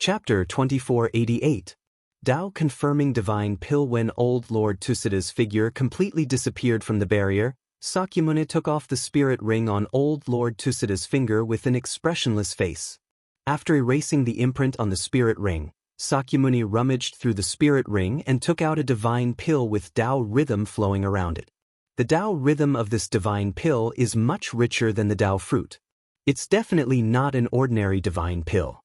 Chapter 2488. Tao confirming divine pill. When old Lord Tusida's figure completely disappeared from the barrier, Sakyamuni took off the spirit ring on old Lord Tusida's finger with an expressionless face. After erasing the imprint on the spirit ring, Sakyamuni rummaged through the spirit ring and took out a divine pill with Tao rhythm flowing around it. The Tao rhythm of this divine pill is much richer than the Tao fruit. It's definitely not an ordinary divine pill.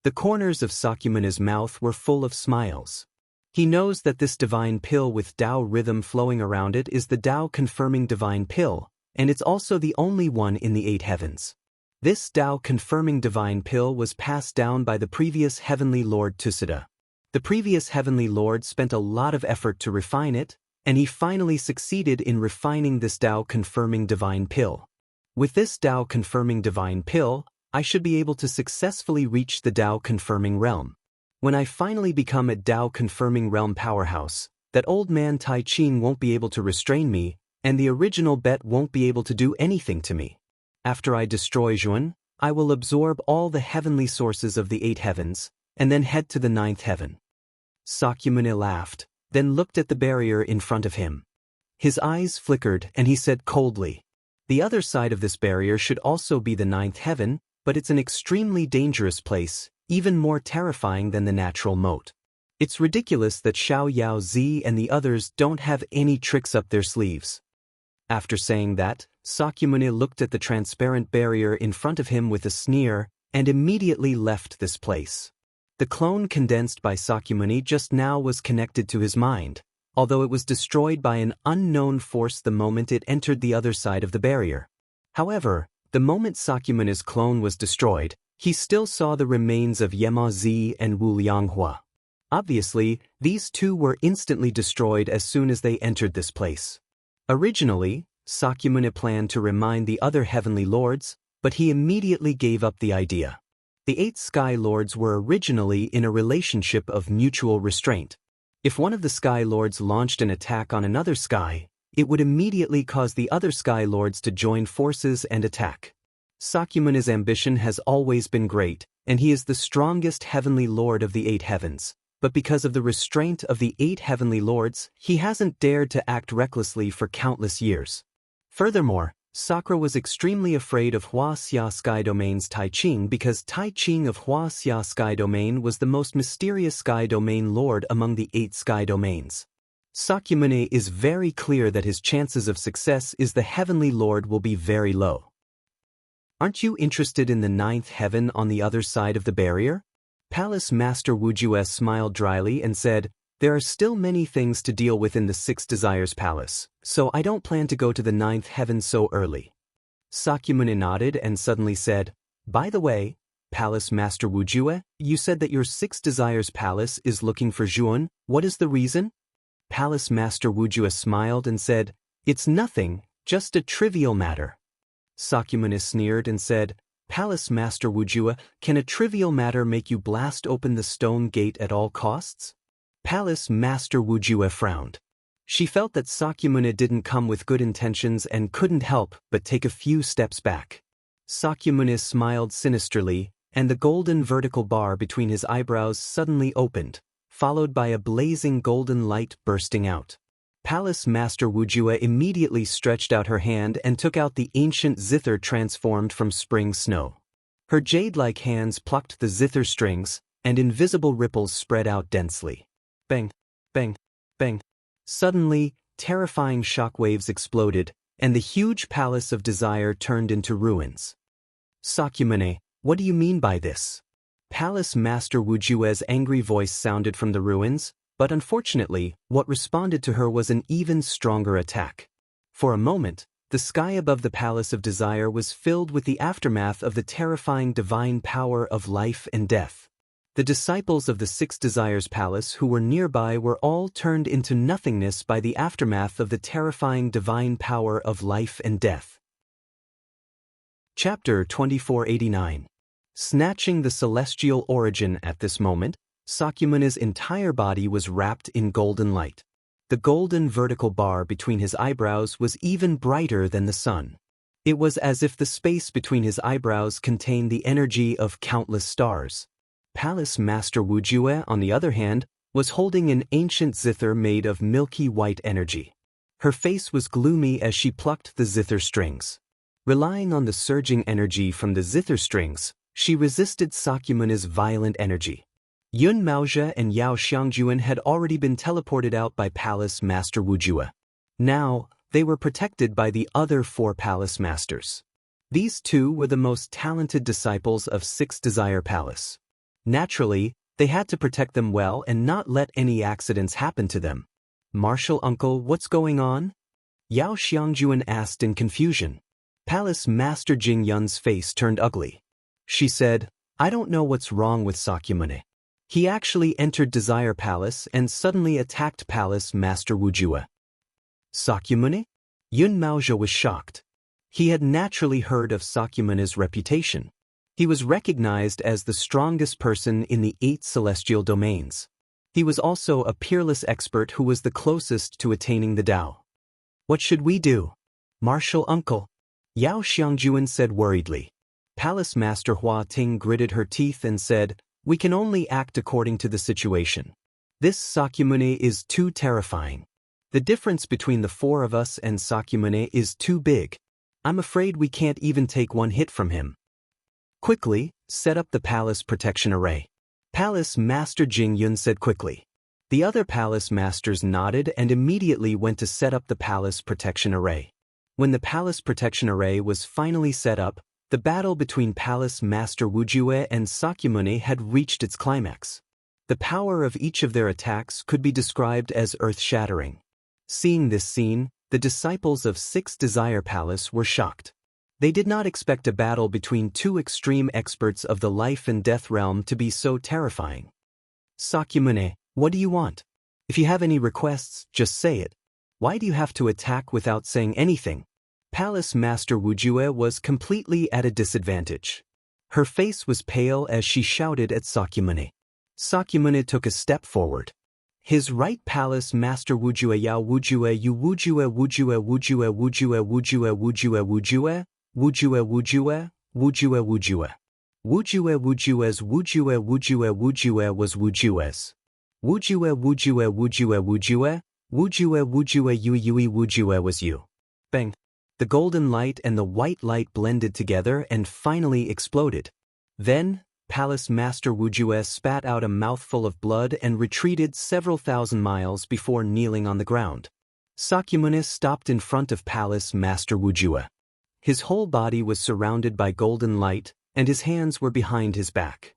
The corners of Sakyamuni's mouth were full of smiles. He knows that this divine pill with Tao rhythm flowing around it is the Tao confirming divine pill, and it's also the only one in the 8 heavens. This Tao confirming divine pill was passed down by the previous heavenly Lord Tusida. The previous heavenly Lord spent a lot of effort to refine it, and he finally succeeded in refining this Tao confirming divine pill. With this Tao confirming divine pill, I should be able to successfully reach the Tao confirming realm. When I finally become a Tao confirming realm powerhouse, that old man Tai Ching won't be able to restrain me, and the original Bet won't be able to do anything to me. After I destroy Zhuan, I will absorb all the heavenly sources of the 8 heavens, and then head to the 9th heaven. Sakyamuni laughed, then looked at the barrier in front of him. His eyes flickered and he said coldly, "The other side of this barrier should also be the 9th heaven, but it's an extremely dangerous place, even more terrifying than the natural moat. It's ridiculous that Xiao Yao Zi and the others don't have any tricks up their sleeves." After saying that, Sakyamuni looked at the transparent barrier in front of him with a sneer, and immediately left this place. The clone condensed by Sakyamuni just now was connected to his mind, although it was destroyed by an unknown force the moment it entered the other side of the barrier. However, the moment Sakyamuni's clone was destroyed, he still saw the remains of Yema Zi and Wu Lianghua. Obviously, these two were instantly destroyed as soon as they entered this place. Originally, Sakyamuni planned to remind the other heavenly lords, but he immediately gave up the idea. The 8 sky lords were originally in a relationship of mutual restraint. If one of the sky lords launched an attack on another sky, it would immediately cause the other sky lords to join forces and attack. Sakyamuni's ambition has always been great, and he is the strongest heavenly lord of the 8 heavens, but because of the restraint of the 8 heavenly lords, he hasn't dared to act recklessly for countless years. Furthermore, Sakra was extremely afraid of Hua Xia Sky Domain's Tai Ching because Tai Ching of Hua Xia Sky Domain was the most mysterious sky domain lord among the 8 sky domains. Sakyamuni is very clear that his chances of success is the heavenly lord will be very low. "Aren't you interested in the 9th heaven on the other side of the barrier?" Palace Master Wujue smiled dryly and said, "There are still many things to deal with in the 6 Desires Palace, so I don't plan to go to the 9th heaven so early." Sakyamuni nodded and suddenly said, "By the way, Palace Master Wujue, you said that your 6 Desires Palace is looking for Zhuan. What is the reason?" Palace Master Wujue smiled and said, "It's nothing, just a trivial matter." Sakyamuni sneered and said, "Palace Master Wujue, can a trivial matter make you blast open the stone gate at all costs?" Palace Master Wujue frowned. She felt that Sakyamuni didn't come with good intentions and couldn't help but take a few steps back. Sakyamuni smiled sinisterly, and the golden vertical bar between his eyebrows suddenly opened, followed by a blazing golden light bursting out. Palace Master Wujue immediately stretched out her hand and took out the ancient zither transformed from spring snow. Her jade-like hands plucked the zither strings, and invisible ripples spread out densely. Bang, bang, bang. Suddenly, terrifying shockwaves exploded, and the huge palace of desire turned into ruins. "Sakyamuni, what do you mean by this?" Palace Master Wujue's angry voice sounded from the ruins, but unfortunately, what responded to her was an even stronger attack. For a moment, the sky above the Palace of Desire was filled with the aftermath of the terrifying divine power of life and death. The disciples of the 6 Desires Palace who were nearby were all turned into nothingness by the aftermath of the terrifying divine power of life and death. Chapter 2489. Snatching the celestial origin. At this moment, Sakyamuni's entire body was wrapped in golden light. The golden vertical bar between his eyebrows was even brighter than the sun. It was as if the space between his eyebrows contained the energy of countless stars. Palace Master Wujue, on the other hand, was holding an ancient zither made of milky white energy. Her face was gloomy as she plucked the zither strings. Relying on the surging energy from the zither strings, she resisted Sakyamuni's violent energy. Yun Maozhe and Yao Xiangjuan had already been teleported out by Palace Master Wujue. Now, they were protected by the other 4 Palace Masters. These 2 were the most talented disciples of 6 Desire Palace. Naturally, they had to protect them well and not let any accidents happen to them. "Martial uncle, what's going on?" Yao Xiangjuan asked in confusion. Palace Master Jing Yun's face turned ugly. She said, "I don't know what's wrong with Sakyamuni. He actually entered Desire Palace and suddenly attacked Palace Master Wujue." Sakyamuni? Yun Maozhe was shocked. He had naturally heard of Sakyamuni's reputation. He was recognized as the strongest person in the 8 celestial domains. He was also a peerless expert who was the closest to attaining the Tao. "What should we do?" "Martial uncle," Yao Xiangjuan said worriedly. Palace Master Hua Ting gritted her teeth and said, "We can only act according to the situation. This Sakyamuni is too terrifying. The difference between the 4 of us and Sakyamuni is too big. I'm afraid we can't even take one hit from him. Quickly, set up the palace protection array." Palace Master Jing Yun said quickly. The other palace masters nodded and immediately went to set up the palace protection array. When the palace protection array was finally set up, the battle between Palace Master Wujue and Sakyamuni had reached its climax. The power of each of their attacks could be described as earth-shattering. Seeing this scene, the disciples of 6 Desire Palace were shocked. They did not expect a battle between 2 extreme experts of the life and death realm to be so terrifying. "Sakyamuni, what do you want? If you have any requests, just say it. Why do you have to attack without saying anything?" Palace Master Wujue was completely at a disadvantage. Her face was pale as she shouted at Sakyamuni. Sakyamuni took a step forward. His right Palace Master Wujue Yao Wujue Yu Wujue Wujue Wujue Wujue Wujue Wujue Wujue Wujue Wujue Wujue Wujue Wujue Wujue's Wujue Wujue Wujue was Wujue's Wujue Wujue Wujue Wujue Wujue Wujue Yu Yui Wujue was you. Bang! The golden light and the white light blended together and finally exploded. Then, Palace Master Wujue spat out a mouthful of blood and retreated several thousand miles before kneeling on the ground. Sakyamuni stopped in front of Palace Master Wujue. His whole body was surrounded by golden light, and his hands were behind his back.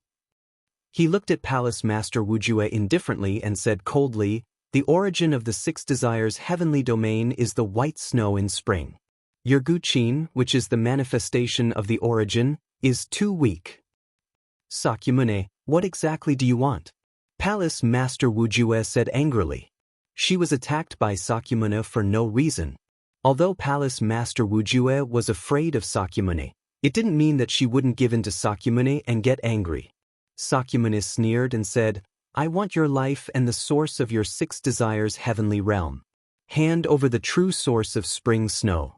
He looked at Palace Master Wujue indifferently and said coldly, "The origin of the 6 Desires' heavenly domain is the white snow in spring. Your Guqin, which is the manifestation of the origin, is too weak." "Sakyamuni, what exactly do you want?" Palace Master Wujue said angrily. She was attacked by Sakyamuni for no reason. Although Palace Master Wujue was afraid of Sakyamuni, it didn't mean that she wouldn't give in to Sakyamuni and get angry. Sakyamuni sneered and said, "I want your life and the source of your 6 Desires' heavenly realm. Hand over the true source of spring snow."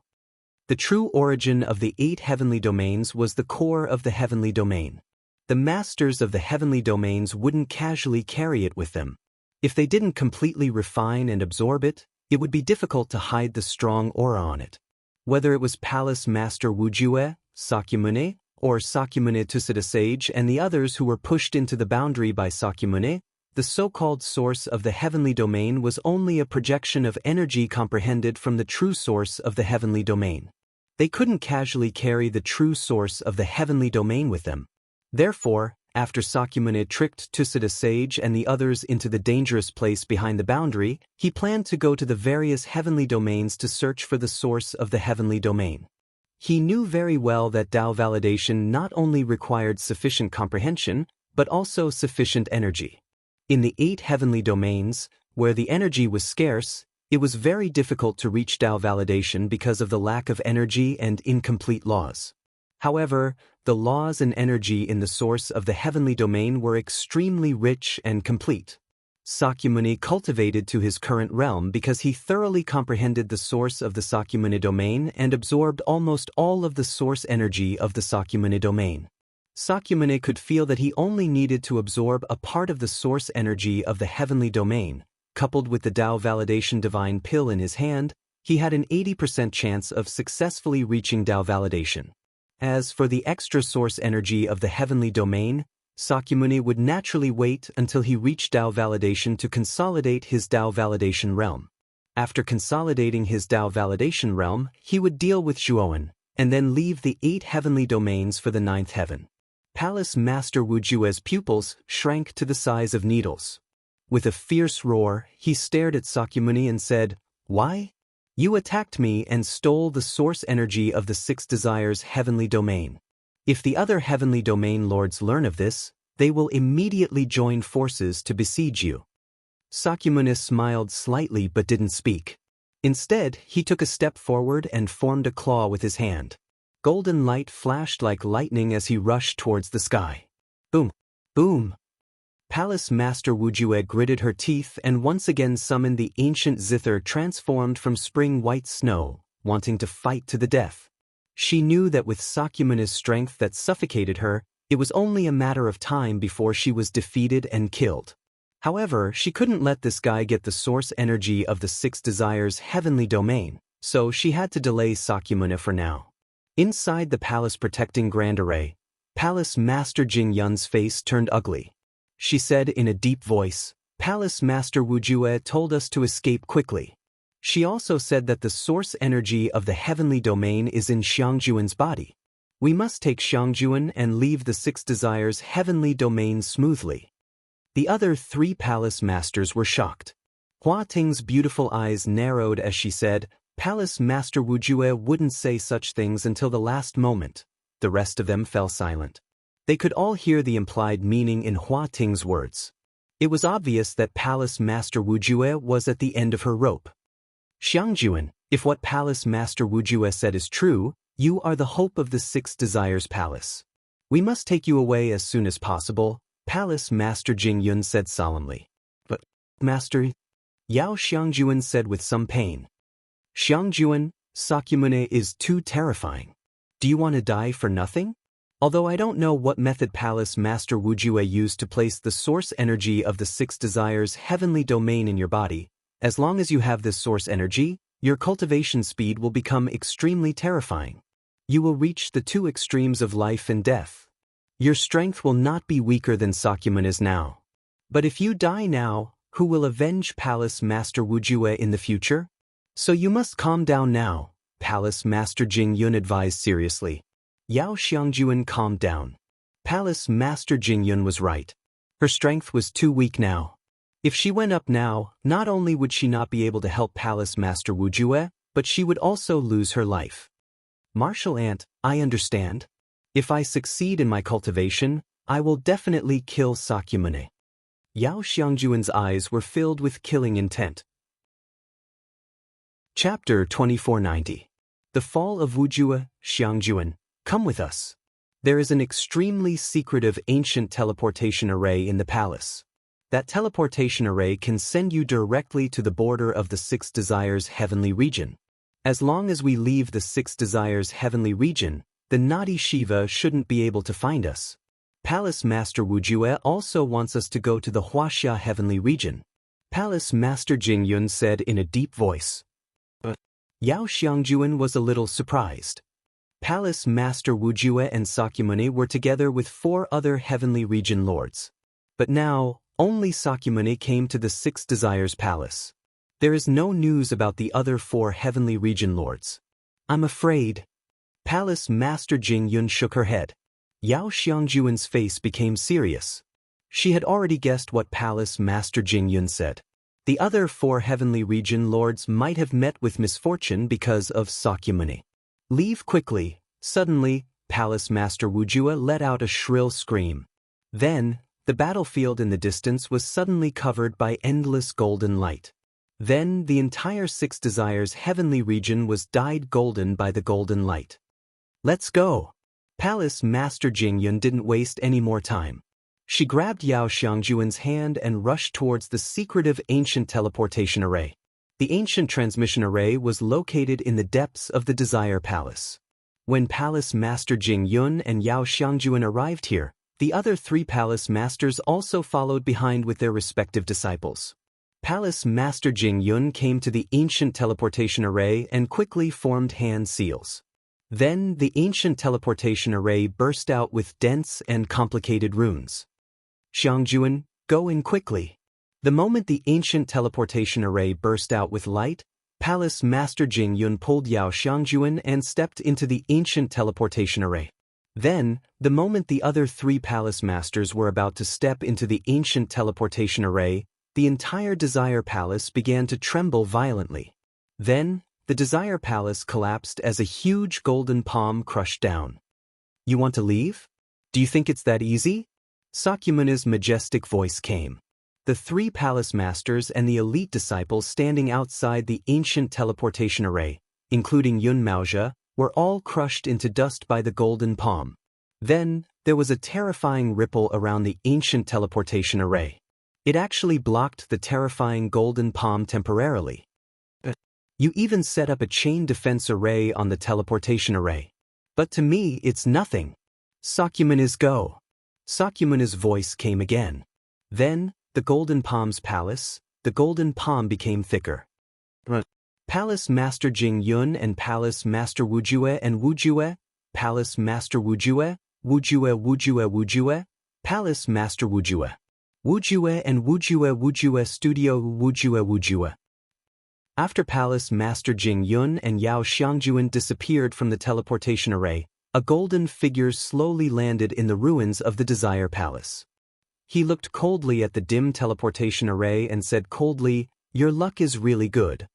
The true origin of the 8 heavenly domains was the core of the heavenly domain. The masters of the heavenly domains wouldn't casually carry it with them. If they didn't completely refine and absorb it, it would be difficult to hide the strong aura on it. Whether it was Palace Master Wujue, Sakyamuni, or Sakyamuni Tusita Sage and the others who were pushed into the boundary by Sakyamuni, the so-called source of the heavenly domain was only a projection of energy comprehended from the true source of the heavenly domain. They couldn't casually carry the true source of the heavenly domain with them. Therefore, after Sakyamuni tricked Tusita Sage and the others into the dangerous place behind the boundary, he planned to go to the various heavenly domains to search for the source of the heavenly domain. He knew very well that Tao validation not only required sufficient comprehension, but also sufficient energy. In the 8 heavenly domains, where the energy was scarce, it was very difficult to reach Tao validation because of the lack of energy and incomplete laws. However, the laws and energy in the source of the heavenly domain were extremely rich and complete. Sakyamuni cultivated to his current realm because he thoroughly comprehended the source of the Sakyamuni domain and absorbed almost all of the source energy of the Sakyamuni domain. Sakyamuni could feel that he only needed to absorb a part of the source energy of the heavenly domain. Coupled with the Tao validation divine pill in his hand, he had an 80% chance of successfully reaching Tao validation. As for the extra source energy of the heavenly domain, Sakyamuni would naturally wait until he reached Tao validation to consolidate his Tao validation realm. After consolidating his Tao validation realm, he would deal with Zhuoan, and then leave the 8 heavenly domains for the 9th heaven. Palace Master Wu Jue's pupils shrank to the size of needles. With a fierce roar, he stared at Sakyamuni and said, "Why? You attacked me and stole the source energy of the 6 desires heavenly domain. If the other heavenly domain lords learn of this, they will immediately join forces to besiege you." Sakyamuni smiled slightly but didn't speak. Instead, he took a step forward and formed a claw with his hand. Golden light flashed like lightning as he rushed towards the sky. Boom! Boom! Palace Master Wu Jue gritted her teeth and once again summoned the ancient zither transformed from spring white snow, wanting to fight to the death. She knew that with Sakyamuni's strength that suffocated her, it was only a matter of time before she was defeated and killed. However, she couldn't let this guy get the source energy of the 6 desires heavenly domain, so she had to delay Sakyamuni for now. Inside the palace protecting Grand Array, Palace Master Jing Yun's face turned ugly. She said in a deep voice, "Palace Master Wu Jue told us to escape quickly. She also said that the source energy of the heavenly domain is in Xiangjuan's body. We must take Xiangjuan and leave the 6 desires heavenly domain smoothly." The other 3 palace masters were shocked. Hua Ting's beautiful eyes narrowed as she said, "Palace Master Wu Jue wouldn't say such things until the last moment." The rest of them fell silent. They could all hear the implied meaning in Hua Ting's words. It was obvious that Palace Master Wu Jue was at the end of her rope. "Xiangjuan, if what Palace Master Wu Jue said is true, you are the hope of the 6 desires palace. We must take you away as soon as possible," Palace Master Jing Yun said solemnly. "But, Master," Yao Xiangjuan said with some pain. "Xiangjuan, Sakyamuni is too terrifying. Do you want to die for nothing? Although I don't know what method Palace Master Wu Jue used to place the source energy of the 6 desires heavenly domain in your body, as long as you have this source energy, your cultivation speed will become extremely terrifying. You will reach the 2 extremes of life and death. Your strength will not be weaker than Sakyamuni's now. But if you die now, who will avenge Palace Master Wu Jue in the future? So you must calm down now," Palace Master Jing Yun advised seriously. Yao Xiangjuan calmed down. Palace Master Jing Yun was right. Her strength was too weak now. If she went up now, not only would she not be able to help Palace Master Wu Jue, but she would also lose her life. "Martial Ant, I understand. If I succeed in my cultivation, I will definitely kill Sakyamuni." Yao Xiangjuan's eyes were filled with killing intent. Chapter 2490. The Fall of Wu Jue. Xiangjuan, come with us. There is an extremely secretive ancient teleportation array in the palace. That teleportation array can send you directly to the border of the 6 desires heavenly region. As long as we leave the 6 desires heavenly region, the naughty Shiva shouldn't be able to find us. Palace Master Wu Jue also wants us to go to the Huaxia heavenly region. Palace Master Jing Yun said in a deep voice. Yao Xiangjuan was a little surprised. Palace Master Wu Jue and Sakyamuni were together with 4 other heavenly region lords. But now, only Sakyamuni came to the 6 desires palace. There is no news about the other 4 heavenly region lords. I'm afraid. Palace Master Jing Yun shook her head. Yao Xiangjuan's face became serious. She had already guessed what Palace Master Jing Yun said. The other 4 heavenly region lords might have met with misfortune because of Sakyamuni. "Leave quickly." Suddenly, Palace Master Wu Jue let out a shrill scream. Then, the battlefield in the distance was suddenly covered by endless golden light. Then, the entire 6 desires heavenly region was dyed golden by the golden light. "Let's go." Palace Master Jing Yun didn't waste any more time. She grabbed Yao Xiangjuan's hand and rushed towards the secretive ancient teleportation array. The ancient transmission array was located in the depths of the Desire Palace. When Palace Master Jing Yun and Yao Xiangjuan arrived here, the other 3 palace masters also followed behind with their respective disciples. Palace Master Jing Yun came to the ancient teleportation array and quickly formed hand seals. Then, the ancient teleportation array burst out with dense and complicated runes. Xiangjuan, go in quickly. The moment the ancient teleportation array burst out with light, Palace Master Jing Yun pulled Yao Xiangjuan and stepped into the ancient teleportation array. Then, the moment the other 3 palace masters were about to step into the ancient teleportation array, the entire Desire Palace began to tremble violently. Then, the Desire Palace collapsed as a huge golden palm crushed down. You want to leave? Do you think it's that easy? Sakyamuni's majestic voice came. The 3 palace masters and the elite disciples standing outside the ancient teleportation array, including Yun Maozhe, were all crushed into dust by the golden palm. Then, there was a terrifying ripple around the ancient teleportation array. It actually blocked the terrifying golden palm temporarily. You even set up a chain defense array on the teleportation array. But to me, it's nothing. Sakyamuni's go. Sakyamuni's voice came again. Then, the golden palm's palace, the golden palm became thicker. Palace Master Jing Yun and Palace Master Wujue and Wujue, Palace Master Wujue, Wujue Wujue Wujue, Palace Master Wujue. Wujue and Wujue Wujue Studio Wujue Wujue. After Palace Master Jing Yun and Yao Xiangjuan disappeared from the teleportation array, a golden figure slowly landed in the ruins of the Desire Palace. He looked coldly at the dim teleportation array and said coldly, "Your luck is really good."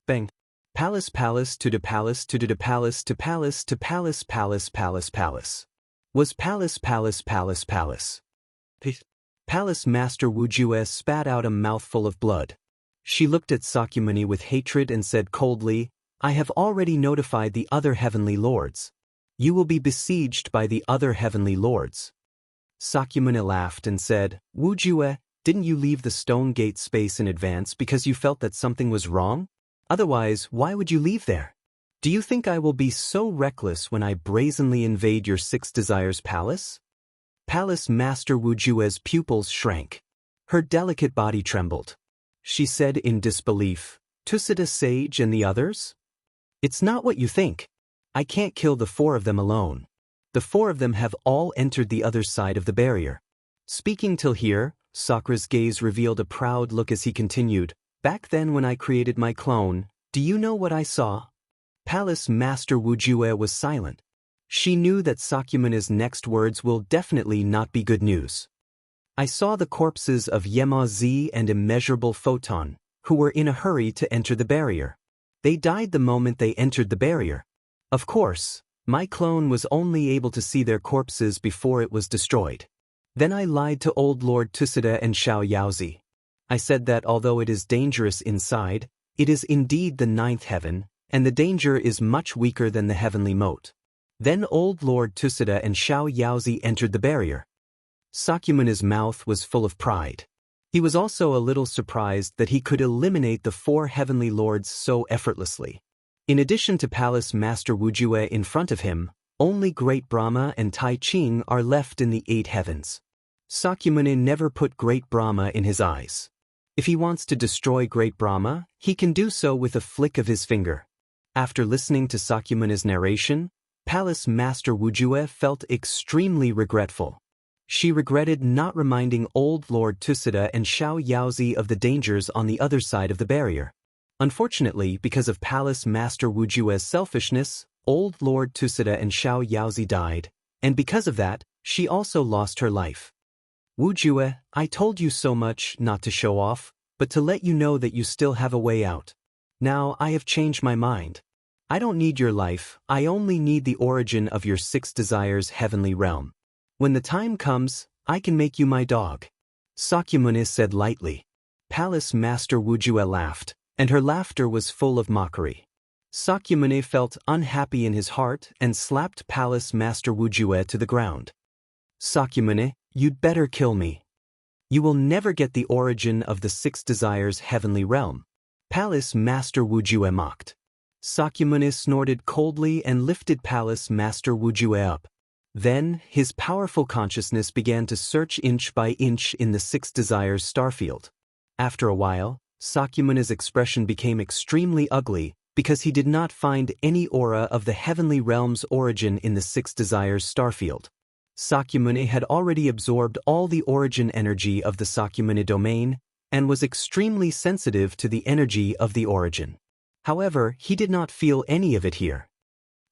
Bang. Palace Palace to the Palace to the Palace to Palace to Palace Palace Palace Palace. Was Palace Palace Palace Palace. Palace Master Wujue spat out a mouthful of blood. She looked at Sakyamuni with hatred and said coldly, "I have already notified the other heavenly lords. You will be besieged by the other heavenly lords." Sakyamuni laughed and said, "Wujue, didn't you leave the stone gate space in advance because you felt that something was wrong? Otherwise, why would you leave there? Do you think I will be so reckless when I brazenly invade your 6 Desires Palace?" Palace Master Wujue's pupils shrank. Her delicate body trembled. She said in disbelief, "Tusita Sage and the others? It's not what you think. I can't kill the 4 of them alone. The 4 of them have all entered the other side of the barrier." Speaking till here, Sakra's gaze revealed a proud look as he continued, "Back then when I created my clone, do you know what I saw?" Palace Master Wujue was silent. She knew that Sakyamuni's next words will definitely not be good news. "I saw the corpses of Yema Z and Immeasurable Photon, who were in a hurry to enter the barrier. They died the moment they entered the barrier. Of course, my clone was only able to see their corpses before it was destroyed. Then I lied to Old Lord Tusita and Xiao Yaozi. I said that although it is dangerous inside, it is indeed the 9th heaven, and the danger is much weaker than the heavenly moat. Then Old Lord Tusita and Xiao Yaozi entered the barrier." Sakyamuni's mouth was full of pride. He was also a little surprised that he could eliminate the 4 heavenly lords so effortlessly. In addition to Palace Master Wujue in front of him, only Great Brahma and Tai Ching are left in the 8 heavens. Sakyamuni never put Great Brahma in his eyes. If he wants to destroy Great Brahma, he can do so with a flick of his finger. After listening to Sakyamuni's narration, Palace Master Wujue felt extremely regretful. She regretted not reminding Old Lord Tusita and Xiao Yaozi of the dangers on the other side of the barrier. Unfortunately, because of Palace Master Wujue's selfishness, Old Lord Tusita and Xiao Yaozi died, and because of that, she also lost her life. "Wujue, I told you so much not to show off, but to let you know that you still have a way out. Now I have changed my mind. I don't need your life, I only need the origin of your 6 desires heavenly realm. When the time comes, I can make you my dog." Sakyamuni said lightly. Palace Master Wujue laughed, and her laughter was full of mockery. Sakyamuni felt unhappy in his heart and slapped Palace Master Wujue to the ground. "Sakyamuni, you'd better kill me. You will never get the origin of the 6 desires heavenly realm." Palace Master Wujue mocked. Sakyamuni snorted coldly and lifted Palace Master Wujue up. Then, his powerful consciousness began to search inch by inch in the Six Desires starfield. After a while, Sakyamuni's expression became extremely ugly because he did not find any aura of the heavenly realm's origin in the Six Desires starfield. Sakyamuni had already absorbed all the origin energy of the Sakyamuni domain and was extremely sensitive to the energy of the origin. However, he did not feel any of it here.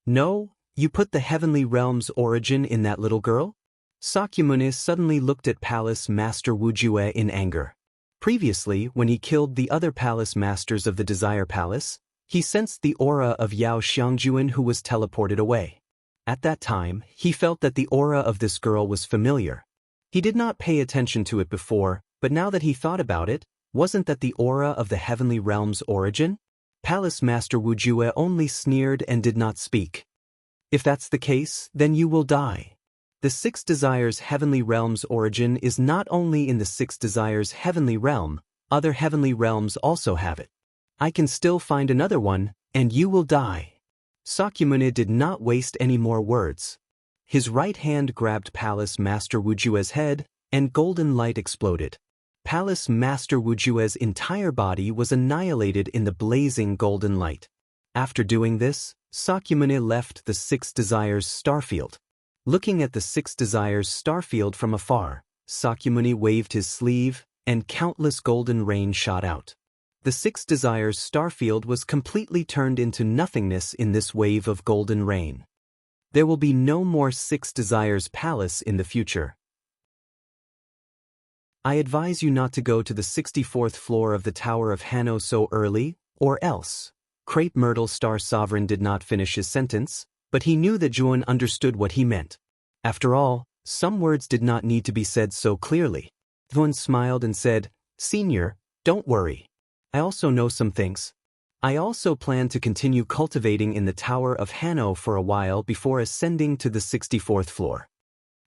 No, you put the heavenly realm's origin in that little girl? Sakyamuni suddenly looked at Palace Master Wujue in anger. Previously, when he killed the other palace masters of the Desire Palace, he sensed the aura of Yao Xiangjuan who was teleported away. At that time, he felt that the aura of this girl was familiar. He did not pay attention to it before, but now that he thought about it, wasn't that the aura of the heavenly realm's origin? Palace Master Wujue only sneered and did not speak. If that's the case, then you will die. The Six Desires heavenly realm's origin is not only in the Six Desires heavenly realm, other heavenly realms also have it. I can still find another one, and you will die. Sakyamuni did not waste any more words. His right hand grabbed Palace Master Wujue's head, and golden light exploded. Palace Master Wujue's entire body was annihilated in the blazing golden light. After doing this, Sakyamuni left the Six Desires starfield. Looking at the Six Desires starfield from afar, Sakyamuni waved his sleeve, and countless golden rain shot out. The Six Desires starfield was completely turned into nothingness in this wave of golden rain. There will be no more Six Desires Palace in the future. I advise you not to go to the 64th floor of the Tower of Hanno so early, or else. Crepe Myrtle Star Sovereign did not finish his sentence, but he knew that Juan understood what he meant. After all, some words did not need to be said so clearly. Juan smiled and said, "Senior, don't worry. I also know some things. I also plan to continue cultivating in the Tower of Hanno for a while before ascending to the 64th floor."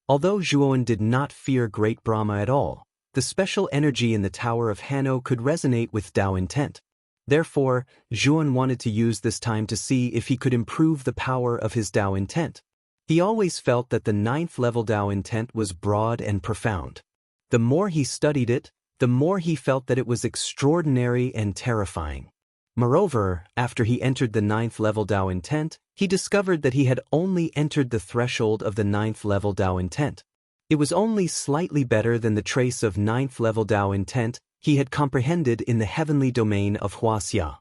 Although Zhuoan did not fear Great Brahma at all, the special energy in the Tower of Hanno could resonate with Tao intent. Therefore, Zhuoan wanted to use this time to see if he could improve the power of his Tao intent. He always felt that the 9th level Tao intent was broad and profound. The more he studied it, the more he felt that it was extraordinary and terrifying. Moreover, after he entered the 9th level Tao intent, he discovered that he had only entered the threshold of the 9th level Tao intent. It was only slightly better than the trace of 9th level Tao intent he had comprehended in the heavenly domain of Huaxia.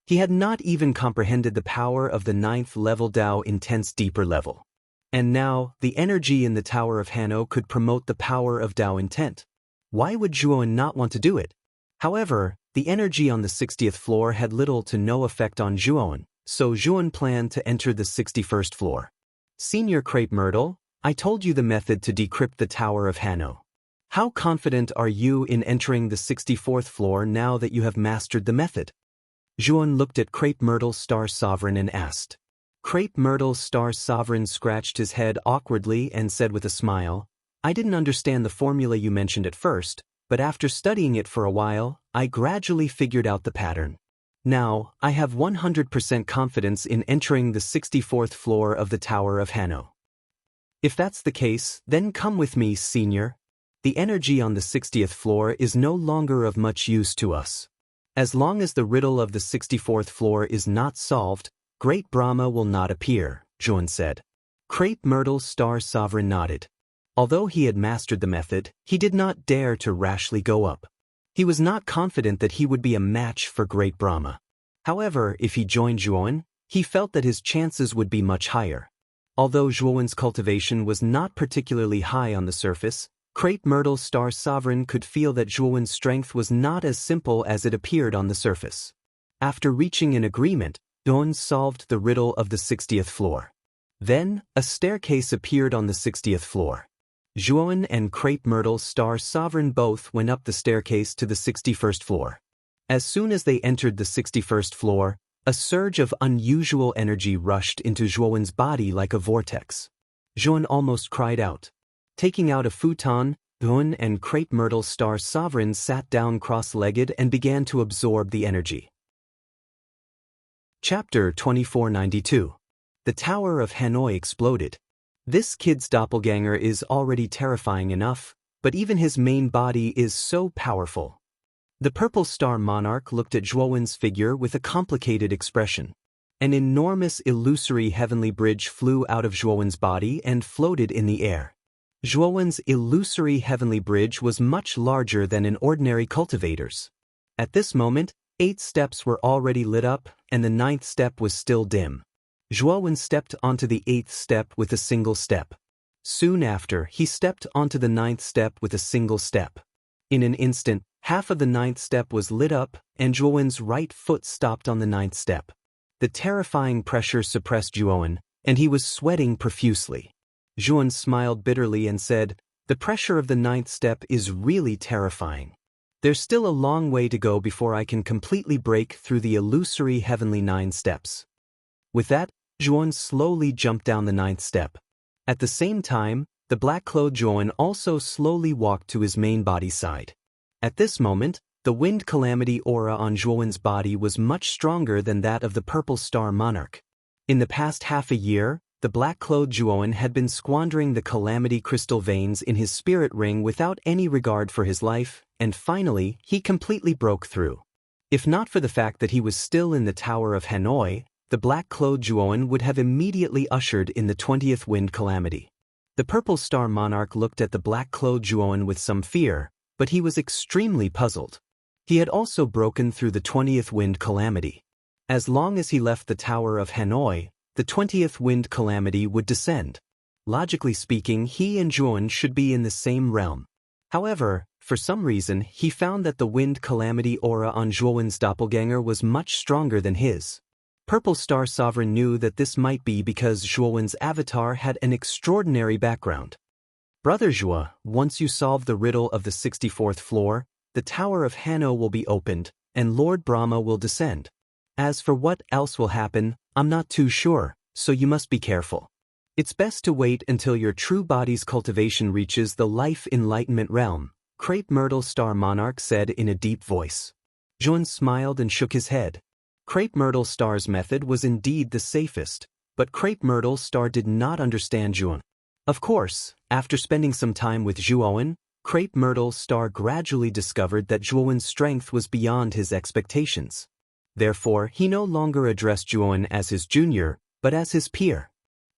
He had not even comprehended the power of the 9th level Tao intent's deeper level. And now, the energy in the Tower of Hanno could promote the power of Tao intent. Why would Zhuoan not want to do it? However, the energy on the 60th floor had little to no effect on Zhuoan, so Zhuoan planned to enter the 61st floor. Senior Crepe Myrtle, I told you the method to decrypt the Tower of Hanno. How confident are you in entering the 64th floor now that you have mastered the method? Zhuoan looked at Crepe Myrtle Star Sovereign and asked. Crepe Myrtle Star Sovereign scratched his head awkwardly and said with a smile, I didn't understand the formula you mentioned at first, but after studying it for a while, I gradually figured out the pattern. Now, I have 100% confidence in entering the 64th floor of the Tower of Hanno. If that's the case, then come with me, Senior. The energy on the 60th floor is no longer of much use to us. As long as the riddle of the 64th floor is not solved, Great Brahma will not appear, Zhuoan said. Crepe Myrtle Star Sovereign nodded. Although he had mastered the method, he did not dare to rashly go up. He was not confident that he would be a match for Great Brahma. However, if he joined Zhuoan, he felt that his chances would be much higher. Although Zhuoan's cultivation was not particularly high on the surface, Crepe Myrtle Star Sovereign could feel that Zhuoan's strength was not as simple as it appeared on the surface. After reaching an agreement, Zhuoan solved the riddle of the 60th floor. Then, a staircase appeared on the 60th floor. Zhuoan and Crepe Myrtle Star Sovereign both went up the staircase to the 61st floor. As soon as they entered the 61st floor, a surge of unusual energy rushed into Zhuoan's body like a vortex. Zhuoan almost cried out. Taking out a futon, Zhuoan and Crepe Myrtle Star Sovereign sat down cross-legged and began to absorb the energy. Chapter 2492. The Tower of Hanoi exploded. This kid's doppelganger is already terrifying enough, but even his main body is so powerful. The Purple Star Monarch looked at Zhuowen's figure with a complicated expression. An enormous illusory heavenly bridge flew out of Zhuowen's body and floated in the air. Zhuowen's illusory heavenly bridge was much larger than an ordinary cultivator's. At this moment, 8 steps were already lit up, and the 9th step was still dim. Zhuowen stepped onto the 8th step with a single step. Soon after, he stepped onto the 9th step with a single step. In an instant, half of the 9th step was lit up, and Zhuowen's right foot stopped on the 9th step. The terrifying pressure suppressed Zhuowen, and he was sweating profusely. Zhuowen smiled bitterly and said, "The pressure of the 9th step is really terrifying. There's still a long way to go before I can completely break through the illusory heavenly 9 steps." With that, Zhuowen slowly jumped down the 9th step. At the same time, the black-clothed Zhuowen also slowly walked to his main body side. At this moment, the wind calamity aura on Zhuowen's body was much stronger than that of the Purple Star Monarch. In the past half a year, the black-clothed Zhuowen had been squandering the calamity crystal veins in his spirit ring without any regard for his life, and finally, he completely broke through. If not for the fact that he was still in the Tower of Hanoi, the black-clothed Zhuowen would have immediately ushered in the 20th wind calamity. The Purple Star Monarch looked at the black-clothed Zhuowen with some fear, but he was extremely puzzled. He had also broken through the 20th wind calamity. As long as he left the Tower of Hanoi, the 20th wind calamity would descend. Logically speaking, he and Zhuowen should be in the same realm. However, for some reason, he found that the wind calamity aura on Zhuowen's doppelganger was much stronger than his. Purple Star Sovereign knew that this might be because Zhuowen's avatar had an extraordinary background. "Brother Zhuo, once you solve the riddle of the 64th floor, the Tower of Hanoi will be opened, and Lord Brahma will descend. As for what else will happen, I'm not too sure, so you must be careful. It's best to wait until your true body's cultivation reaches the life enlightenment realm," Crepe Myrtle Star Monarch said in a deep voice. Zhuowen smiled and shook his head. Crepe Myrtle Star's method was indeed the safest, but Crepe Myrtle Star did not understand Zhuowen. Of course, after spending some time with Zhuowen, Crepe Myrtle Star gradually discovered that Zhuowen's strength was beyond his expectations. Therefore, he no longer addressed Zhuowen as his junior, but as his peer.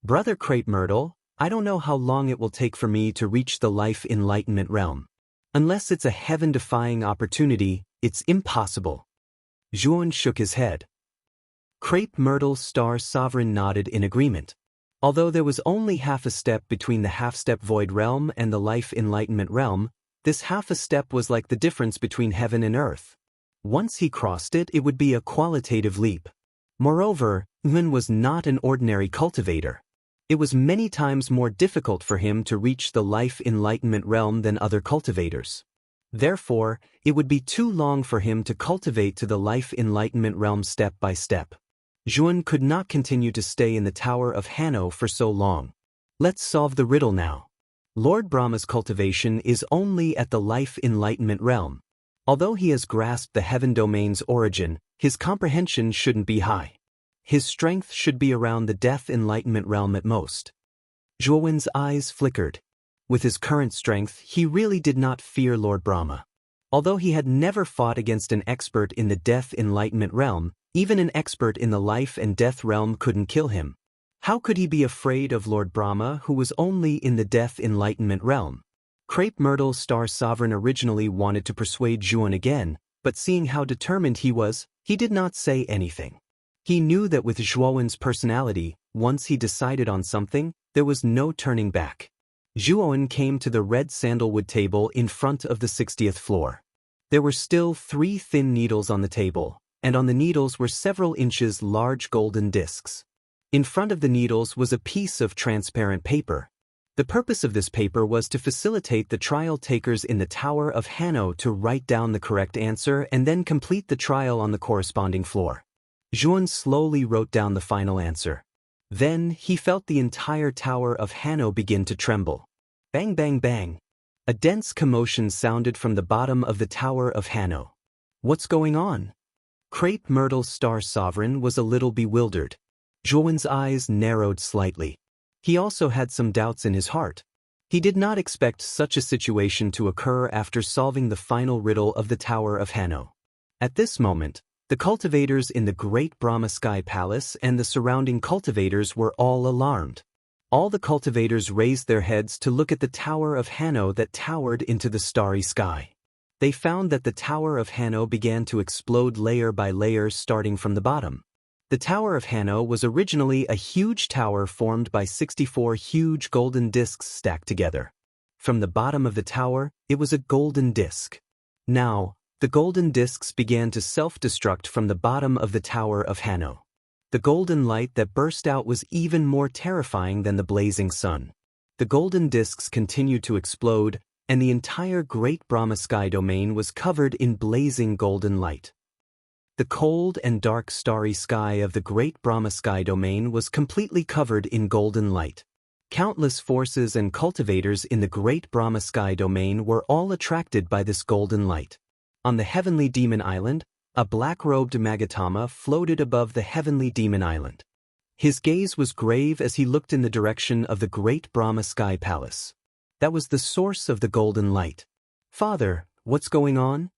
"Brother Crepe Myrtle, I don't know how long it will take for me to reach the life enlightenment realm. Unless it's a heaven-defying opportunity, it's impossible." Zhuowen shook his head. Crepe Myrtle Star Sovereign nodded in agreement. Although there was only half a step between the half-step void realm and the life enlightenment realm, this half a step was like the difference between heaven and earth. Once he crossed it, it would be a qualitative leap. Moreover, Yun was not an ordinary cultivator. It was many times more difficult for him to reach the life enlightenment realm than other cultivators. Therefore, it would be too long for him to cultivate to the life enlightenment realm step by step. Zhuowen could not continue to stay in the Tower of Hanoi for so long. "Let's solve the riddle now. Lord Brahma's cultivation is only at the life enlightenment realm. Although he has grasped the heaven domain's origin, his comprehension shouldn't be high. His strength should be around the death enlightenment realm at most." Zhuowen's eyes flickered. With his current strength, he really did not fear Lord Brahma. Although he had never fought against an expert in the death enlightenment realm, even an expert in the life and death realm couldn't kill him. How could he be afraid of Lord Brahma, who was only in the death enlightenment realm? Crepe Myrtle Star Sovereign originally wanted to persuade Zhuowen again, but seeing how determined he was, he did not say anything. He knew that with Zhuowen's personality, once he decided on something, there was no turning back. Zhuowen came to the red sandalwood table in front of the 60th floor. There were still 3 thin needles on the table, and on the needles were several inches large golden discs. In front of the needles was a piece of transparent paper. The purpose of this paper was to facilitate the trial takers in the Tower of Hanoi to write down the correct answer and then complete the trial on the corresponding floor. Zhuowen slowly wrote down the final answer. Then, he felt the entire Tower of Hanoi begin to tremble. Bang bang bang. A dense commotion sounded from the bottom of the Tower of Hanoi. "What's going on?" Crepe Myrtle Star Sovereign was a little bewildered. Zhuowen's eyes narrowed slightly. He also had some doubts in his heart. He did not expect such a situation to occur after solving the final riddle of the Tower of Hanno. At this moment, the cultivators in the Great Brahma Sky Palace and the surrounding cultivators were all alarmed. All the cultivators raised their heads to look at the Tower of Hanno that towered into the starry sky. They found that the Tower of Hanno began to explode layer by layer starting from the bottom. The Tower of Hanno was originally a huge tower formed by 64 huge golden discs stacked together. From the bottom of the tower, it was a golden disc. Now, the golden discs began to self-destruct from the bottom of the Tower of Hanno. The golden light that burst out was even more terrifying than the blazing sun. The golden discs continued to explode, and the entire Great Brahma Sky domain was covered in blazing golden light. The cold and dark starry sky of the Great Brahma Sky domain was completely covered in golden light. Countless forces and cultivators in the Great Brahma Sky domain were all attracted by this golden light. On the Heavenly Demon Island, a black-robed Magatama floated above the Heavenly Demon Island. His gaze was grave as he looked in the direction of the Great Brahma Sky Palace. That was the source of the golden light. "Father, what's going on?"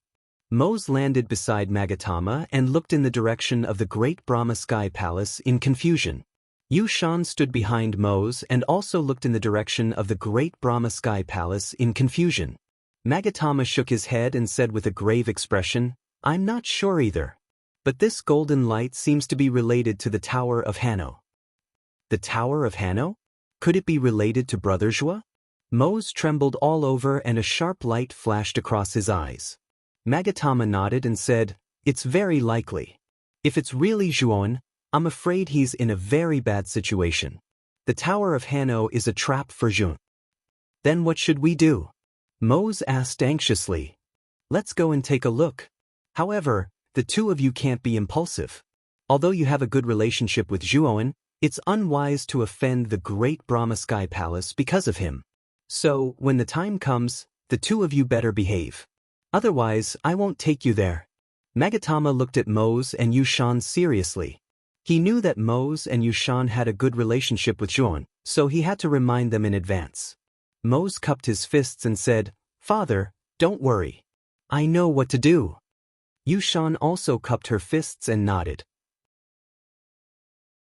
Mose landed beside Magatama and looked in the direction of the Great Brahma Sky Palace in confusion. Yushan stood behind Mose and also looked in the direction of the Great Brahma Sky Palace in confusion. Magatama shook his head and said with a grave expression, "I'm not sure either. But this golden light seems to be related to the Tower of Hanno." The Tower of Hanno? Could it be related to Brother Zhua? Mose trembled all over and a sharp light flashed across his eyes. Magatama nodded and said, "It's very likely. If it's really Zhuon, I'm afraid he's in a very bad situation. The Tower of Hanno is a trap for Zhuon." "Then what should we do?" Mose asked anxiously. "Let's go and take a look. However, the two of you can't be impulsive. Although you have a good relationship with Zhuon, it's unwise to offend the Great Brahma Sky Palace because of him. So, when the time comes, the two of you better behave. Otherwise, I won't take you there." Magatama looked at Mose and Yushan seriously. He knew that Mose and Yushan had a good relationship with Zhuon, so he had to remind them in advance. Mose cupped his fists and said, "Father, don't worry. I know what to do." Yushan also cupped her fists and nodded.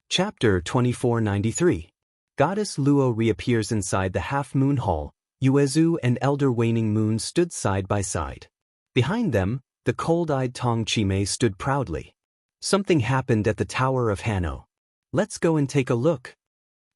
Chapter 2493. Goddess Luo reappears inside the half-moon hall. Yuezu and Elder Waning Moon stood side by side. Behind them, the cold-eyed Tong Chime stood proudly. Something happened at the Tower of Hanno. "Let's go and take a look."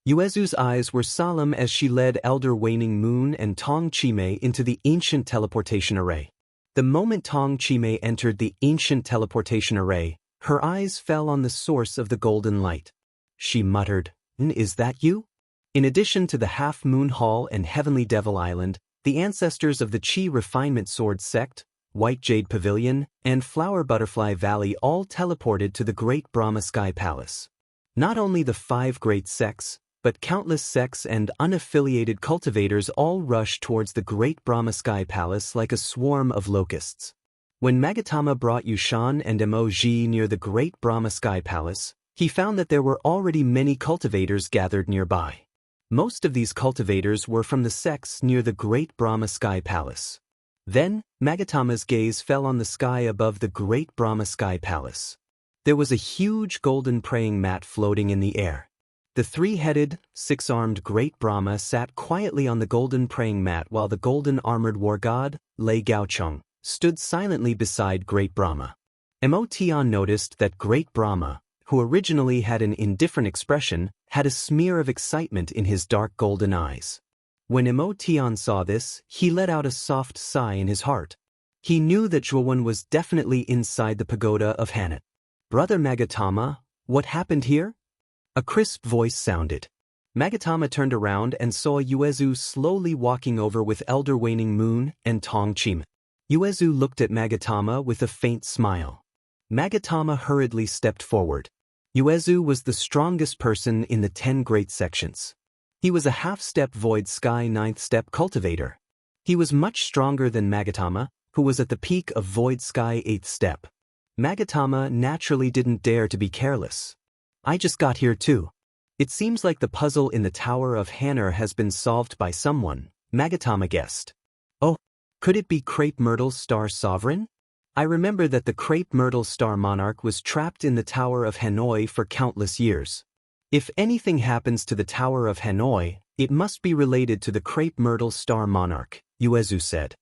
Yuezu's eyes were solemn as she led Elder Waning Moon and Tong Chime into the ancient teleportation array. The moment Tong Chime entered the ancient teleportation array, her eyes fell on the source of the golden light. She muttered, "Is that you?" In addition to the Half-Moon Hall and Heavenly Devil Island, the ancestors of the Qi Refinement Sword Sect, White Jade Pavilion, and Flower Butterfly Valley all teleported to the Great Brahma Sky Palace. Not only the 5 great sects, but countless sects and unaffiliated cultivators all rushed towards the Great Brahma Sky Palace like a swarm of locusts. When Magatama brought Yushan and Emoji near the Great Brahma Sky Palace, he found that there were already many cultivators gathered nearby. Most of these cultivators were from the sects near the Great Brahma Sky Palace. Then, Magatama's gaze fell on the sky above the Great Brahma Sky Palace. There was a huge golden praying mat floating in the air. The 3-headed, 6-armed Great Brahma sat quietly on the golden praying mat while the golden armored war god, Lei Gaocheng, stood silently beside Great Brahma. Emotion noticed that Great Brahma, who originally had an indifferent expression, had a smear of excitement in his dark golden eyes. When Emotion saw this, he let out a soft sigh in his heart. He knew that Zhuowen was definitely inside the pagoda of Hanat. "Brother Magatama, what happened here?" A crisp voice sounded. Magatama turned around and saw Yuezu slowly walking over with Elder Waning Moon and Tong Chime. Yuezu looked at Magatama with a faint smile. Magatama hurriedly stepped forward. Yuezu was the strongest person in the 10 great sections. He was a half-step Void Sky 9th-step cultivator. He was much stronger than Magatama, who was at the peak of Void Sky 8th step. Magatama naturally didn't dare to be careless. I just got here too. It seems like the puzzle in the Tower of Hanner has been solved by someone, Magatama guessed. Oh, could it be Crepe Myrtle's Star Sovereign? I remember that the Crepe Myrtle Star Monarch was trapped in the Tower of Hanoi for countless years. If anything happens to the Tower of Hanoi, it must be related to the Crepe Myrtle Star Monarch, Uezu said.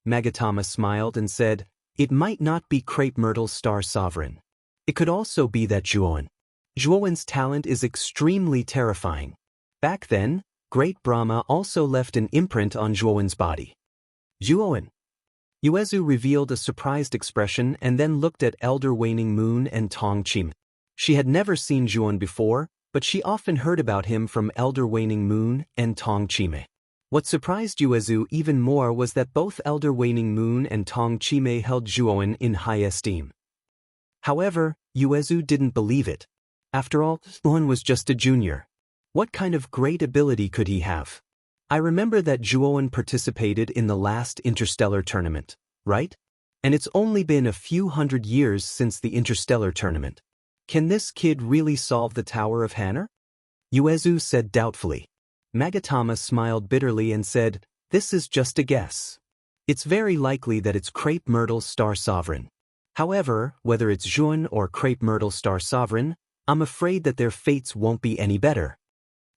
Magatama smiled and said, it might not be Crepe Myrtle's Star Sovereign. It could also be that Zhuowen's talent is extremely terrifying. Back then, Great Brahma also left an imprint on Zhuowen's body. Zhuowen. Uezu revealed a surprised expression and then looked at Elder Waning Moon and Tong Chim. She had never seen Zhuowen before, but she often heard about him from Elder Waning Moon and Tong Chime. What surprised Uezu even more was that both Elder Waning Moon and Tong Chime held Zhuowen in high esteem. However, Uezu didn't believe it. After all, Zhuowen was just a junior. What kind of great ability could he have? I remember that Zhuowen participated in the last Interstellar Tournament, right? And it's only been a few hundred years since the Interstellar Tournament. Can this kid really solve the Tower of Hanner? Uezu said doubtfully. Magatama smiled bitterly and said, this is just a guess. It's very likely that it's Crepe Myrtle's Star Sovereign. However, whether it's Zhuowen or Crepe Myrtle's Star Sovereign, I'm afraid that their fates won't be any better.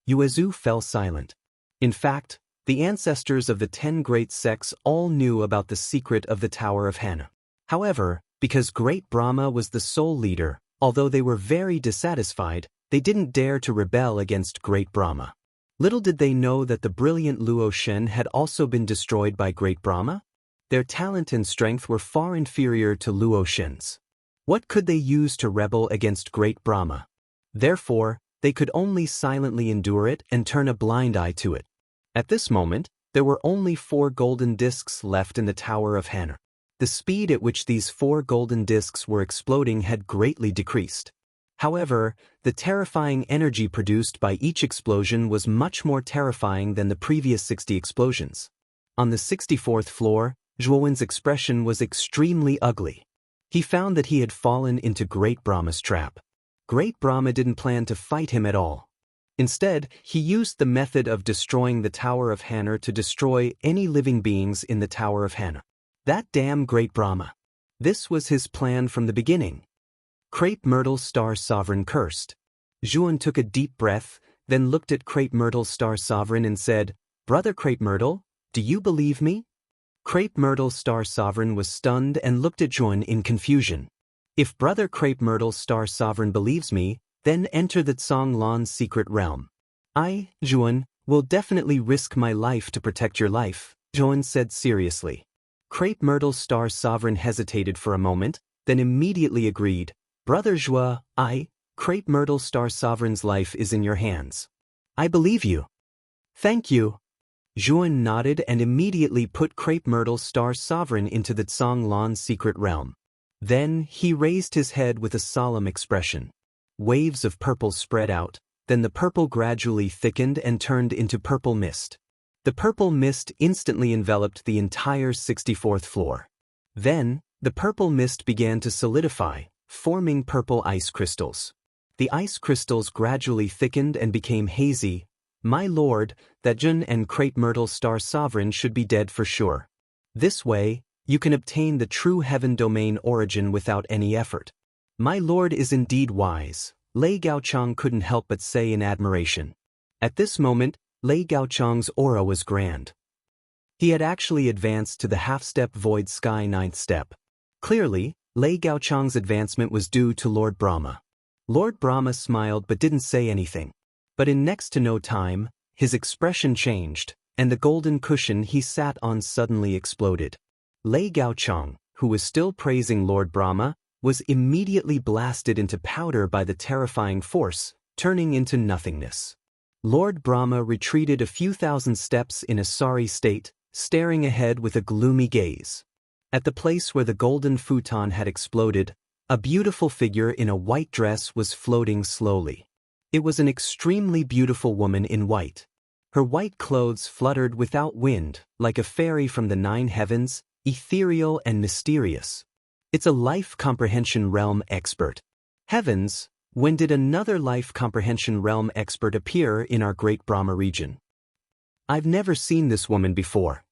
Uezu fell silent. In fact, the ancestors of the 10 great sects all knew about the secret of the Tower of Hanner. However, because Great Brahma was the sole leader, although they were very dissatisfied, they didn't dare to rebel against Great Brahma. Little did they know that the brilliant Luo Shen had also been destroyed by Great Brahma. Their talent and strength were far inferior to Luo Shen's. What could they use to rebel against Great Brahma? Therefore, they could only silently endure it and turn a blind eye to it. At this moment, there were only 4 golden discs left in the Tower of Hanner. The speed at which these 4 golden discs were exploding had greatly decreased. However, the terrifying energy produced by each explosion was much more terrifying than the previous 60 explosions. On the 64th floor, Zhuowen's expression was extremely ugly. He found that he had fallen into Great Brahma's trap. Great Brahma didn't plan to fight him at all. Instead, he used the method of destroying the Tower of Hanner to destroy any living beings in the Tower of Hanner. That damn Great Brahma. This was his plan from the beginning. Crepe Myrtle's Star Sovereign cursed. Zhuowen took a deep breath, then looked at Crepe Myrtle's Star Sovereign and said, Brother Crepe Myrtle, do you believe me? Crepe Myrtle's Star Sovereign was stunned and looked at Zhuowen in confusion. If Brother Crepe Myrtle's Star Sovereign believes me, then enter the Tsong Lan's secret realm. I, Zhuowen, will definitely risk my life to protect your life, Zhuowen said seriously. Crepe Myrtle's Star Sovereign hesitated for a moment, then immediately agreed. Brother Zhuo, Crepe Myrtle's Star Sovereign's life is in your hands. I believe you. Thank you. Zhuowen nodded and immediately put Crepe Myrtle's Star Sovereign into the Tsong Lan's secret realm. Then he raised his head with a solemn expression. Waves of purple spread out, then the purple gradually thickened and turned into purple mist. The purple mist instantly enveloped the entire 64th floor. Then, the purple mist began to solidify, forming purple ice crystals. The ice crystals gradually thickened and became hazy. My lord, that Jun and Crepe Myrtle's Star Sovereign should be dead for sure. This way, you can obtain the true heaven domain origin without any effort. My lord is indeed wise, Lei Gaochang couldn't help but say in admiration. At this moment, Lei Gaochang's aura was grand. He had actually advanced to the half-step void sky 9th step. Clearly, Lei Gaochang's advancement was due to Lord Brahma. Lord Brahma smiled but didn't say anything. But in next to no time, his expression changed, and the golden cushion he sat on suddenly exploded. Lei Gaochang, who was still praising Lord Brahma, was immediately blasted into powder by the terrifying force, turning into nothingness. Lord Brahma retreated a few thousand steps in a sorry state, staring ahead with a gloomy gaze. At the place where the golden futon had exploded, a beautiful figure in a white dress was floating slowly. It was an extremely beautiful woman in white. Her white clothes fluttered without wind, like a fairy from the 9 heavens, ethereal and mysterious. It's a life comprehension realm expert. Heavens, when did another life comprehension realm expert appear in our Great Brahma region? I've never seen this woman before.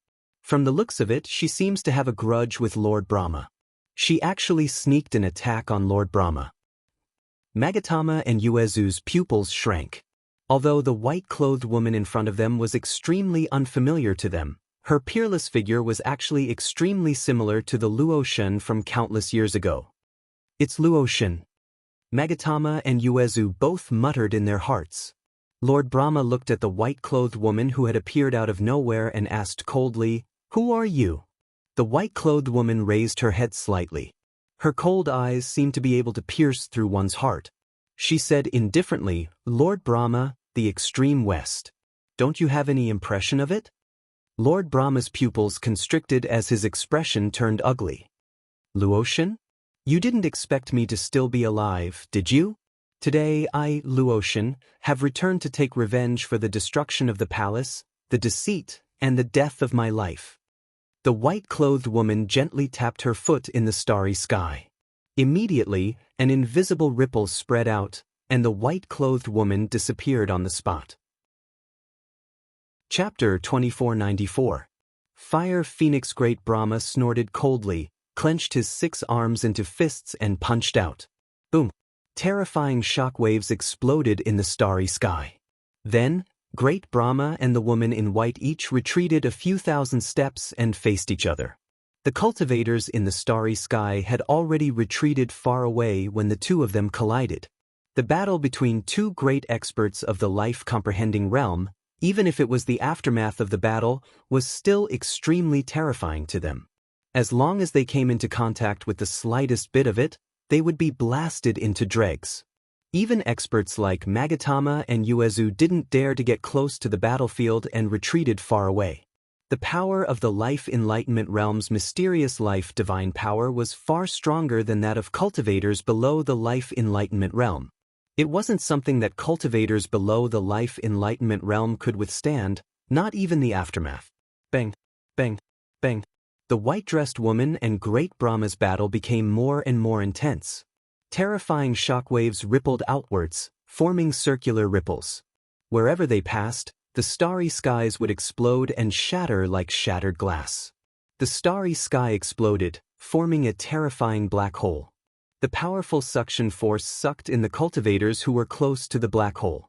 From the looks of it, she seems to have a grudge with Lord Brahma. She actually sneaked an attack on Lord Brahma. Magatama and Uezu's pupils shrank. Although the white-clothed woman in front of them was extremely unfamiliar to them, her peerless figure was actually extremely similar to the Luoshan from countless years ago. It's Luoshan. Magatama and Uezu both muttered in their hearts. Lord Brahma looked at the white-clothed woman who had appeared out of nowhere and asked coldly, "Who are you?" The white-clothed woman raised her head slightly. Her cold eyes seemed to be able to pierce through one's heart. She said indifferently, "Lord Brahma, the extreme west. Don't you have any impression of it?" Lord Brahma's pupils constricted as his expression turned ugly. "Luoshan? You didn't expect me to still be alive, did you? Today I, Luoshan, have returned to take revenge for the destruction of the palace, the deceit, and the death of my life." The white-clothed woman gently tapped her foot in the starry sky. Immediately, an invisible ripple spread out, and the white-clothed woman disappeared on the spot. Chapter 2494. Fire Phoenix. Great Brahma snorted coldly, clenched his 6 arms into fists and punched out. Boom! Terrifying shockwaves exploded in the starry sky. Then, Great Brahma and the woman in white each retreated a few thousand steps and faced each other. The cultivators in the starry sky had already retreated far away when the two of them collided. The battle between two great experts of the life-comprehending realm, even if it was the aftermath of the battle, was still extremely terrifying to them. As long as they came into contact with the slightest bit of it, they would be blasted into dregs. Even experts like Magatama and Uezu didn't dare to get close to the battlefield and retreated far away. The power of the Life Enlightenment Realm's mysterious life divine power was far stronger than that of cultivators below the Life Enlightenment Realm. It wasn't something that cultivators below the Life Enlightenment Realm could withstand, not even the aftermath. Bang, bang, bang. The white-dressed woman and Great Brahma's battle became more and more intense. Terrifying shockwaves rippled outwards, forming circular ripples. Wherever they passed, the starry skies would explode and shatter like shattered glass. The starry sky exploded, forming a terrifying black hole. The powerful suction force sucked in the cultivators who were close to the black hole.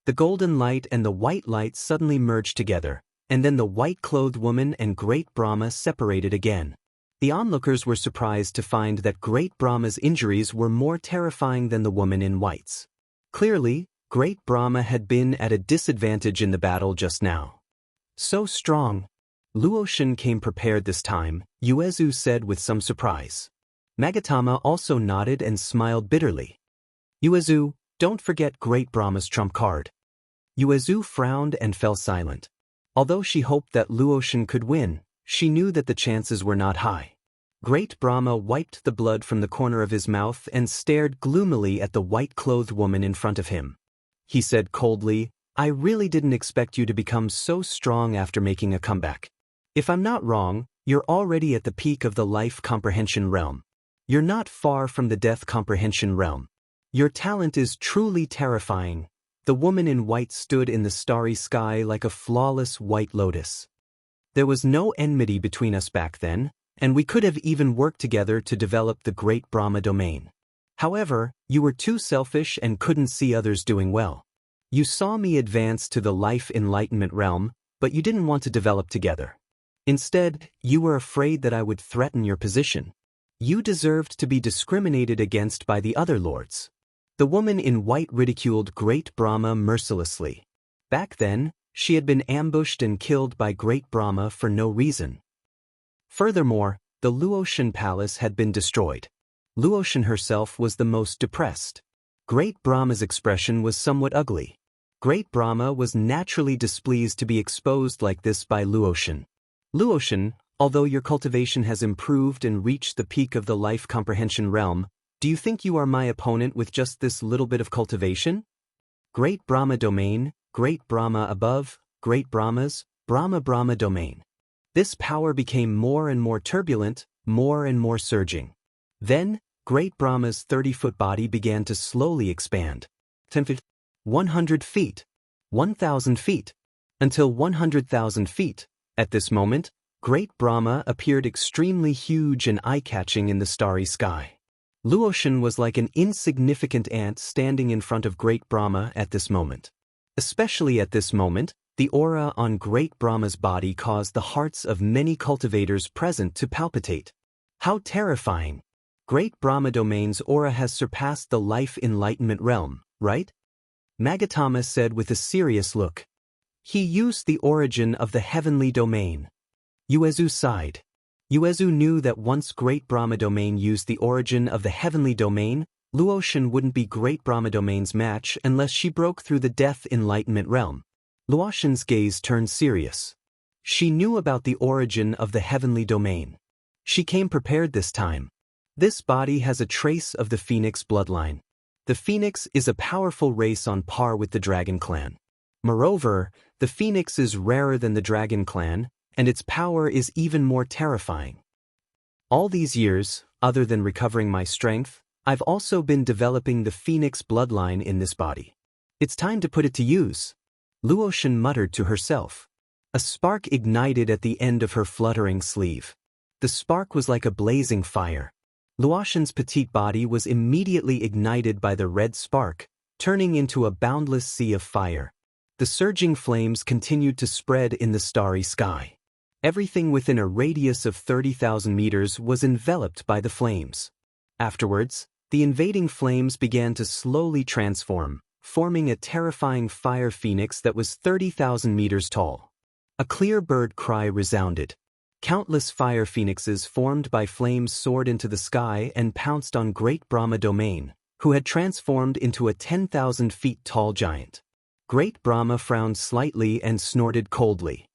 The golden light and the white light suddenly merged together, and then the white-clothed woman and Great Brahma separated again. The onlookers were surprised to find that Great Brahma's injuries were more terrifying than the woman in white's. Clearly, Great Brahma had been at a disadvantage in the battle just now. So strong. Luoshan came prepared this time, Uezu said with some surprise. Magatama also nodded and smiled bitterly. Uezu, don't forget Great Brahma's trump card. Uezu frowned and fell silent. Although she hoped that Luoshan could win, she knew that the chances were not high. Great Brahma wiped the blood from the corner of his mouth and stared gloomily at the white-clothed woman in front of him. He said coldly, "I really didn't expect you to become so strong after making a comeback. If I'm not wrong, you're already at the peak of the life comprehension realm. You're not far from the death comprehension realm. Your talent is truly terrifying." The woman in white stood in the starry sky like a flawless white lotus. There was no enmity between us back then, and we could have even worked together to develop the Great Brahma domain. However, you were too selfish and couldn't see others doing well. You saw me advance to the Life Enlightenment realm, but you didn't want to develop together. Instead, you were afraid that I would threaten your position. You deserved to be discriminated against by the other lords. The woman in white ridiculed Great Brahma mercilessly. Back then, she had been ambushed and killed by Great Brahma for no reason. Furthermore, the Luoshan palace had been destroyed. Luoshan herself was the most depressed. Great Brahma's expression was somewhat ugly. Great Brahma was naturally displeased to be exposed like this by Luoshan. Luoshan, although your cultivation has improved and reached the peak of the life comprehension realm, do you think you are my opponent with just this little bit of cultivation? Great Brahma domain, Great Brahma above, Great Brahmas, Brahma domain. This power became more and more turbulent, more and more surging. Then, great Brahma's 30-foot body began to slowly expand. 10 feet, 100 feet, 1,000 feet, until 100,000 feet. At this moment, great Brahma appeared extremely huge and eye-catching in the starry sky. Luotian was like an insignificant ant standing in front of great Brahma at this moment. Especially at this moment, the aura on great Brahma's body caused the hearts of many cultivators present to palpitate. How terrifying! Great Brahma domain's aura has surpassed the life enlightenment realm, right? Magatama said with a serious look. He used the origin of the heavenly domain. Uezu sighed. Uezu knew that once great Brahma domain used the origin of the heavenly domain, Luotian wouldn't be great Brahma domain's match unless she broke through the death enlightenment realm. Luotian's gaze turned serious. She knew about the origin of the heavenly domain. She came prepared this time. This body has a trace of the Phoenix bloodline. The Phoenix is a powerful race on par with the Dragon Clan. Moreover, the Phoenix is rarer than the Dragon Clan, and its power is even more terrifying. All these years, other than recovering my strength, I've also been developing the Phoenix bloodline in this body. It's time to put it to use. Luotian muttered to herself. A spark ignited at the end of her fluttering sleeve. The spark was like a blazing fire. Luotian's petite body was immediately ignited by the red spark, turning into a boundless sea of fire. The surging flames continued to spread in the starry sky. Everything within a radius of 30,000 meters was enveloped by the flames. Afterwards, the invading flames began to slowly transform, forming a terrifying fire phoenix that was 30,000 meters tall. A clear bird cry resounded. Countless fire phoenixes formed by flames soared into the sky and pounced on great Brahma domain, who had transformed into a 10,000 feet tall giant. Great Brahma frowned slightly and snorted coldly.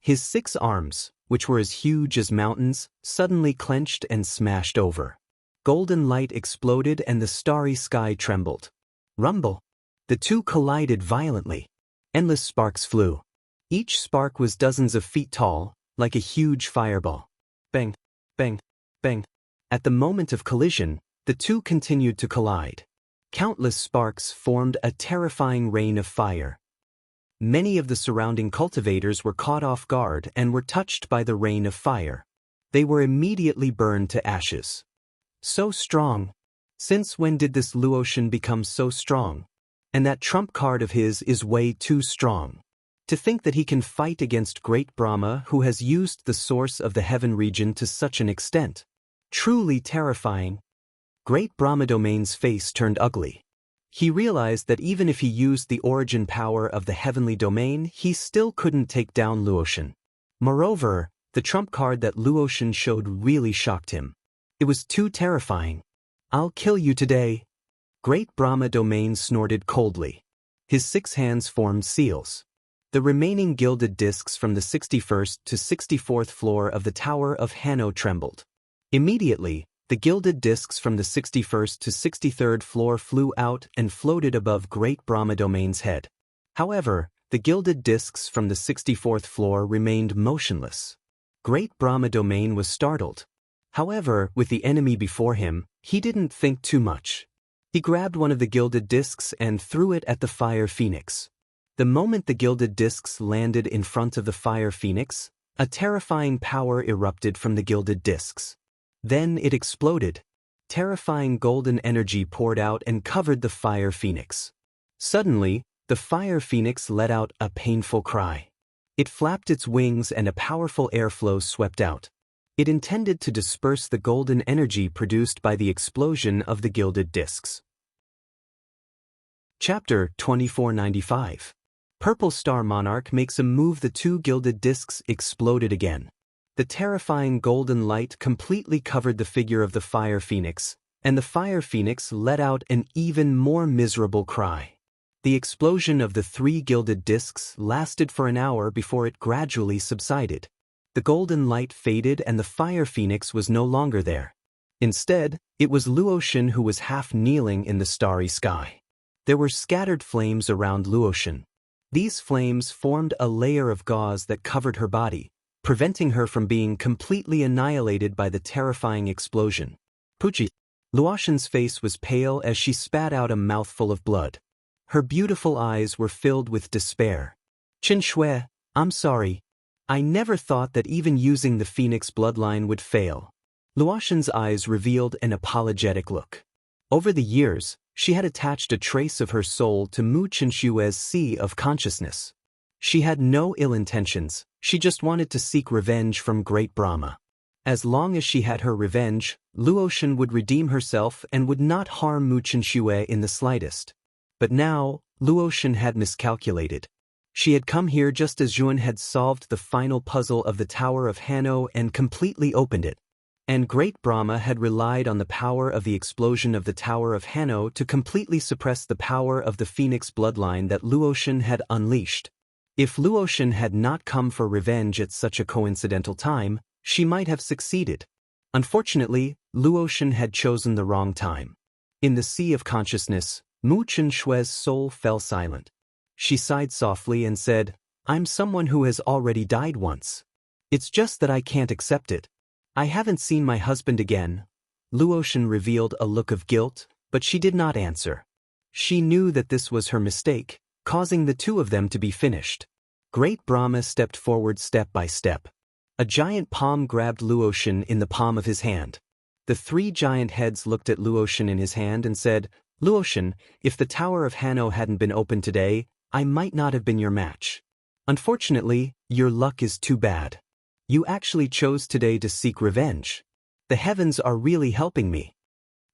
His 6 arms, which were as huge as mountains, suddenly clenched and smashed over. Golden light exploded and the starry sky trembled. Rumble! The two collided violently. Endless sparks flew. Each spark was dozens of feet tall, like a huge fireball. Bang, bang, bang. At the moment of collision, the two continued to collide. Countless sparks formed a terrifying rain of fire. Many of the surrounding cultivators were caught off guard and were touched by the rain of fire. They were immediately burned to ashes. So strong. Since when did this Luotian become so strong? And that trump card of his is way too strong. To think that he can fight against great Brahma who has used the source of the heaven region to such an extent. Truly terrifying. Great Brahma domain's face turned ugly. He realized that even if he used the origin power of the heavenly domain, he still couldn't take down Luotian. Moreover, the trump card that Luotian showed really shocked him. It was too terrifying. I'll kill you today. Great Brahma domain snorted coldly. His 6 hands formed seals. The remaining gilded discs from the 61st to 64th floor of the Tower of Hanno trembled. Immediately, the gilded discs from the 61st to 63rd floor flew out and floated above Great Brahma domain's head. However, the gilded discs from the 64th floor remained motionless. Great Brahma domain was startled. However, with the enemy before him, he didn't think too much. He grabbed one of the gilded discs and threw it at the fire phoenix. The moment the gilded discs landed in front of the fire phoenix, a terrifying power erupted from the gilded discs. Then it exploded. Terrifying golden energy poured out and covered the fire phoenix. Suddenly, the fire phoenix let out a painful cry. It flapped its wings and a powerful airflow swept out. It intended to disperse the golden energy produced by the explosion of the gilded discs. Chapter 2495. Purple Star Monarch makes a move. The 2 gilded discs exploded again. The terrifying golden light completely covered the figure of the fire phoenix, and the fire phoenix let out an even more miserable cry. The explosion of the 3 gilded discs lasted for an hour before it gradually subsided. The golden light faded and the fire phoenix was no longer there. Instead, it was Luotian who was half kneeling in the starry sky. There were scattered flames around Luotian. These flames formed a layer of gauze that covered her body, preventing her from being completely annihilated by the terrifying explosion. Pucci. Luotian's face was pale as she spat out a mouthful of blood. Her beautiful eyes were filled with despair. Qin Shui, I'm sorry. I never thought that even using the Phoenix bloodline would fail. Luotian's eyes revealed an apologetic look. Over the years, she had attached a trace of her soul to Mu Qinshue's sea of consciousness. She had no ill intentions, she just wanted to seek revenge from Great Brahma. As long as she had her revenge, Luotian would redeem herself and would not harm Mu Qinshui in the slightest. But now, Luotian had miscalculated. She had come here just as Zhuan had solved the final puzzle of the Tower of Hanno and completely opened it. And Great Brahma had relied on the power of the explosion of the Tower of Hanno to completely suppress the power of the Phoenix bloodline that Luotian had unleashed. If Luotian had not come for revenge at such a coincidental time, she might have succeeded. Unfortunately, Luotian had chosen the wrong time. In the sea of consciousness, Mu Qinshui's soul fell silent. She sighed softly and said, I'm someone who has already died once. It's just that I can't accept it. I haven't seen my husband again. Luotian revealed a look of guilt, but she did not answer. She knew that this was her mistake, causing the two of them to be finished. Great Brahma stepped forward step by step. A giant palm grabbed Luotian in the palm of his hand. The three giant heads looked at Luotian in his hand and said, Luotian, if the Tower of Hanno hadn't been opened today, I might not have been your match. Unfortunately, your luck is too bad. You actually chose today to seek revenge. The heavens are really helping me.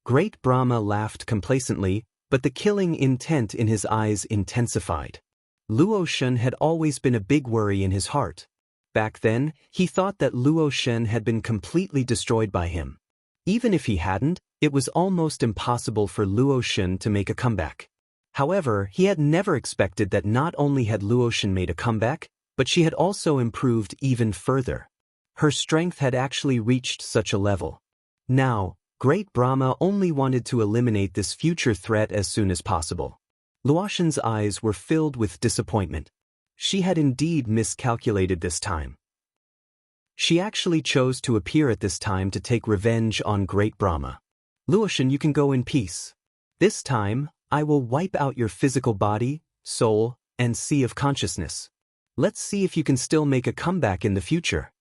Great Brahma laughed complacently, but the killing intent in his eyes intensified. Luotian had always been a big worry in his heart. Back then, he thought that Luotian had been completely destroyed by him. Even if he hadn't, it was almost impossible for Luotian to make a comeback. However, he had never expected that not only had Luotian made a comeback, but she had also improved even further. Her strength had actually reached such a level. Now, Great Brahma only wanted to eliminate this future threat as soon as possible. Luotian's eyes were filled with disappointment. She had indeed miscalculated this time. She actually chose to appear at this time to take revenge on Great Brahma. Luotian, you can go in peace. This time, I will wipe out your physical body, soul, and sea of consciousness. Let's see if you can still make a comeback in the future.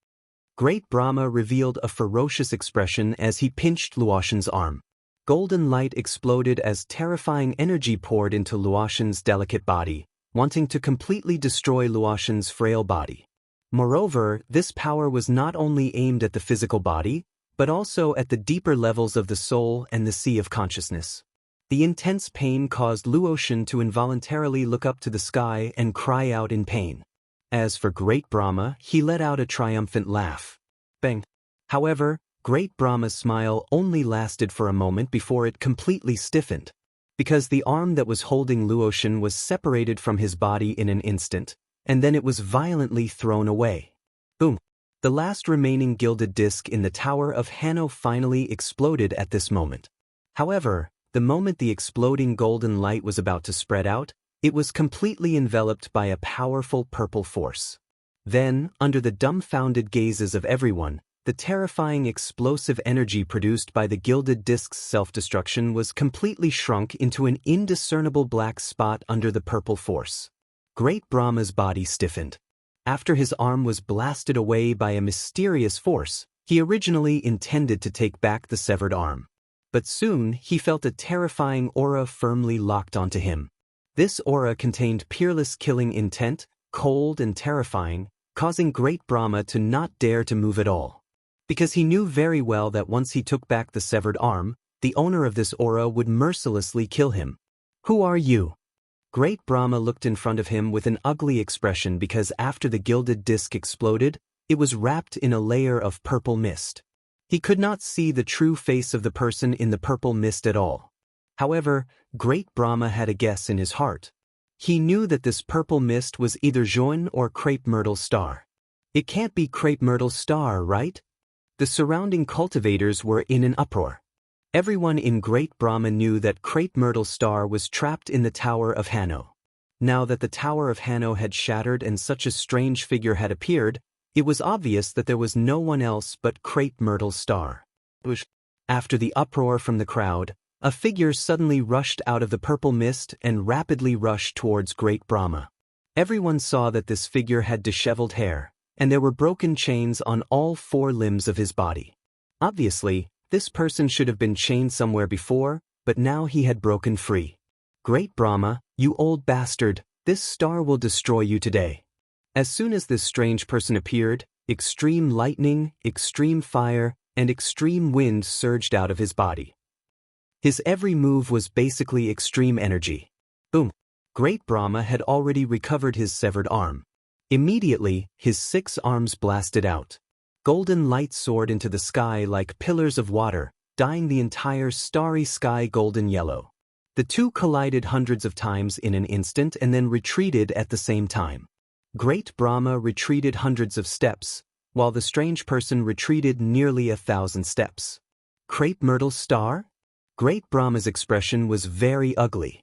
Great Brahma revealed a ferocious expression as he pinched Luotian's arm. Golden light exploded as terrifying energy poured into Luotian's delicate body, wanting to completely destroy Luotian's frail body. Moreover, this power was not only aimed at the physical body, but also at the deeper levels of the soul and the sea of consciousness. The intense pain caused Luotian to involuntarily look up to the sky and cry out in pain. As for Great Brahma, he let out a triumphant laugh. Bang! However, Great Brahma's smile only lasted for a moment before it completely stiffened. Because the arm that was holding Luotian was separated from his body in an instant, and then it was violently thrown away. Boom! The last remaining gilded disc in the Tower of Hanno finally exploded at this moment. However, the moment the exploding golden light was about to spread out, it was completely enveloped by a powerful purple force. Then, under the dumbfounded gazes of everyone, the terrifying explosive energy produced by the gilded disc's self-destruction was completely shrunk into an indiscernible black spot under the purple force. Great Brahma's body stiffened. After his arm was blasted away by a mysterious force, he originally intended to take back the severed arm. But soon he felt a terrifying aura firmly locked onto him. This aura contained peerless killing intent, cold and terrifying, causing Great Brahma to not dare to move at all. Because he knew very well that once he took back the severed arm, the owner of this aura would mercilessly kill him. Who are you? Great Brahma looked in front of him with an ugly expression because after the gilded disc exploded, it was wrapped in a layer of purple mist. He could not see the true face of the person in the purple mist at all. However, Great Brahma had a guess in his heart. He knew that this purple mist was either Zhuan or Crepe Myrtle Star. It can't be Crepe Myrtle Star, right? The surrounding cultivators were in an uproar. Everyone in Great Brahma knew that Crepe Myrtle Star was trapped in the Tower of Hanno. Now that the Tower of Hanno had shattered and such a strange figure had appeared, it was obvious that there was no one else but Crepe Myrtle Star. After the uproar from the crowd, a figure suddenly rushed out of the purple mist and rapidly rushed towards Great Brahma. Everyone saw that this figure had disheveled hair, and there were broken chains on all 4 limbs of his body. Obviously, this person should have been chained somewhere before, but now he had broken free. Great Brahma, you old bastard, this star will destroy you today. As soon as this strange person appeared, extreme lightning, extreme fire, and extreme wind surged out of his body. His every move was basically extreme energy. Boom! Great Brahma had already recovered his severed arm. Immediately, his 6 arms blasted out. Golden light soared into the sky like pillars of water, dyeing the entire starry sky golden yellow. The two collided hundreds of times in an instant and then retreated at the same time. Great Brahma retreated hundreds of steps, while the strange person retreated nearly 1,000 steps. Crepe Myrtle Star? Great Brahma's expression was very ugly.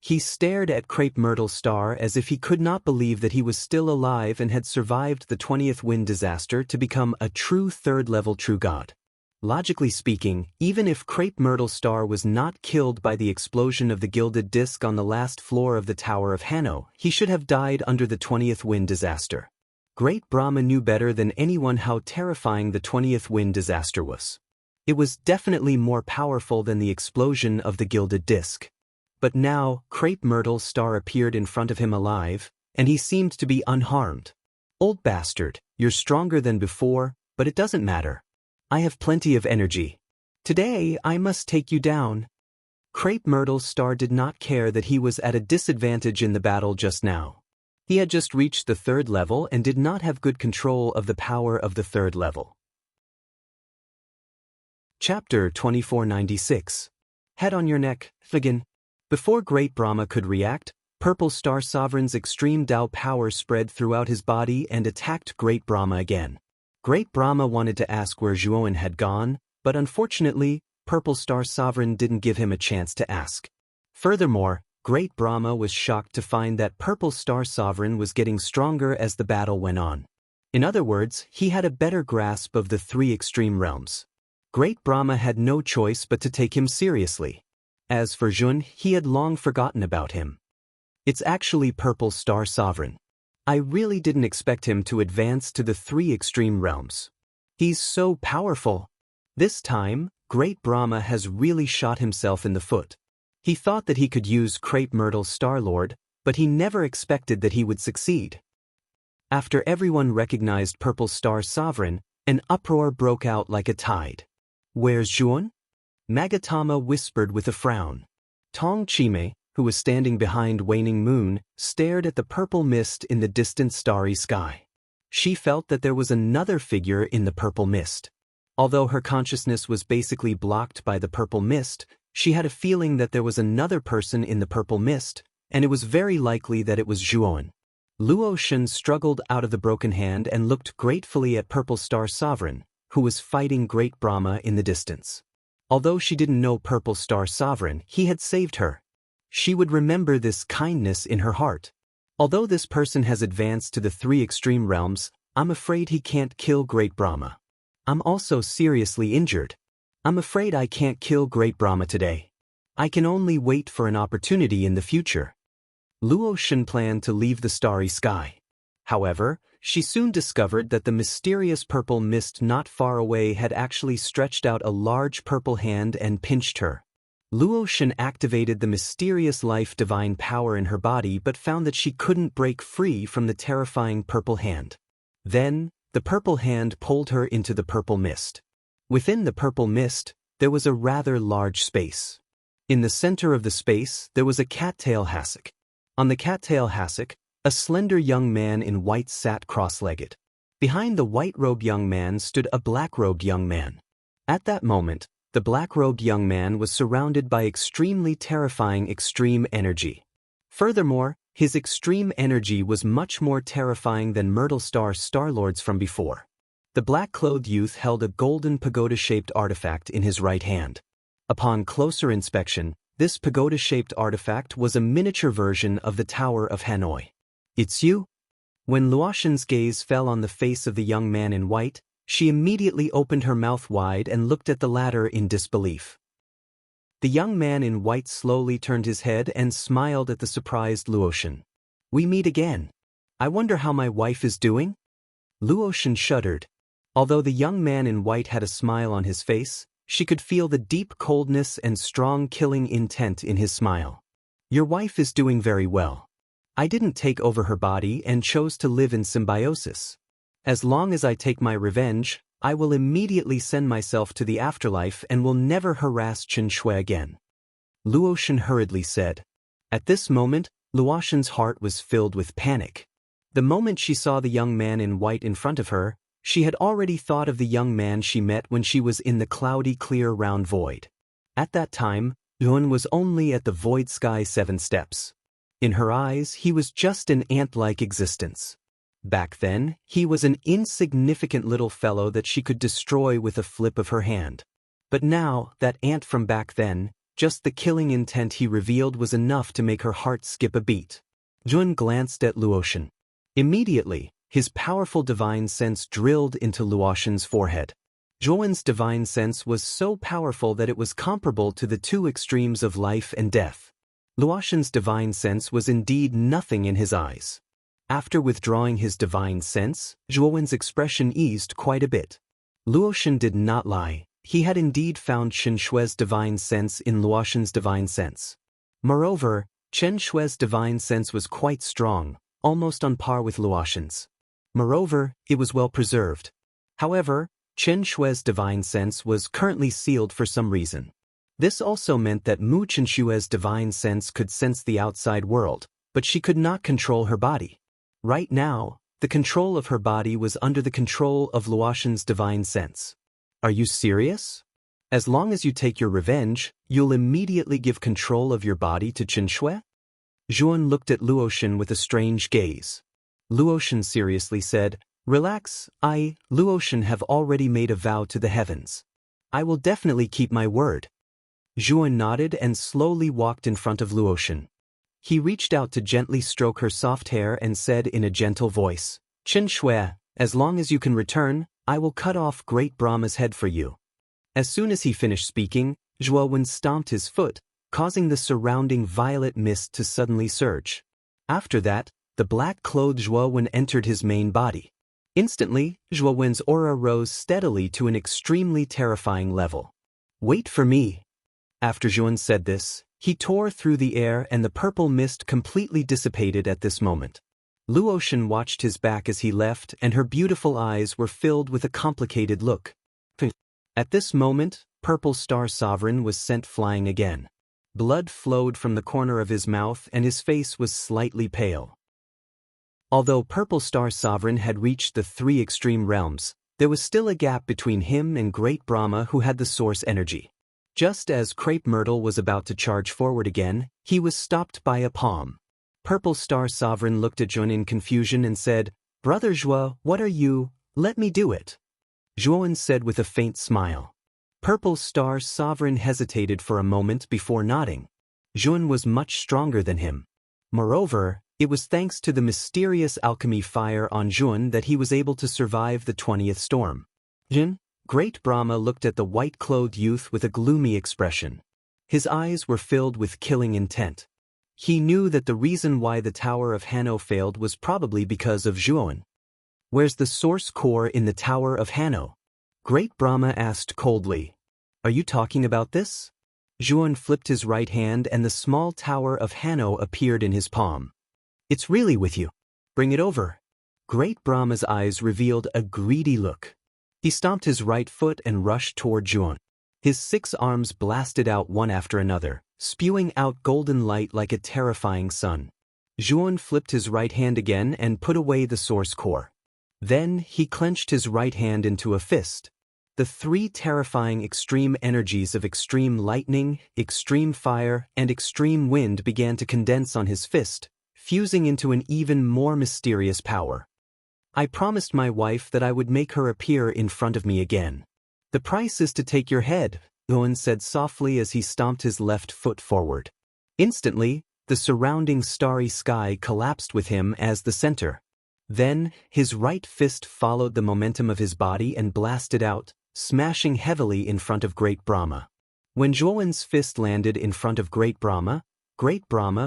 He stared at Crepe Myrtle Star as if he could not believe that he was still alive and had survived the 20th wind disaster to become a true 3rd-level true god. Logically speaking, even if Crepe Myrtle Star was not killed by the explosion of the gilded disc on the last floor of the Tower of Hanno, he should have died under the 20th wind disaster. Great Brahma knew better than anyone how terrifying the 20th wind disaster was. It was definitely more powerful than the explosion of the gilded disc. But now, Crepe Myrtle Star appeared in front of him alive, and he seemed to be unharmed. Old bastard, you're stronger than before, but it doesn't matter. I have plenty of energy. Today, I must take you down. Crepe Myrtle Star did not care that he was at a disadvantage in the battle just now. He had just reached the 3rd level and did not have good control of the power of the 3rd level. Chapter 2496. Head on your neck, Fagin. Before Great Brahma could react, Purple Star Sovereign's extreme Tao power spread throughout his body and attacked Great Brahma again. Great Brahma wanted to ask where Zhuoan had gone, but unfortunately, Purple Star Sovereign didn't give him a chance to ask. Furthermore, Great Brahma was shocked to find that Purple Star Sovereign was getting stronger as the battle went on. In other words, he had a better grasp of the 3 extreme realms. Great Brahma had no choice but to take him seriously. As for Zhuoan, he had long forgotten about him. It's actually Purple Star Sovereign. I really didn't expect him to advance to the 3 extreme realms. He's so powerful. This time, Great Brahma has really shot himself in the foot. He thought that he could use Crepe Myrtle Star Lord, but he never expected that he would succeed. After everyone recognized Purple Star Sovereign, an uproar broke out like a tide. Where's Zhuoan? Magatama whispered with a frown. Tong Chime, who was standing behind Waning Moon, stared at the purple mist in the distant starry sky. She felt that there was another figure in the purple mist. Although her consciousness was basically blocked by the purple mist, she had a feeling that there was another person in the purple mist, and it was very likely that it was Zhuoan. Luo Shen struggled out of the broken hand and looked gratefully at Purple Star Sovereign, who was fighting Great Brahma in the distance. Although she didn't know Purple Star Sovereign, he had saved her. She would remember this kindness in her heart. Although this person has advanced to the 3 extreme realms, I'm afraid he can't kill Great Brahma. I'm also seriously injured. I'm afraid I can't kill Great Brahma today. I can only wait for an opportunity in the future. Luo Shen planned to leave the starry sky. However, she soon discovered that the mysterious purple mist not far away had actually stretched out a large purple hand and pinched her. Luo Shen activated the mysterious life divine power in her body but found that she couldn't break free from the terrifying purple hand. Then, the purple hand pulled her into the purple mist. Within the purple mist, there was a rather large space. In the center of the space, there was a cattail hassock. On the cattail hassock, a slender young man in white sat cross-legged. Behind the white-robed young man stood a black-robed young man. At that moment, the black-robed young man was surrounded by extremely terrifying extreme energy. Furthermore, his extreme energy was much more terrifying than Myrtle Star Starlords from before. The black-clothed youth held a golden pagoda-shaped artifact in his right hand. Upon closer inspection, this pagoda-shaped artifact was a miniature version of the Tower of Hanoi. It's you? When Luo Shen's gaze fell on the face of the young man in white, She immediately opened her mouth wide and looked at the latter in disbelief. The young man in white slowly turned his head and smiled at the surprised Luotian. "We meet again. I wonder how my wife is doing?" Luotian shuddered. Although the young man in white had a smile on his face, she could feel the deep coldness and strong killing intent in his smile. "Your wife is doing very well. I didn't take over her body and chose to live in symbiosis. As long as I take my revenge, I will immediately send myself to the afterlife and will never harass Chen Shui again," Luotian hurriedly said. At this moment, Luotian's heart was filled with panic. The moment she saw the young man in white in front of her, she had already thought of the young man she met when she was in the cloudy clear round void. At that time, Yuan was only at the void sky 7 steps. In her eyes, he was just an ant-like existence. Back then, he was an insignificant little fellow that she could destroy with a flip of her hand. But now, that ant from back then, just the killing intent he revealed was enough to make her heart skip a beat. Yuan glanced at Luotian. Immediately, his powerful divine sense drilled into Luotian's forehead. Yuan's divine sense was so powerful that it was comparable to the 2 extremes of life and death. Luotian's divine sense was indeed nothing in his eyes. After withdrawing his divine sense, Yuan's expression eased quite a bit. Luotian did not lie. He had indeed found Chen Shui's divine sense in Luotian's divine sense. Moreover, Chen Shui's divine sense was quite strong, almost on par with Luotian's. Moreover, it was well preserved. However, Chen Shui's divine sense was currently sealed for some reason. This also meant that Chen Shui's divine sense could sense the outside world, but she could not control her body. Right now, the control of her body was under the control of Luotian's divine sense. "Are you serious? As long as you take your revenge, you'll immediately give control of your body to Chen Shui?" Yuan looked at Luotian with a strange gaze. Luotian seriously said, "Relax, Luotian, have already made a vow to the heavens. I will definitely keep my word." Yuan nodded and slowly walked in front of Luotian. He reached out to gently stroke her soft hair and said in a gentle voice, "Chen Shui, as long as you can return, I will cut off Great Brahma's head for you." As soon as he finished speaking, Yuan stomped his foot, causing the surrounding violet mist to suddenly surge. After that, the black-clothed Yuan entered his main body. Instantly, Yuan's aura rose steadily to an extremely terrifying level. "Wait for me." After Yuan said this, he tore through the air and the purple mist completely dissipated at this moment. Luotian watched his back as he left, and her beautiful eyes were filled with a complicated look. At this moment, Purple Star Sovereign was sent flying again. Blood flowed from the corner of his mouth and his face was slightly pale. Although Purple Star Sovereign had reached the 3 extreme realms, there was still a gap between him and Great Brahma, who had the source energy. Just as Crepe Myrtle was about to charge forward again, he was stopped by a palm. Purple Star Sovereign looked at Yuan in confusion and said, "Brother Zhuo, what are you? Let me do it." Yuan said with a faint smile. Purple Star Sovereign hesitated for a moment before nodding. Yuan was much stronger than him. Moreover, it was thanks to the mysterious alchemy fire on Yuan that he was able to survive the 20th storm. Great Brahma looked at the white-clothed youth with a gloomy expression. His eyes were filled with killing intent. He knew that the reason why the Tower of Hanno failed was probably because of Yuan. "Where's the source core in the Tower of Hanno?" Great Brahma asked coldly. "Are you talking about this?" Yuan flipped his right hand and the small Tower of Hanno appeared in his palm. "It's really with you. Bring it over." Great Brahma's eyes revealed a greedy look. He stomped his right foot and rushed toward Yuan. His 6 arms blasted out one after another, spewing out golden light like a terrifying sun. Yuan flipped his right hand again and put away the source core. Then he clenched his right hand into a fist. The 3 terrifying extreme energies of extreme lightning, extreme fire, and extreme wind began to condense on his fist, fusing into an even more mysterious power. "I promised my wife that I would make her appear in front of me again. The price is to take your head," Yuan said softly as he stomped his left foot forward. Instantly, the surrounding starry sky collapsed with him as the center. Then, his right fist followed the momentum of his body and blasted out, smashing heavily in front of Great Brahma. When Zhuowen's fist landed in front of Great Brahma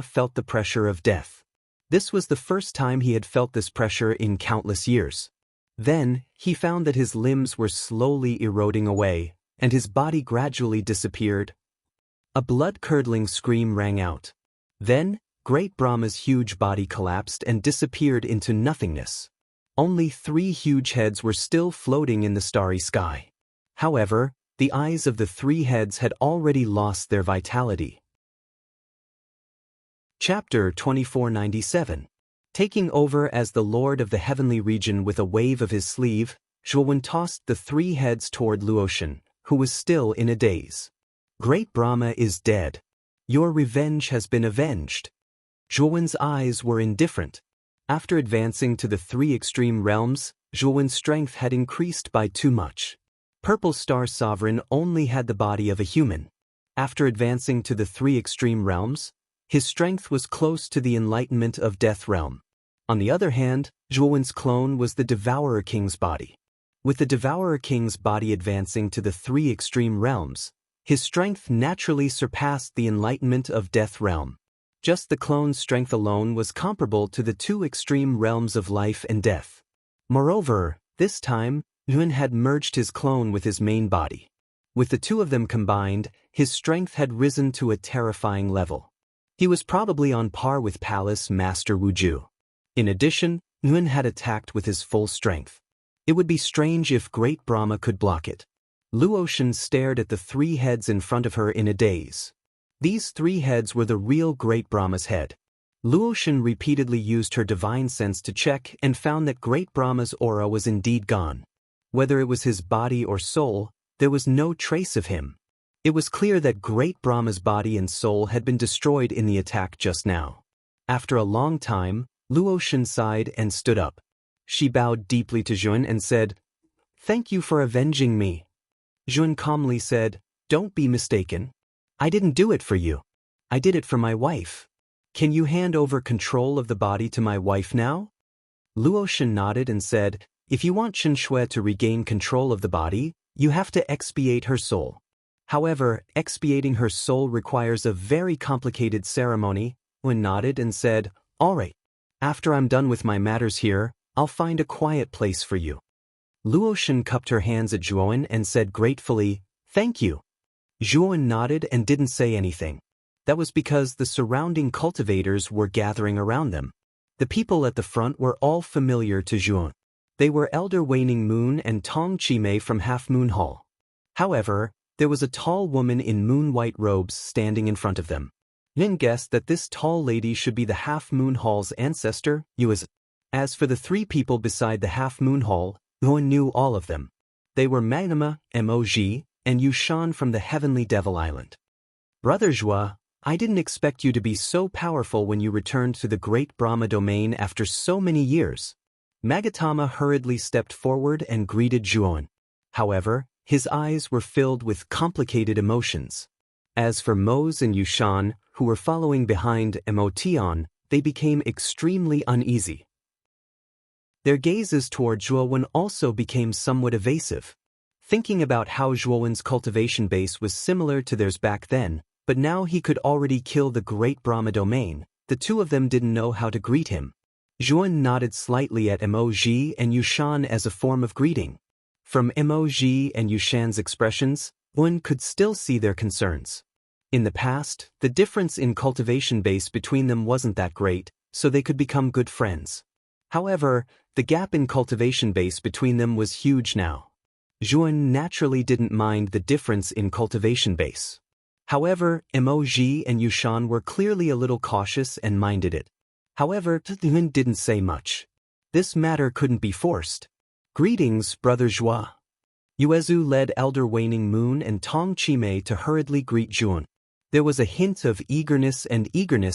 felt the pressure of death. This was the first time he had felt this pressure in countless years. Then, he found that his limbs were slowly eroding away, and his body gradually disappeared. A blood-curdling scream rang out. Then, Great Brahma's huge body collapsed and disappeared into nothingness. Only 3 huge heads were still floating in the starry sky. However, the eyes of the 3 heads had already lost their vitality. Chapter 2497. Taking over as the Lord of the Heavenly Region with a wave of his sleeve, Zhuowen tossed the 3 heads toward Luotian, who was still in a daze. Great Brahma is dead. Your revenge has been avenged. Zhuowen's eyes were indifferent. After advancing to the 3 extreme realms, Zhuowen's strength had increased by too much. Purple Star Sovereign only had the body of a human. After advancing to the 3 extreme realms, his strength was close to the enlightenment of Death Realm. On the other hand, Zhuowen's clone was the Devourer King's body. With the Devourer King's body advancing to the 3 extreme realms, his strength naturally surpassed the enlightenment of Death Realm. Just the clone's strength alone was comparable to the 2 extreme realms of life and death. Moreover, this time, Zhuowen had merged his clone with his main body. With the 2 of them combined, his strength had risen to a terrifying level. He was probably on par with Palace Master Wuju. In addition, Zhuowen had attacked with his full strength. It would be strange if Great Brahma could block it. Luotian stared at the 3 heads in front of her in a daze. These 3 heads were the real Great Brahma's head. Luotian repeatedly used her divine sense to check and found that Great Brahma's aura was indeed gone. Whether it was his body or soul, there was no trace of him. It was clear that Great Brahma's body and soul had been destroyed in the attack just now. After a long time, Luotian sighed and stood up. She bowed deeply to Zhuowen and said, "Thank you for avenging me." Zhuowen calmly said, "Don't be mistaken. I didn't do it for you. I did it for my wife. Can you hand over control of the body to my wife now?" Luotian nodded and said, "If you want Chen Shui to regain control of the body, you have to expiate her soul. However, expiating her soul requires a very complicated ceremony." Zhuowen nodded and said, "All right. After I'm done with my matters here, I'll find a quiet place for you." Luotian cupped her hands at Zhuowen and said gratefully, "Thank you." Zhuowen nodded and didn't say anything. That was because the surrounding cultivators were gathering around them. The people at the front were all familiar to Zhuowen. They were Elder Waning Moon and Tong Chimei from Half Moon Hall. However, there was a tall woman in moon-white robes standing in front of them. Yin guessed that this tall lady should be the Half Moon Hall's ancestor, Yuaz. As for the 3 people beside the Half Moon Hall, Zhuowen knew all of them. They were Magnuma, Mog, and Yushan from the Heavenly Devil Island. "Brother Zhua, I didn't expect you to be so powerful when you returned to the Great Brahma domain after so many years." Magatama hurriedly stepped forward and greeted Zhuowen. However, his eyes were filled with complicated emotions. As for Mose and Yushan, who were following behind Motion, they became extremely uneasy. Their gazes toward Zhuowen also became somewhat evasive. Thinking about how Zhuowen's cultivation base was similar to theirs back then, but now he could already kill the Great Brahma domain, the 2 of them didn't know how to greet him. Zhuowen nodded slightly at Mog and Yushan as a form of greeting. From Mog and Yushan's expressions, one could still see their concerns. In the past, the difference in cultivation base between them wasn't that great, so they could become good friends. However, the gap in cultivation base between them was huge now. Zhuowen naturally didn't mind the difference in cultivation base. However, Mog and Yushan were clearly a little cautious and minded it. However, Zhuowen didn't say much. This matter couldn't be forced. "Greetings, Brother Zhua." Yuezu led Elder Waning Moon and Tong Chimei to hurriedly greet Zhuowen. There was a hint of eagerness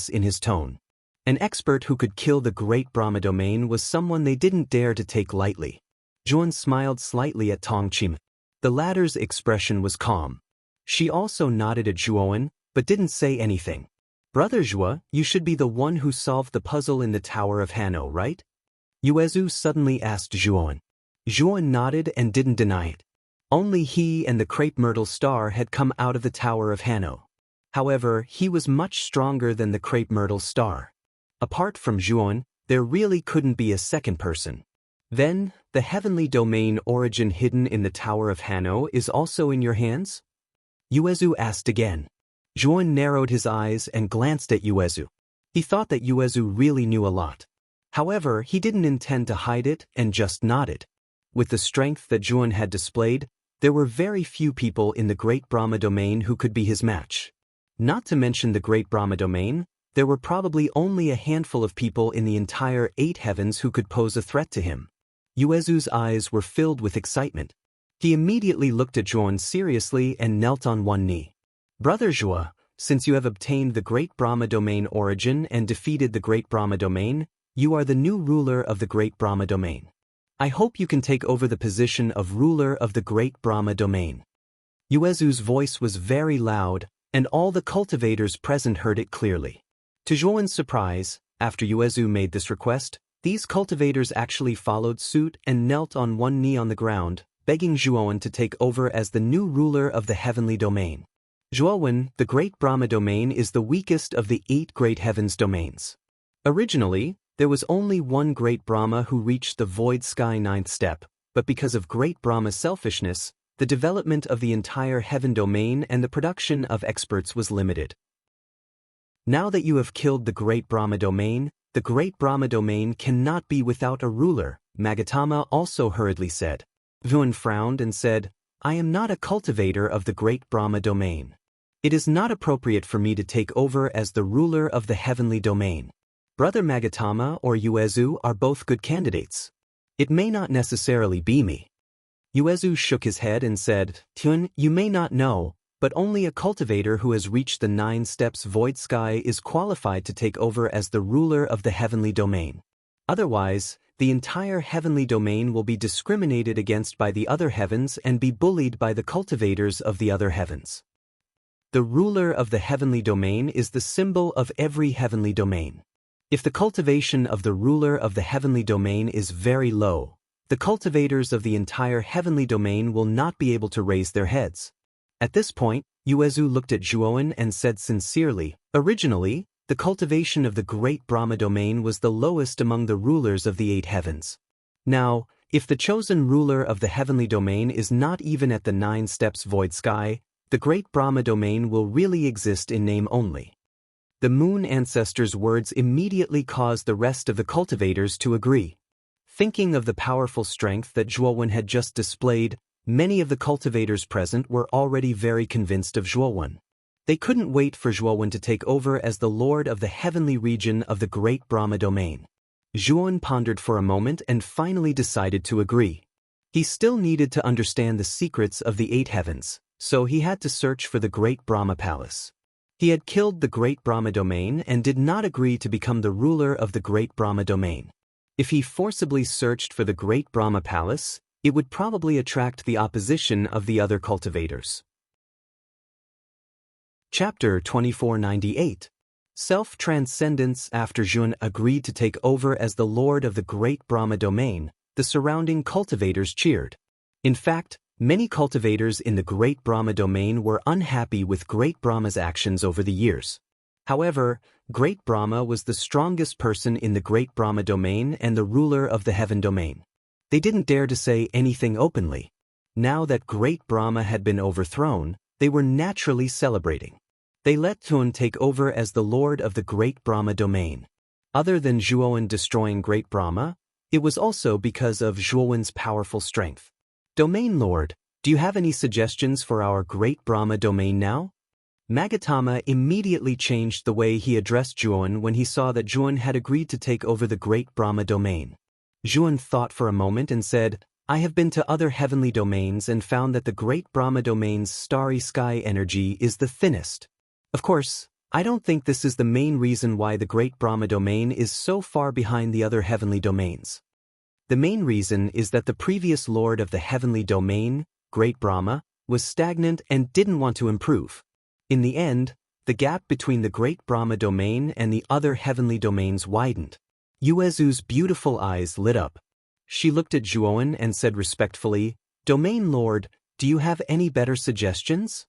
in his tone. An expert who could kill the Great Brahma domain was someone they didn't dare to take lightly. Zhuowen smiled slightly at Tong Chimei. The latter's expression was calm. She also nodded at Zhuowen, but didn't say anything. "Brother Zhua, you should be the one who solved the puzzle in the Tower of Hanno, right?" Yuezu suddenly asked Zhuan. Zhuan nodded and didn't deny it. Only he and the crepe myrtle star had come out of the Tower of Hanno. However, he was much stronger than the crepe myrtle star. Apart from Zhuan, there really couldn't be a second person. Then, the heavenly domain origin hidden in the Tower of Hanno is also in your hands? Yuezu asked again. Zhuan narrowed his eyes and glanced at Yuezu. He thought that Yuezu really knew a lot. However, he didn't intend to hide it and just nodded. With the strength that Zhuan had displayed, there were very few people in the Great Brahma domain who could be his match. Not to mention the Great Brahma domain, there were probably only a handful of people in the entire 8 heavens who could pose a threat to him. Yuezu's eyes were filled with excitement. He immediately looked at Zhuan seriously and knelt on one knee. Brother Zhua, since you have obtained the Great Brahma domain origin and defeated the Great Brahma domain, you are the new ruler of the Great Brahma domain. I hope you can take over the position of ruler of the Great Brahma domain. Yuezu's voice was very loud, and all the cultivators present heard it clearly. To Zhuan's surprise, after Yuezu made this request, these cultivators actually followed suit and knelt on one knee on the ground, begging Zhuan to take over as the new ruler of the heavenly domain. Zhuan, the Great Brahma domain is the weakest of the 8 great heavens domains. Originally, there was only one Great Brahma who reached the void sky 9th step, but because of Great Brahma's selfishness, the development of the entire heaven domain and the production of experts was limited. Now that you have killed the Great Brahma domain, the Great Brahma domain cannot be without a ruler, Magatama also hurriedly said. Zhuan frowned and said, I am not a cultivator of the Great Brahma domain. It is not appropriate for me to take over as the ruler of the heavenly domain. Brother Magatama or Yuezu are both good candidates. It may not necessarily be me. Yuezu shook his head and said, Tun, you may not know, but only a cultivator who has reached the 9 steps void sky is qualified to take over as the ruler of the heavenly domain. Otherwise, the entire heavenly domain will be discriminated against by the other heavens and be bullied by the cultivators of the other heavens. The ruler of the heavenly domain is the symbol of every heavenly domain. If the cultivation of the ruler of the heavenly domain is very low, the cultivators of the entire heavenly domain will not be able to raise their heads. At this point, Yuezu looked at Zhuan and said sincerely, originally, the cultivation of the Great Brahma domain was the lowest among the rulers of the 8 heavens. Now, if the chosen ruler of the heavenly domain is not even at the 9 steps void sky, the Great Brahma domain will really exist in name only. The moon ancestor's words immediately caused the rest of the cultivators to agree. Thinking of the powerful strength that Zhuan had just displayed, many of the cultivators present were already very convinced of Zhuan. They couldn't wait for Zhuan to take over as the lord of the heavenly region of the Great Brahma domain. Zhuan pondered for a moment and finally decided to agree. He still needed to understand the secrets of the 8 heavens, so he had to search for the Great Brahma palace. He had killed the Great Brahma domain and did not agree to become the ruler of the Great Brahma domain. If he forcibly searched for the Great Brahma palace, it would probably attract the opposition of the other cultivators. Chapter 2498. Self-Transcendence. After Zhuan agreed to take over as the lord of the Great Brahma domain, the surrounding cultivators cheered. In fact, many cultivators in the Great Brahma domain were unhappy with Great Brahma's actions over the years. However, Great Brahma was the strongest person in the Great Brahma domain and the ruler of the heaven domain. They didn't dare to say anything openly. Now that Great Brahma had been overthrown, they were naturally celebrating. They let Zhuan take over as the lord of the Great Brahma domain. Other than Zhuan destroying Great Brahma, it was also because of Zhuan's powerful strength. Domain Lord, do you have any suggestions for our Great Brahma domain now? Magatama immediately changed the way he addressed Zhuan when he saw that Zhuan had agreed to take over the Great Brahma domain. Zhuan thought for a moment and said, I have been to other heavenly domains and found that the Great Brahma domain's starry sky energy is the thinnest. Of course, I don't think this is the main reason why the Great Brahma domain is so far behind the other heavenly domains. The main reason is that the previous lord of the heavenly domain, Great Brahma, was stagnant and didn't want to improve. In the end, the gap between the Great Brahma domain and the other heavenly domains widened. Yuezu's beautiful eyes lit up. She looked at Zhuowen and said respectfully, "Domain Lord, do you have any better suggestions?"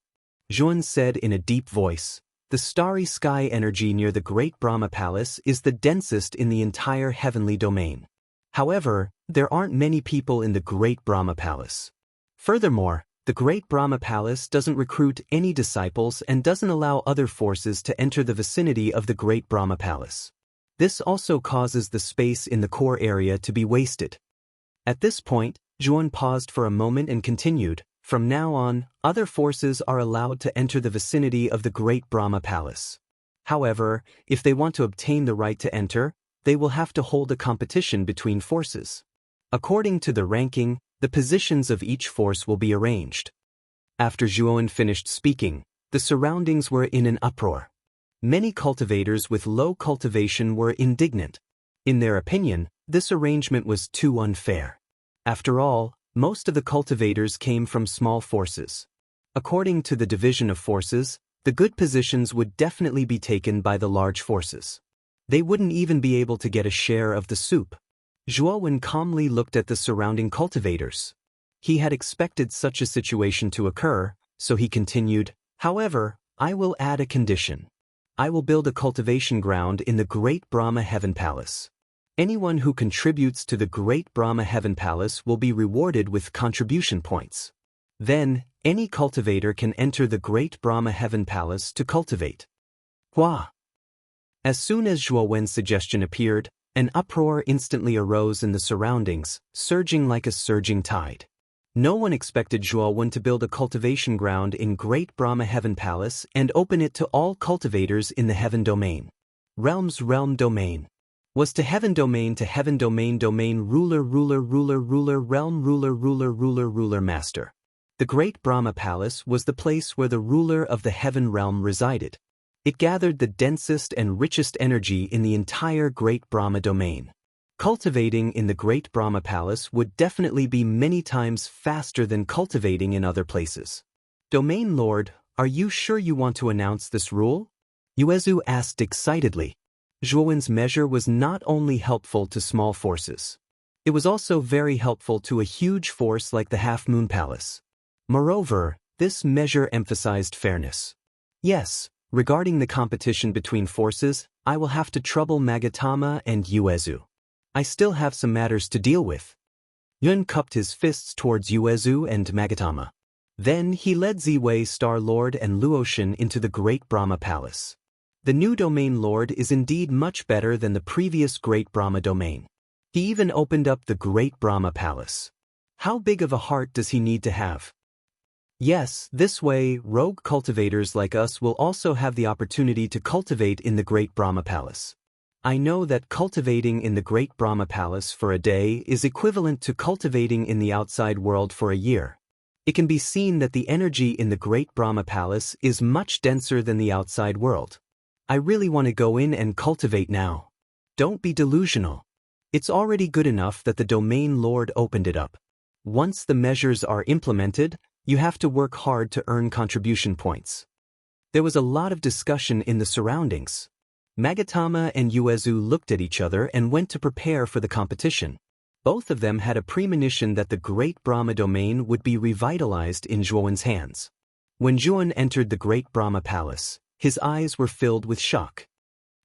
Zhuowen said in a deep voice, "The starry sky energy near the Great Brahma Palace is the densest in the entire heavenly domain. However, there aren't many people in the Great Brahma Palace. Furthermore, the Great Brahma Palace doesn't recruit any disciples and doesn't allow other forces to enter the vicinity of the Great Brahma Palace. This also causes the space in the core area to be wasted." At this point, Zhuowen paused for a moment and continued, "From now on, other forces are allowed to enter the vicinity of the Great Brahma Palace. However, if they want to obtain the right to enter, they will have to hold a competition between forces. According to the ranking, the positions of each force will be arranged." After Zhuowen finished speaking, the surroundings were in an uproar. Many cultivators with low cultivation were indignant. In their opinion, this arrangement was too unfair. After all, most of the cultivators came from small forces. According to the division of forces, the good positions would definitely be taken by the large forces. They wouldn't even be able to get a share of the soup. Zhuowen calmly looked at the surrounding cultivators. He had expected such a situation to occur, so he continued, "However, I will add a condition. I will build a cultivation ground in the Great Brahma Heaven Palace. Anyone who contributes to the Great Brahma Heaven Palace will be rewarded with contribution points. Then, any cultivator can enter the Great Brahma Heaven Palace to cultivate." Hua! As soon as Zhuowen's suggestion appeared, an uproar instantly arose in the surroundings, surging like a surging tide. No one expected Zhuowen to build a cultivation ground in Great Brahma Heaven Palace and open it to all cultivators in the Heaven Domain. Realm's Realm Domain. Was to Heaven Domain Domain Ruler Realm Ruler Master. The Great Brahma Palace was the place where the ruler of the Heaven Realm resided. It gathered the densest and richest energy in the entire Great Brahma Domain. Cultivating in the Great Brahma Palace would definitely be many times faster than cultivating in other places. "Domain Lord, are you sure you want to announce this rule?" Yuezu asked excitedly. Zhuowen's measure was not only helpful to small forces. It was also very helpful to a huge force like the Half Moon Palace. Moreover, this measure emphasized fairness. "Yes, regarding the competition between forces, I will have to trouble Magatama and Yuezu. I still have some matters to deal with." Yun cupped his fists towards Yuezu and Magatama. Then he led Ziwei Star Lord and Luoshan into the Great Brahma Palace. The new Domain Lord is indeed much better than the previous Great Brahma Domain. He even opened up the Great Brahma Palace. How big of a heart does he need to have? Yes, this way, rogue cultivators like us will also have the opportunity to cultivate in the Great Brahma Palace. I know that cultivating in the Great Brahma Palace for a day is equivalent to cultivating in the outside world for a year. It can be seen that the energy in the Great Brahma Palace is much denser than the outside world. I really want to go in and cultivate now. Don't be delusional. It's already good enough that the Domain Lord opened it up. Once the measures are implemented, you have to work hard to earn contribution points." There was a lot of discussion in the surroundings. Magatama and Yuezu looked at each other and went to prepare for the competition. Both of them had a premonition that the Great Brahma Domain would be revitalized in Zhuowen's hands. When Zhuowen entered the Great Brahma Palace, his eyes were filled with shock.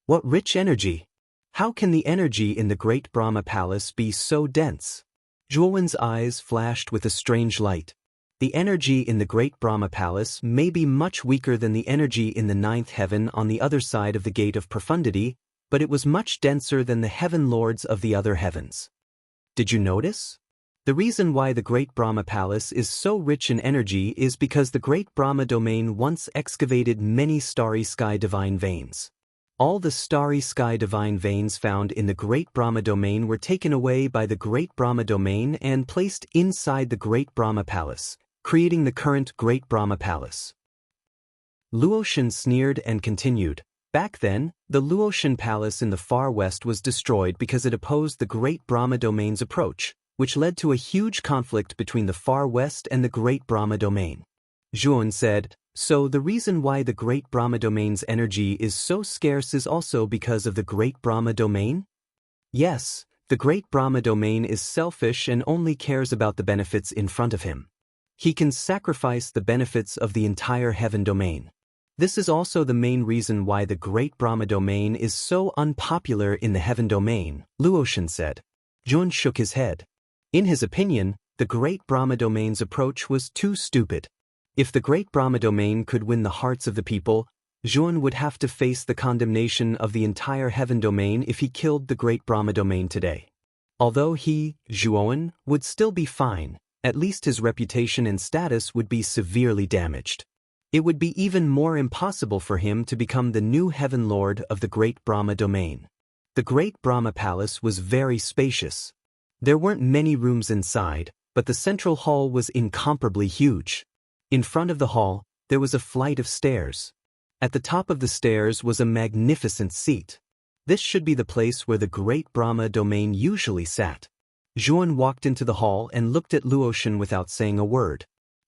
What rich energy! How can the energy in the Great Brahma Palace be so dense? Zhuowen's eyes flashed with a strange light. The energy in the Great Brahma Palace may be much weaker than the energy in the ninth heaven on the other side of the Gate of Profundity, but it was much denser than the heaven lords of the other heavens. Did you notice? The reason why the Great Brahma Palace is so rich in energy is because the Great Brahma Domain once excavated many starry sky divine veins. All the starry sky divine veins found in the Great Brahma Domain were taken away by the Great Brahma Domain and placed inside the Great Brahma Palace, creating the current Great Brahma Palace. Luoshan sneered and continued, "Back then, the Luoshan Palace in the far west was destroyed because it opposed the Great Brahma Domain's approach, which led to a huge conflict between the far west and the Great Brahma Domain." Zhuowen said, "So the reason why the Great Brahma Domain's energy is so scarce is also because of the Great Brahma Domain?" Yes, the great Brahma domain is selfish and only cares about the benefits in front of him. He can sacrifice the benefits of the entire heaven domain. This is also the main reason why the great Brahma domain is so unpopular in the heaven domain, Luotian said. Jun shook his head. In his opinion, the great Brahma domain's approach was too stupid. If the great Brahma domain could win the hearts of the people, Jun would have to face the condemnation of the entire heaven domain if he killed the great Brahma domain today. Although he, Zhuowen, would still be fine, at least his reputation and status would be severely damaged. It would be even more impossible for him to become the new heaven lord of the great Brahma domain. The great Brahma palace was very spacious. There weren't many rooms inside, but the central hall was incomparably huge. In front of the hall, there was a flight of stairs. At the top of the stairs was a magnificent seat. This should be the place where the great Brahma domain usually sat. Zhuan walked into the hall and looked at Luotian without saying a word.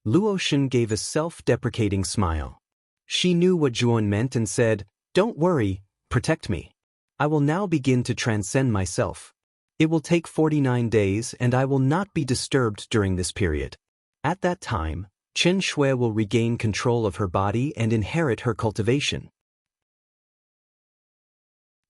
Luotian gave a self-deprecating smile. She knew what Zhuan meant and said, "Don't worry, protect me. I will now begin to transcend myself. It will take 49 days and I will not be disturbed during this period. At that time, Chen Shui will regain control of her body and inherit her cultivation."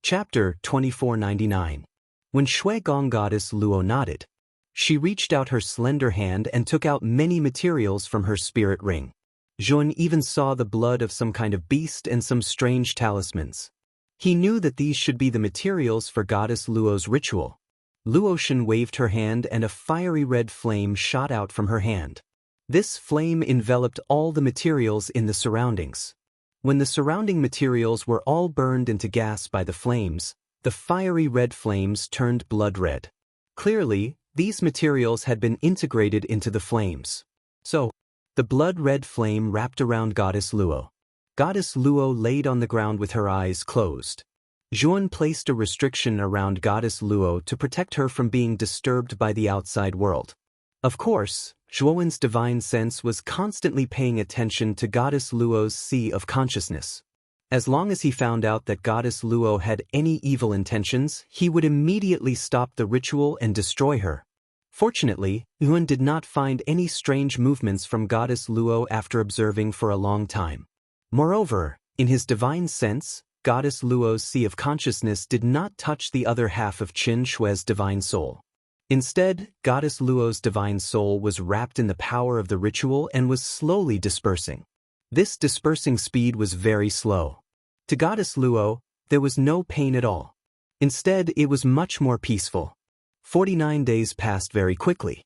Chapter 2499. When Shui Gong goddess Luo nodded, she reached out her slender hand and took out many materials from her spirit ring. Zhun even saw the blood of some kind of beast and some strange talismans. He knew that these should be the materials for goddess Luo's ritual. Luotian waved her hand and a fiery red flame shot out from her hand. This flame enveloped all the materials in the surroundings. When the surrounding materials were all burned into gas by the flames, the fiery red flames turned blood red. Clearly, these materials had been integrated into the flames. So, the blood red flame wrapped around Goddess Luo. Goddess Luo laid on the ground with her eyes closed. Zhuan placed a restriction around Goddess Luo to protect her from being disturbed by the outside world. Of course, Zhuowen's divine sense was constantly paying attention to Goddess Luo's sea of consciousness. As long as he found out that Goddess Luo had any evil intentions, he would immediately stop the ritual and destroy her. Fortunately, Yuan did not find any strange movements from Goddess Luo after observing for a long time. Moreover, in his divine sense, Goddess Luo's sea of consciousness did not touch the other half of Qin Shui's divine soul. Instead, Goddess Luo's divine soul was wrapped in the power of the ritual and was slowly dispersing. This dispersing speed was very slow. To Goddess Luo, there was no pain at all. Instead, it was much more peaceful. 49 days passed very quickly.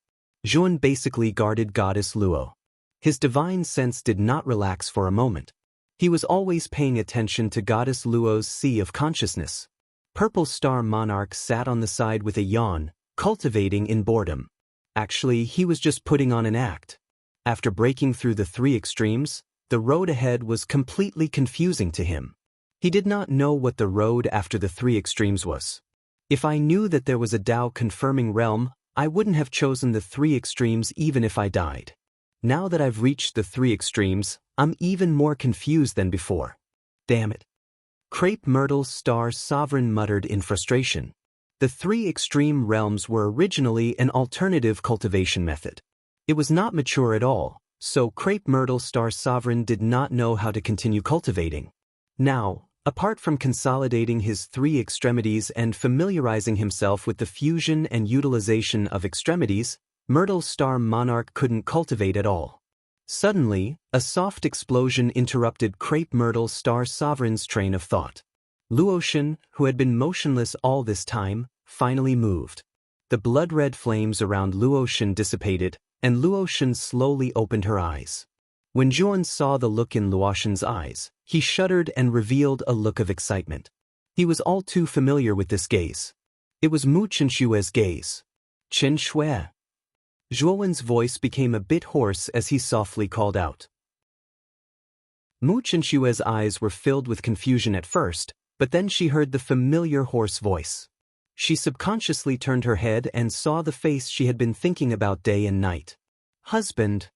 Zhuan basically guarded Goddess Luo. His divine sense did not relax for a moment. He was always paying attention to Goddess Luo's sea of consciousness. Purple Star Monarch sat on the side with a yawn, cultivating in boredom. Actually, he was just putting on an act. After breaking through the three extremes, the road ahead was completely confusing to him. He did not know what the road after the three extremes was. If I knew that there was a Tao-confirming realm, I wouldn't have chosen the three extremes even if I died. Now that I've reached the three extremes, I'm even more confused than before. Damn it. Crepe Myrtle Star Sovereign muttered in frustration. The three extreme realms were originally an alternative cultivation method. It was not mature at all, so Crepe Myrtle Star Sovereign did not know how to continue cultivating. Now, apart from consolidating his three extremities and familiarizing himself with the fusion and utilization of extremities, Myrtle Star Monarch couldn't cultivate at all. Suddenly, a soft explosion interrupted Crepe Myrtle Star Sovereign's train of thought. Luotian, who had been motionless all this time, finally moved. The blood-red flames around Luotian dissipated, and Luotian slowly opened her eyes. When Zhuan saw the look in Luotian's eyes, he shuddered and revealed a look of excitement. He was all too familiar with this gaze. It was Mu Qinshue's gaze. Chen Shui. Zhuowen's voice became a bit hoarse as he softly called out. Mu Qinshue's eyes were filled with confusion at first, but then she heard the familiar hoarse voice. She subconsciously turned her head and saw the face she had been thinking about day and night. Husband.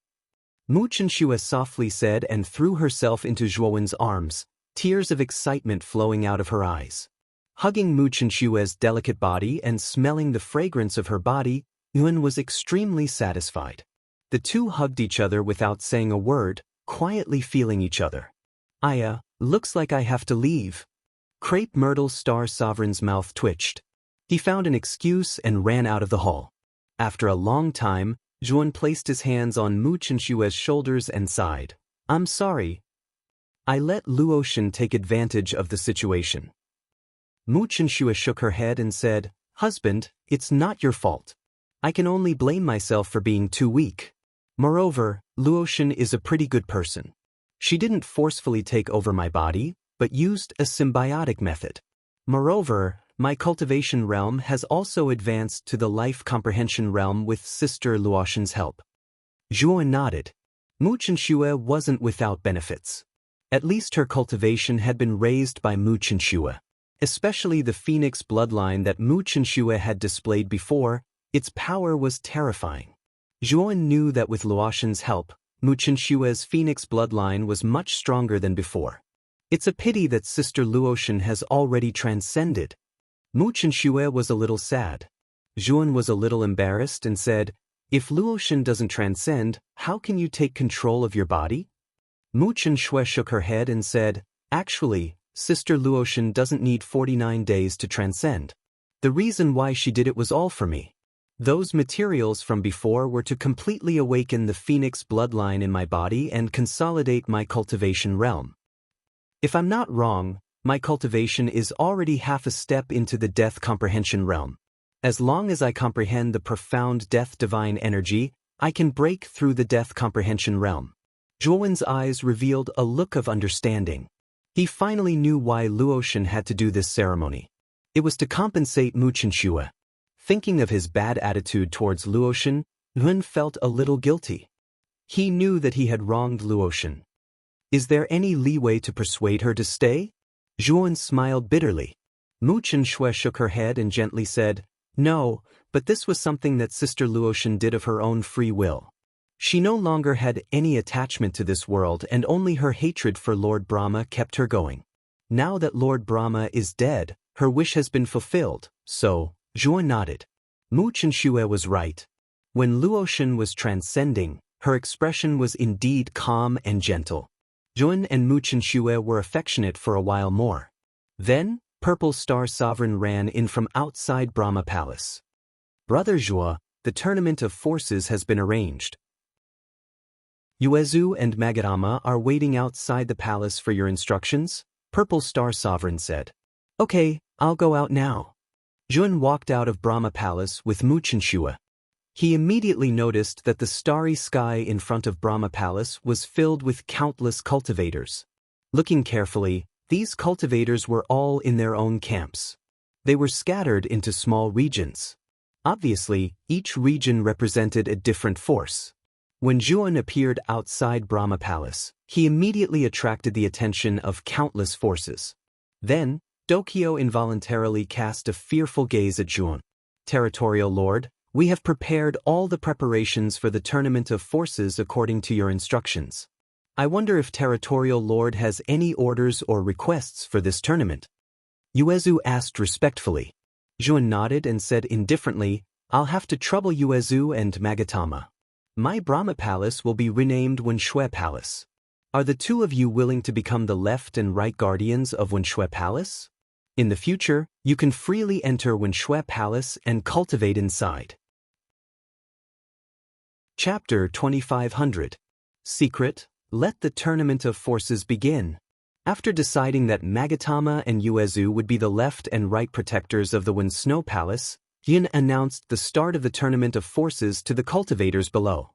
Mu Qinshui softly said and threw herself into Zhuowen's arms, tears of excitement flowing out of her eyes. Hugging Mu Qinshue's delicate body and smelling the fragrance of her body, Yuan was extremely satisfied. The two hugged each other without saying a word, quietly feeling each other. Looks like I have to leave. Crepe Myrtle Star Sovereign's mouth twitched. He found an excuse and ran out of the hall. After a long time, Zhuan placed his hands on Mu Qinshue's shoulders and sighed. I'm sorry. I let Luotian take advantage of the situation. Mu Qinshu shook her head and said, Husband, it's not your fault. I can only blame myself for being too weak. Moreover, Luotian is a pretty good person. She didn't forcefully take over my body, but used a symbiotic method. Moreover, my cultivation realm has also advanced to the life comprehension realm with Sister Luotian's help. Zhuan nodded. Mu Qinshu wasn't without benefits. At least her cultivation had been raised by Mu Qinshu. Especially the phoenix bloodline that Mu Qinshu had displayed before, its power was terrifying. Zhuan knew that with Luotian's help, Mu Qinshue's phoenix bloodline was much stronger than before. It's a pity that Sister Luotian has already transcended. Mu Qinshu was a little sad. Zhuan was a little embarrassed and said, If Luotian doesn't transcend, how can you take control of your body? Mu Qinshu shook her head and said, Actually, Sister Luotian doesn't need 49 days to transcend. The reason why she did it was all for me. Those materials from before were to completely awaken the phoenix bloodline in my body and consolidate my cultivation realm. If I'm not wrong, my cultivation is already half a step into the death comprehension realm. As long as I comprehend the profound death divine energy, I can break through the death comprehension realm. Zhuan's eyes revealed a look of understanding. He finally knew why Luotian had to do this ceremony. It was to compensate Mu Qinshu. Thinking of his bad attitude towards Luotian, Yuan felt a little guilty. He knew that he had wronged Luotian. Is there any leeway to persuade her to stay? Zhuan smiled bitterly. Mu Qinshu shook her head and gently said, No, but this was something that Sister Luotian did of her own free will. She no longer had any attachment to this world and only her hatred for Lord Brahma kept her going. Now that Lord Brahma is dead, her wish has been fulfilled, so, Zhuan nodded. Mu Qinshu was right. When Luotian was transcending, her expression was indeed calm and gentle. Zhuan and Mu Qinshu were affectionate for a while more. Then, Purple Star Sovereign ran in from outside Brahma Palace. Brother Zhua, the tournament of forces has been arranged. Yuezu and Magatama are waiting outside the palace for your instructions, Purple Star Sovereign said. Okay, I'll go out now. Zhuan walked out of Brahma Palace with Mu Qinshu. He immediately noticed that the starry sky in front of Brahma Palace was filled with countless cultivators. Looking carefully, these cultivators were all in their own camps. They were scattered into small regions. Obviously, each region represented a different force. When Zhuan appeared outside Brahma Palace, he immediately attracted the attention of countless forces. Then, Dokyo involuntarily cast a fearful gaze at Zhuan. Territorial Lord, we have prepared all the preparations for the tournament of forces according to your instructions. I wonder if Territorial Lord has any orders or requests for this tournament. Yuezu asked respectfully. Zhuan nodded and said indifferently, I'll have to trouble Yuezu and Magatama. My Brahma Palace will be renamed Wenshui Palace. Are the two of you willing to become the left and right guardians of Wenshui Palace? In the future, you can freely enter Wenshui Palace and cultivate inside. Chapter 2500. Secret, let the tournament of forces begin. After deciding that Magatama and Yuezu would be the left and right protectors of the Wenshui Palace, Yin announced the start of the tournament of forces to the cultivators below.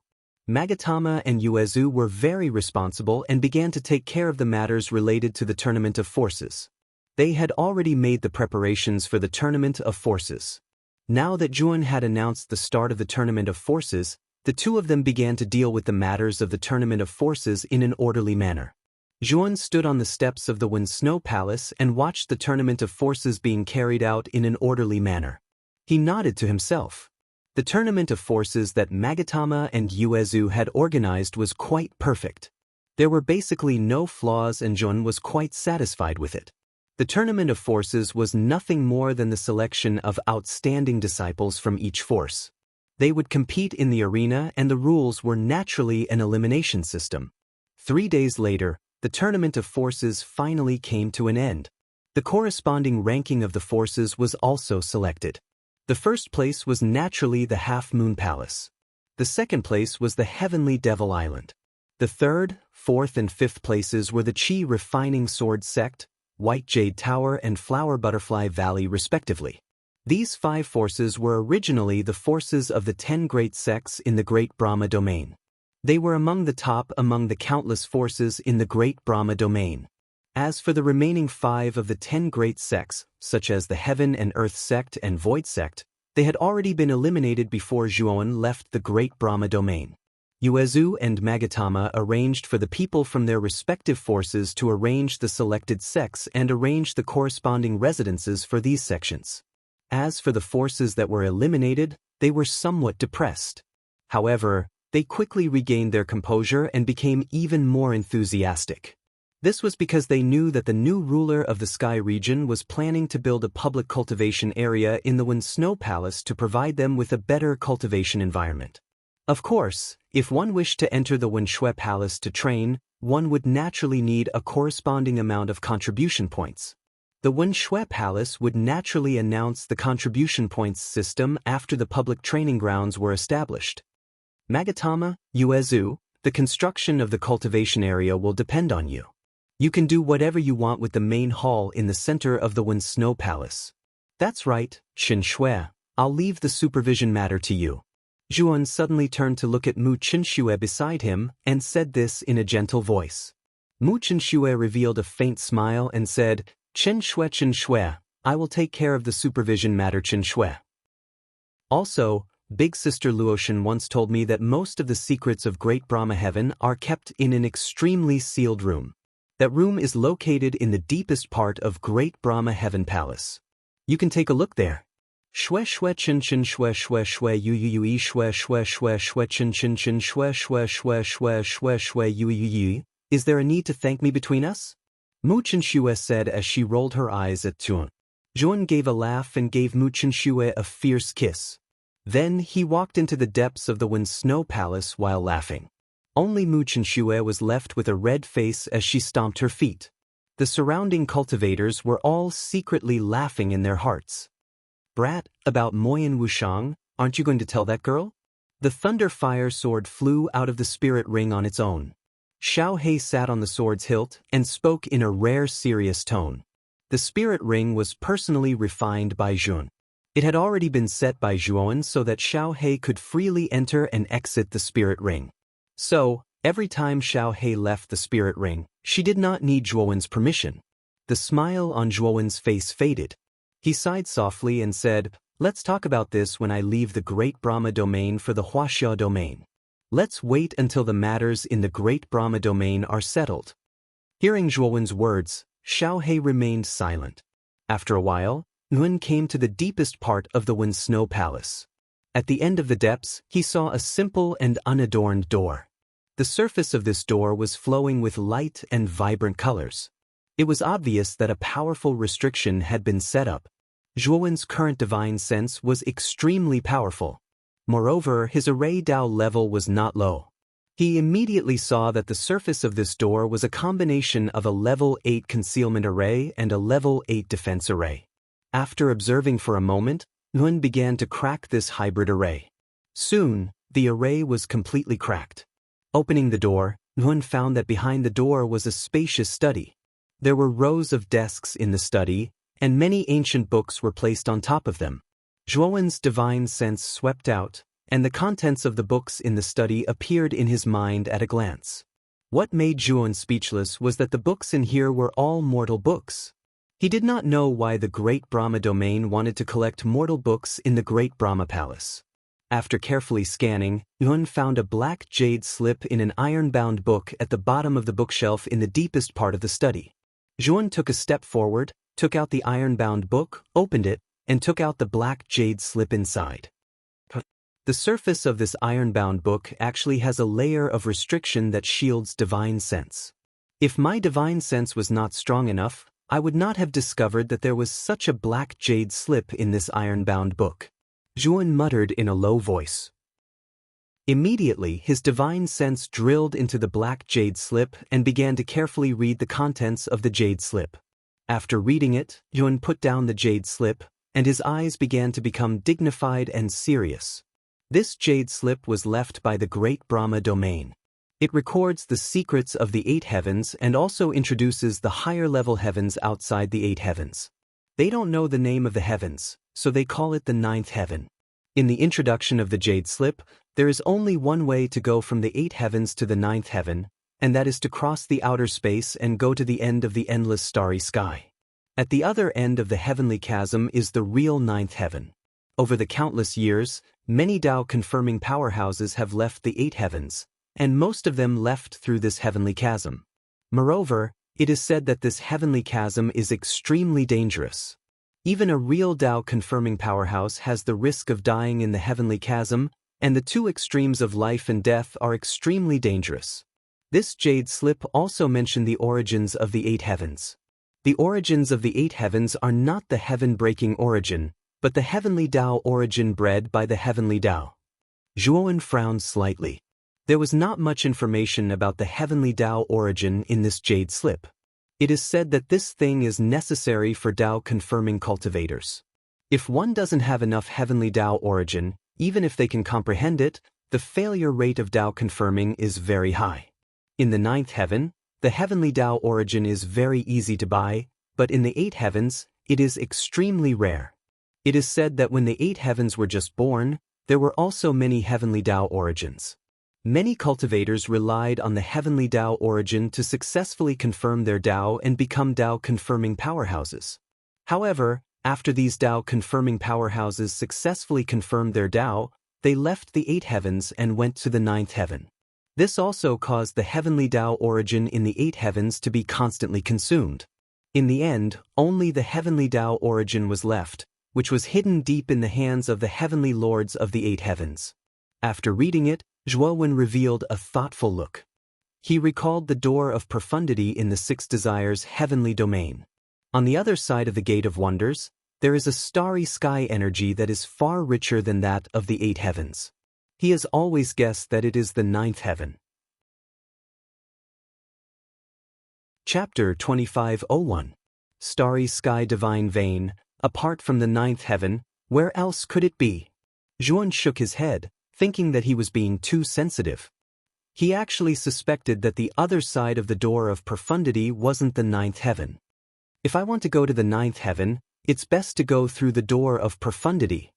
Magatama and Yuezu were very responsible and began to take care of the matters related to the tournament of forces. They had already made the preparations for the tournament of forces. Now that Zhuan had announced the start of the tournament of forces, the two of them began to deal with the matters of the tournament of forces in an orderly manner. Zhuan stood on the steps of the Wenshui Palace and watched the tournament of forces being carried out in an orderly manner. He nodded to himself. The tournament of forces that Magatama and Yuezu had organized was quite perfect. There were basically no flaws and Zhuan was quite satisfied with it. The tournament of forces was nothing more than the selection of outstanding disciples from each force. They would compete in the arena, and the rules were naturally an elimination system. 3 days later, the tournament of forces finally came to an end. The corresponding ranking of the forces was also selected. The first place was naturally the Half Moon Palace. The second place was the Heavenly Devil Island. The third, fourth, and fifth places were the Chi Refining Sword Sect, White Jade Tower, and Flower Butterfly Valley respectively. These 5 forces were originally the forces of the 10 great sects in the Great Brahma domain. They were among the top among the countless forces in the Great Brahma domain. As for the remaining 5 of the 10 great sects, such as the Heaven and Earth sect and Void sect, they had already been eliminated before Zhuan left the Great Brahma domain. Uezu and Magatama arranged for the people from their respective forces to arrange the selected sects and arrange the corresponding residences for these sections. As for the forces that were eliminated, they were somewhat depressed. However, they quickly regained their composure and became even more enthusiastic. This was because they knew that the new ruler of the Sky region was planning to build a public cultivation area in the Wen Snow Palace to provide them with a better cultivation environment. Of course, if one wished to enter the Wen Shui Palace to train, one would naturally need a corresponding amount of contribution points. The Wen Shui Palace would naturally announce the contribution points system after the public training grounds were established. Magatama, Uezu, the construction of the cultivation area will depend on you. You can do whatever you want with the main hall in the center of the Wen Snow Palace. That's right, Qin Shui, I'll leave the supervision matter to you. Zhuan suddenly turned to look at Mu Qinshui beside him and said this in a gentle voice. Mu Qinshui revealed a faint smile and said, Qin Shui, I will take care of the supervision matter, Qin Shui. Also, Big Sister Luotian once told me that most of the secrets of Great Brahma Heaven are kept in an extremely sealed room. That room is located in the deepest part of Great Brahma Heaven Palace. You can take a look there. Shui shui chin chin shui shui shui yu yu yu yi shui shui shui shui chin chin chin shui shui shui shui shui shui yu yu yi. Is there a need to thank me between us? Mu Qinshui said as she rolled her eyes at Zhuan. Zhuan gave a laugh and gave Mu Qinshui a fierce kiss. Then he walked into the depths of the Wen Snow Palace while laughing. Only Mu Qinshui was left with a red face as she stomped her feet. The surrounding cultivators were all secretly laughing in their hearts. Brat, about Moyan Wushang, aren't you going to tell that girl? The thunder fire sword flew out of the spirit ring on its own. Xiao He sat on the sword's hilt and spoke in a rare serious tone. The spirit ring was personally refined by Zhuan. It had already been set by Zhuan so that Xiao He could freely enter and exit the spirit ring. So, every time Xiao He left the spirit ring, she did not need Zhuan's permission. The smile on Zhuan's face faded. He sighed softly and said, Let's talk about this when I leave the Great Brahma domain for the Huaxia domain. Let's wait until the matters in the Great Brahma domain are settled. Hearing Zhuan's words, Xiao He remained silent. After a while, Nguyen came to the deepest part of the Wen Snow Palace. At the end of the depths, he saw a simple and unadorned door. The surface of this door was flowing with light and vibrant colors. It was obvious that a powerful restriction had been set up. Zhuan's current divine sense was extremely powerful. Moreover, his array Dao level was not low. He immediately saw that the surface of this door was a combination of a level 8 concealment array and a level 8 defense array. After observing for a moment, Nguyen began to crack this hybrid array. Soon, the array was completely cracked. Opening the door, Nguyen found that behind the door was a spacious study. There were rows of desks in the study, and many ancient books were placed on top of them. Zhuan's divine sense swept out, and the contents of the books in the study appeared in his mind at a glance. What made Zhuan speechless was that the books in here were all mortal books. He did not know why the Great Brahma domain wanted to collect mortal books in the Great Brahma Palace. After carefully scanning, Nguyen found a black jade slip in an iron-bound book at the bottom of the bookshelf in the deepest part of the study. Zhuan took a step forward, took out the iron-bound book, opened it, and took out the black jade slip inside. The surface of this iron-bound book actually has a layer of restriction that shields divine sense. If my divine sense was not strong enough, I would not have discovered that there was such a black jade slip in this iron-bound book. Zhuan muttered in a low voice. Immediately, his divine sense drilled into the black jade slip and began to carefully read the contents of the jade slip. After reading it, Zhuan put down the jade slip, and his eyes began to become dignified and serious. This jade slip was left by the great Brahma domain. It records the secrets of the 8 heavens and also introduces the higher-level heavens outside the 8 heavens. They don't know the name of the heavens, so they call it the 9th heaven. In the introduction of the jade slip, there is only one way to go from the 8 heavens to the 9th heaven, and that is to cross the outer space and go to the end of the endless starry sky. At the other end of the heavenly chasm is the real 9th heaven. Over the countless years, many Tao-confirming powerhouses have left the 8 heavens, and most of them left through this heavenly chasm. Moreover, it is said that this heavenly chasm is extremely dangerous. Even a real Tao-confirming powerhouse has the risk of dying in the heavenly chasm, and the two extremes of life and death are extremely dangerous. This jade slip also mentioned the origins of the 8 heavens. The origins of the 8 heavens are not the heaven-breaking origin, but the heavenly Tao origin bred by the heavenly Tao. Zhuan frowned slightly. There was not much information about the heavenly Tao origin in this jade slip. It is said that this thing is necessary for Tao-confirming cultivators. If one doesn't have enough heavenly Tao origin, even if they can comprehend it, the failure rate of Tao-confirming is very high. In the 9th heaven, the heavenly Tao origin is very easy to buy, but in the 8 heavens, it is extremely rare. It is said that when the 8 heavens were just born, there were also many heavenly Tao origins. Many cultivators relied on the heavenly Tao origin to successfully confirm their Tao and become Tao-confirming powerhouses. However, after these Tao-confirming powerhouses successfully confirmed their Tao, they left the 8 heavens and went to the 9th heaven. This also caused the heavenly Tao origin in the 8 heavens to be constantly consumed. In the end, only the heavenly Tao origin was left, which was hidden deep in the hands of the heavenly lords of the 8 heavens. After reading it, Zhuowen revealed a thoughtful look. He recalled the door of profundity in the 6 desires heavenly domain. On the other side of the Gate of Wonders, there is a starry sky energy that is far richer than that of the 8 heavens. He has always guessed that it is the 9th heaven. Chapter 2501. Starry Sky Divine Vein. Apart from the 9th heaven, where else could it be? Zhuan shook his head, thinking that he was being too sensitive. He actually suspected that the other side of the door of profundity wasn't the 9th heaven. If I want to go to the 9th heaven, it's best to go through the door of profundity.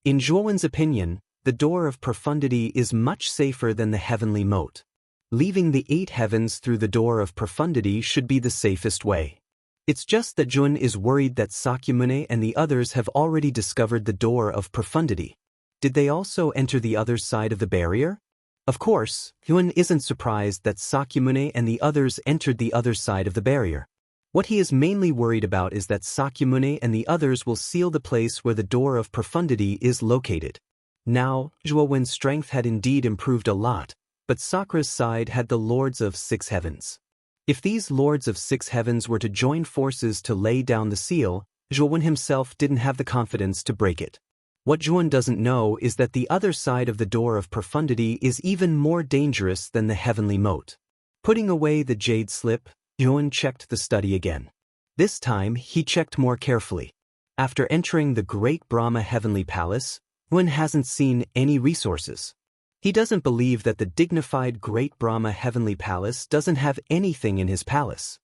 In Zhuowen's opinion, the door of profundity is much safer than the heavenly moat. Leaving the 8 heavens through the door of profundity should be the safest way. It's just that Zhuan is worried that Sakyamuni and the others have already discovered the door of profundity. Did they also enter the other side of the barrier? Of course, Zhuan isn't surprised that Sakyamuni and the others entered the other side of the barrier. What he is mainly worried about is that Sakyamuni and the others will seal the place where the door of profundity is located. Now, Zhuowen's strength had indeed improved a lot, but Sakra's side had the lords of 6 heavens. If these lords of 6 heavens were to join forces to lay down the seal, Zhuowen himself didn't have the confidence to break it. What Zhuowen doesn't know is that the other side of the door of profundity is even more dangerous than the heavenly moat. Putting away the jade slip, Zhuowen checked the study again. This time, he checked more carefully. After entering the great Brahma heavenly palace, Zhuowen hasn't seen any resources. He doesn't believe that the dignified great Brahma heavenly palace doesn't have anything in his palace.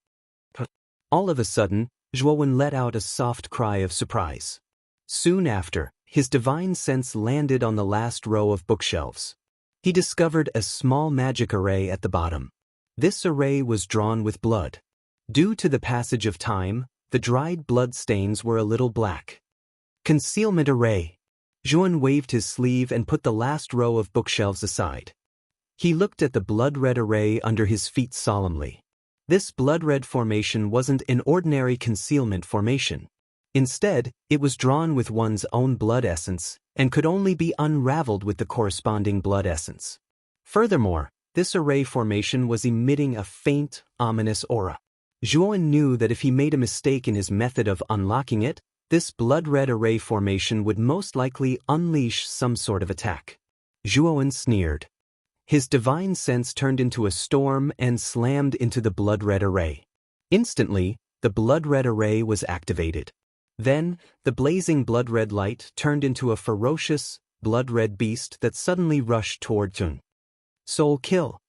All of a sudden, Zhuowen let out a soft cry of surprise. Soon after, his divine sense landed on the last row of bookshelves. He discovered a small magic array at the bottom. This array was drawn with blood. Due to the passage of time, the dried blood stains were a little black. Concealment array. Zhuowen waved his sleeve and put the last row of bookshelves aside. He looked at the blood-red array under his feet solemnly. This blood-red formation wasn't an ordinary concealment formation. Instead, it was drawn with one's own blood essence and could only be unraveled with the corresponding blood essence. Furthermore, this array formation was emitting a faint, ominous aura. Zhuan knew that if he made a mistake in his method of unlocking it, this blood-red array formation would most likely unleash some sort of attack. Zhuan sneered. His divine sense turned into a storm and slammed into the blood-red array. Instantly, the blood-red array was activated. Then, the blazing blood-red light turned into a ferocious, blood-red beast that suddenly rushed toward Zhuan. Soul kill.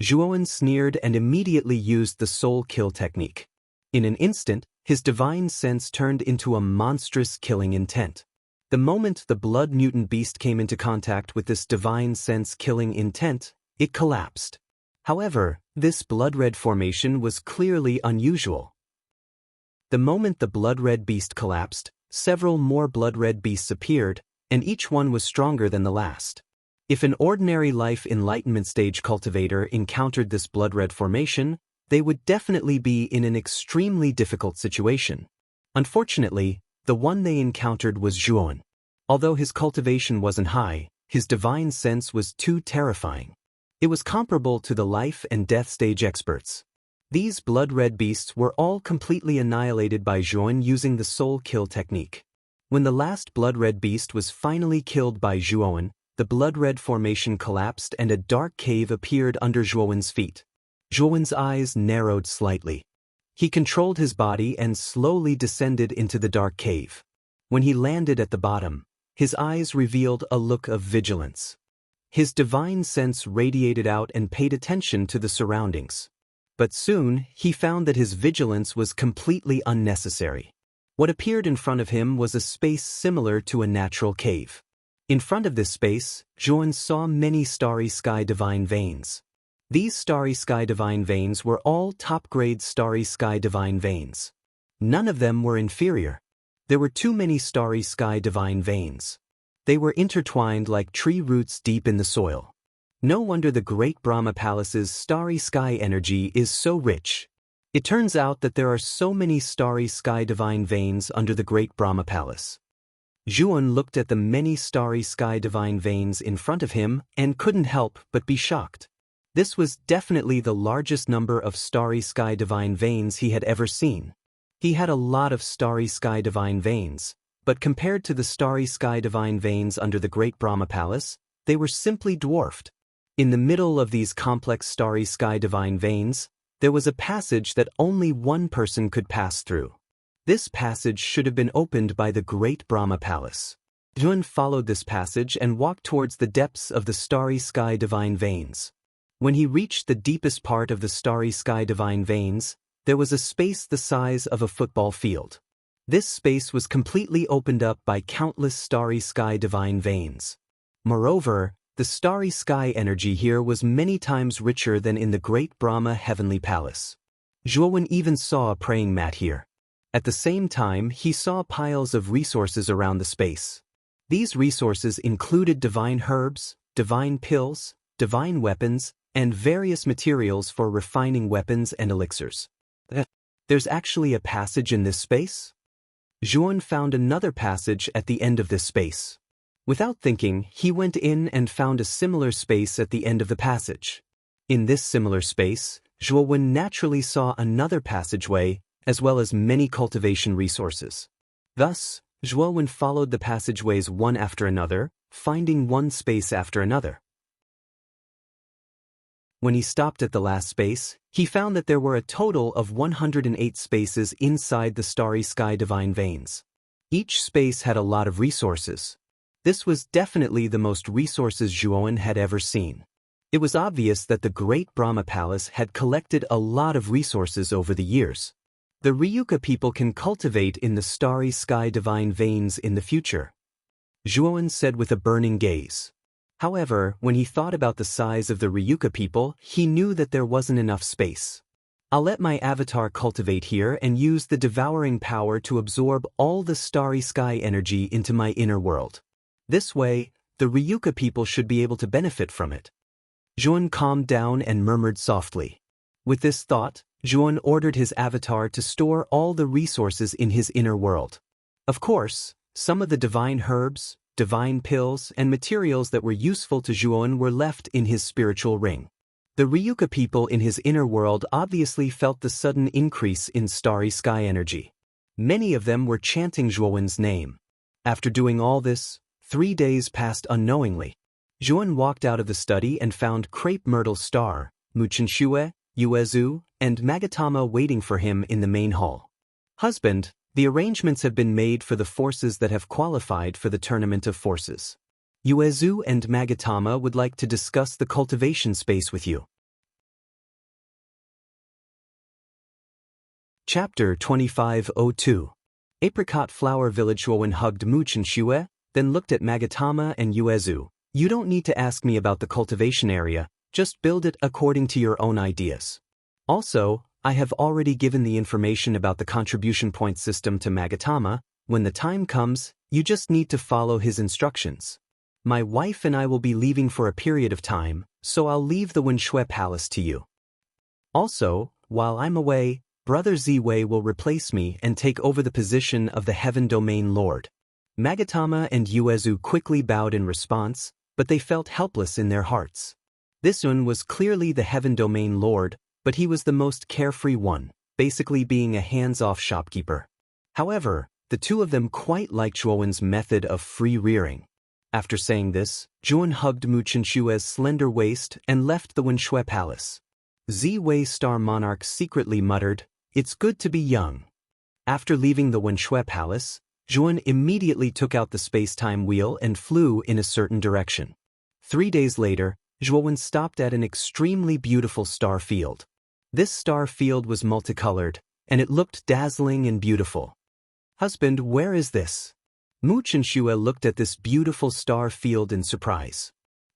Zhuan sneered and immediately used the soul kill technique. In an instant, his divine sense turned into a monstrous killing intent. The moment the blood mutant beast came into contact with this divine sense killing intent, it collapsed. However, this blood-red formation was clearly unusual. The moment the blood-red beast collapsed, several more blood-red beasts appeared, and each one was stronger than the last. If an ordinary life enlightenment stage cultivator encountered this blood-red formation, they would definitely be in an extremely difficult situation. Unfortunately, the one they encountered was Zhuan. Although his cultivation wasn't high, his divine sense was too terrifying. It was comparable to the life and death stage experts. These blood-red beasts were all completely annihilated by Zhuan using the soul kill technique. When the last blood-red beast was finally killed by Zhuan, the blood-red formation collapsed and a dark cave appeared under Zhuan's feet. Zhuan's eyes narrowed slightly. He controlled his body and slowly descended into the dark cave. When he landed at the bottom, his eyes revealed a look of vigilance. His divine sense radiated out and paid attention to the surroundings. But soon, he found that his vigilance was completely unnecessary. What appeared in front of him was a space similar to a natural cave. In front of this space, Zhuan saw many starry sky divine veins. These starry sky divine veins were all top-grade starry sky divine veins. None of them were inferior. There were too many starry sky divine veins. They were intertwined like tree roots deep in the soil. No wonder the Great Brahma Palace's starry sky energy is so rich. It turns out that there are so many starry sky divine veins under the Great Brahma Palace. Zhuan looked at the many starry sky divine veins in front of him and couldn't help but be shocked. This was definitely the largest number of starry sky divine veins he had ever seen. He had a lot of starry sky divine veins, but compared to the starry sky divine veins under the Great Brahma Palace, they were simply dwarfed. In the middle of these complex starry sky divine veins, there was a passage that only one person could pass through. This passage should have been opened by the Great Brahma Palace. Zhuan followed this passage and walked towards the depths of the starry sky divine veins. When he reached the deepest part of the starry sky divine veins, there was a space the size of a football field. This space was completely opened up by countless starry sky divine veins. Moreover, the starry sky energy here was many times richer than in the Great Brahma Heavenly Palace. Zhuan even saw a praying mat here. At the same time, he saw piles of resources around the space. These resources included divine herbs, divine pills, divine weapons, and various materials for refining weapons and elixirs. There's actually a passage in this space? Zhuan found another passage at the end of this space. Without thinking, he went in and found a similar space at the end of the passage. In this similar space, Zhuan naturally saw another passageway, as well as many cultivation resources. Thus, Zhuan followed the passageways one after another, finding one space after another. When he stopped at the last space, he found that there were a total of 108 spaces inside the starry sky divine veins. Each space had a lot of resources. This was definitely the most resources Zhuan had ever seen. It was obvious that the Great Brahma Palace had collected a lot of resources over the years. The Ryuka people can cultivate in the starry sky divine veins in the future, Zhuan said with a burning gaze. However, when he thought about the size of the Ryuka people, he knew that there wasn't enough space. I'll let my avatar cultivate here and use the devouring power to absorb all the starry sky energy into my inner world. This way, the Ryuka people should be able to benefit from it. Zhuan calmed down and murmured softly. With this thought, Zhuan ordered his avatar to store all the resources in his inner world. Of course, some of the divine herbs, divine pills, and materials that were useful to Zhuan were left in his spiritual ring. The Ryuka people in his inner world obviously felt the sudden increase in starry sky energy. Many of them were chanting Zhuowen's name. After doing all this, 3 days passed unknowingly. Zhuowen walked out of the study and found Crepe Myrtle Star, Muchinshue, Uezu, and Magatama waiting for him in the main hall. Husband, the arrangements have been made for the forces that have qualified for the Tournament of Forces. Uezu and Magatama would like to discuss the cultivation space with you. Chapter 2502. Apricot Flower Village. Zhuowen hugged Muchinshue, then looked at Magatama and Uezu. You don't need to ask me about the cultivation area, just build it according to your own ideas. Also, I have already given the information about the contribution point system to Magatama. When the time comes, you just need to follow his instructions. My wife and I will be leaving for a period of time, so I'll leave the Wenxue Palace to you. Also, while I'm away, Brother Ziwei will replace me and take over the position of the Heaven Domain Lord. Magatama and Uezu quickly bowed in response, but they felt helpless in their hearts. This one was clearly the Heaven Domain Lord, but he was the most carefree one, basically being a hands-off shopkeeper. However, the two of them quite liked Zhuowen's method of free rearing. After saying this, Zhuowen hugged Muchinshue's slender waist and left the Wenxue Palace. Ziwei Star Monarch secretly muttered, "It's good to be young." After leaving the Wenxue Palace, Zhuowen immediately took out the space-time wheel and flew in a certain direction. 3 days later, Zhuowen stopped at an extremely beautiful star field. This star field was multicolored, and it looked dazzling and beautiful. Husband, where is this? Muchinshue looked at this beautiful star field in surprise.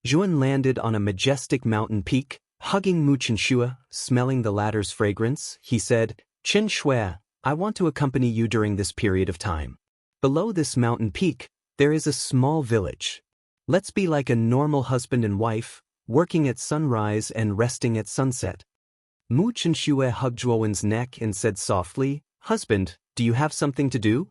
Zhuowen landed on a majestic mountain peak. Hugging Muchinshue, smelling the latter's fragrance, he said, "Chen Shui, I want to accompany you during this period of time. Below this mountain peak, there is a small village. Let's be like a normal husband and wife, working at sunrise and resting at sunset." Muchinshue hugged Zhuowen's neck and said softly, "Husband, do you have something to do?"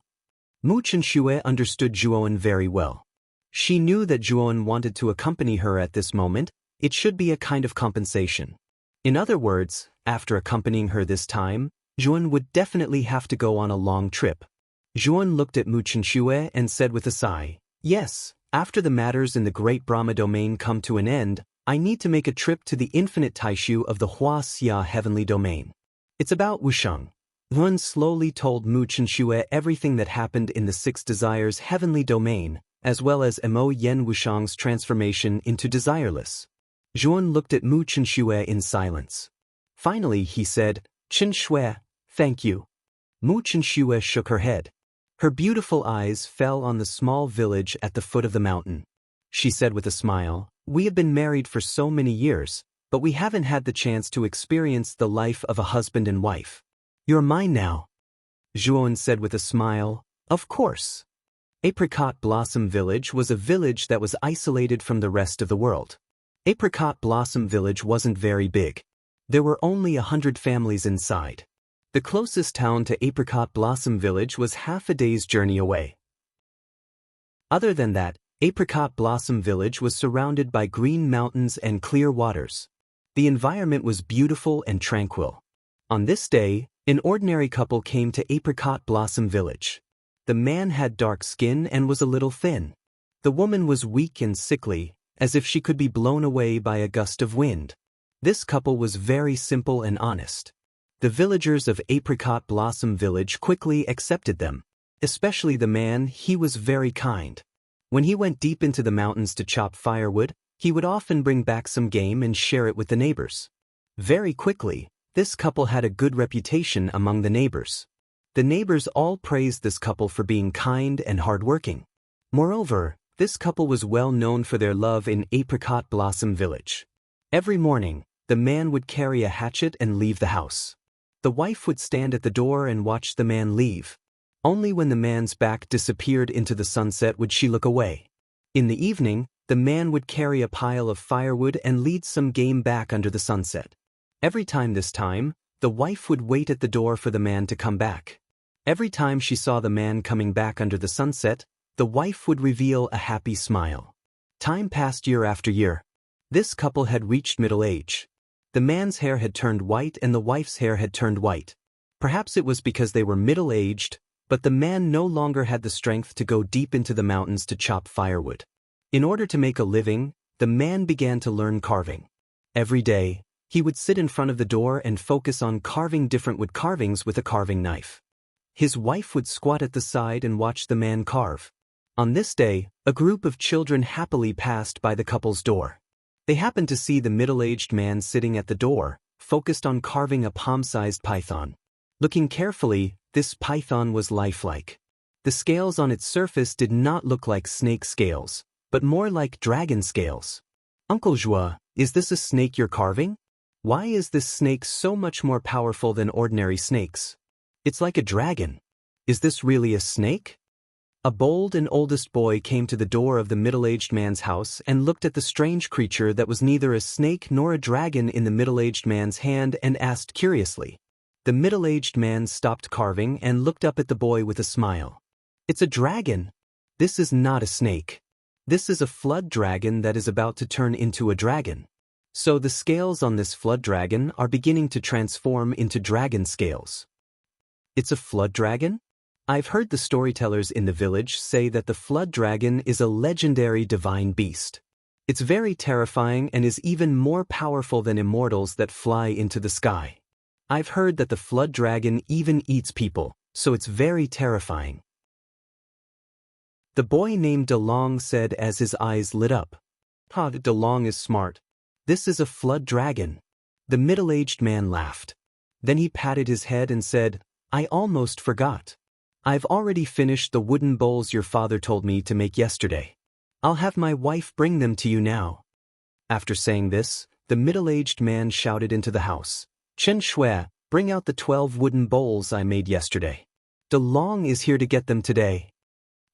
Muchinshue understood Zhuowen very well. She knew that Zhuowen wanted to accompany her at this moment. It should be a kind of compensation. In other words, after accompanying her this time, Zhuowen would definitely have to go on a long trip. Zhuowen looked at Muchinshue and said with a sigh, "Yes, after the matters in the Great Brahma Domain come to an end, I need to make a trip to the infinite Taishu of the Hua Xia Heavenly Domain. It's about Wusheng." Zhuowen slowly told Muchinshue everything that happened in the Six Desires Heavenly Domain, as well as Mo Yen Wusheng's transformation into Desireless. Zhuowen looked at Muchinshue in silence. Finally, he said, "Chen Shui, thank you." Muchinshue shook her head. Her beautiful eyes fell on the small village at the foot of the mountain. She said with a smile, "We have been married for so many years, but we haven't had the chance to experience the life of a husband and wife. You're mine now." Zhuowen said with a smile, "Of course." Apricot Blossom Village was a village that was isolated from the rest of the world. Apricot Blossom Village wasn't very big. There were only 100 families inside. The closest town to Apricot Blossom Village was half a day's journey away. Other than that, Apricot Blossom Village was surrounded by green mountains and clear waters. The environment was beautiful and tranquil. On this day, an ordinary couple came to Apricot Blossom Village. The man had dark skin and was a little thin. The woman was weak and sickly, as if she could be blown away by a gust of wind. This couple was very simple and honest. The villagers of Apricot Blossom Village quickly accepted them. Especially the man, he was very kind. When he went deep into the mountains to chop firewood, he would often bring back some game and share it with the neighbors. Very quickly, this couple had a good reputation among the neighbors. The neighbors all praised this couple for being kind and hardworking. Moreover, this couple was well known for their love in Apricot Blossom Village. Every morning, the man would carry a hatchet and leave the house. The wife would stand at the door and watch the man leave. Only when the man's back disappeared into the sunset would she look away. In the evening, the man would carry a pile of firewood and lead some game back under the sunset. Every time this time, the wife would wait at the door for the man to come back. Every time she saw the man coming back under the sunset, the wife would reveal a happy smile. Time passed year after year. This couple had reached middle age. The man's hair had turned white and the wife's hair had turned white. Perhaps it was because they were middle-aged, but the man no longer had the strength to go deep into the mountains to chop firewood. In order to make a living, the man began to learn carving. Every day, he would sit in front of the door and focus on carving different wood carvings with a carving knife. His wife would squat at the side and watch the man carve. On this day, a group of children happily passed by the couple's door. They happened to see the middle-aged man sitting at the door, focused on carving a palm-sized python. Looking carefully, this python was lifelike. The scales on its surface did not look like snake scales, but more like dragon scales. Uncle Joua, is this a snake you're carving? Why is this snake so much more powerful than ordinary snakes? It's like a dragon. Is this really a snake? A bold and oldest boy came to the door of the middle-aged man's house and looked at the strange creature that was neither a snake nor a dragon in the middle-aged man's hand and asked curiously. The middle-aged man stopped carving and looked up at the boy with a smile. It's a dragon. This is not a snake. This is a flood dragon that is about to turn into a dragon. So the scales on this flood dragon are beginning to transform into dragon scales. It's a flood dragon? I've heard the storytellers in the village say that the flood dragon is a legendary divine beast. It's very terrifying and is even more powerful than immortals that fly into the sky. I've heard that the flood dragon even eats people, so it's very terrifying. The boy named DeLong said as his eyes lit up. DeLong is smart. This is a flood dragon. The middle-aged man laughed. Then he patted his head and said, I almost forgot. I've already finished the wooden bowls your father told me to make yesterday. I'll have my wife bring them to you now. After saying this, the middle-aged man shouted into the house, Chen Shui, bring out the 12 wooden bowls I made yesterday. DeLong is here to get them today.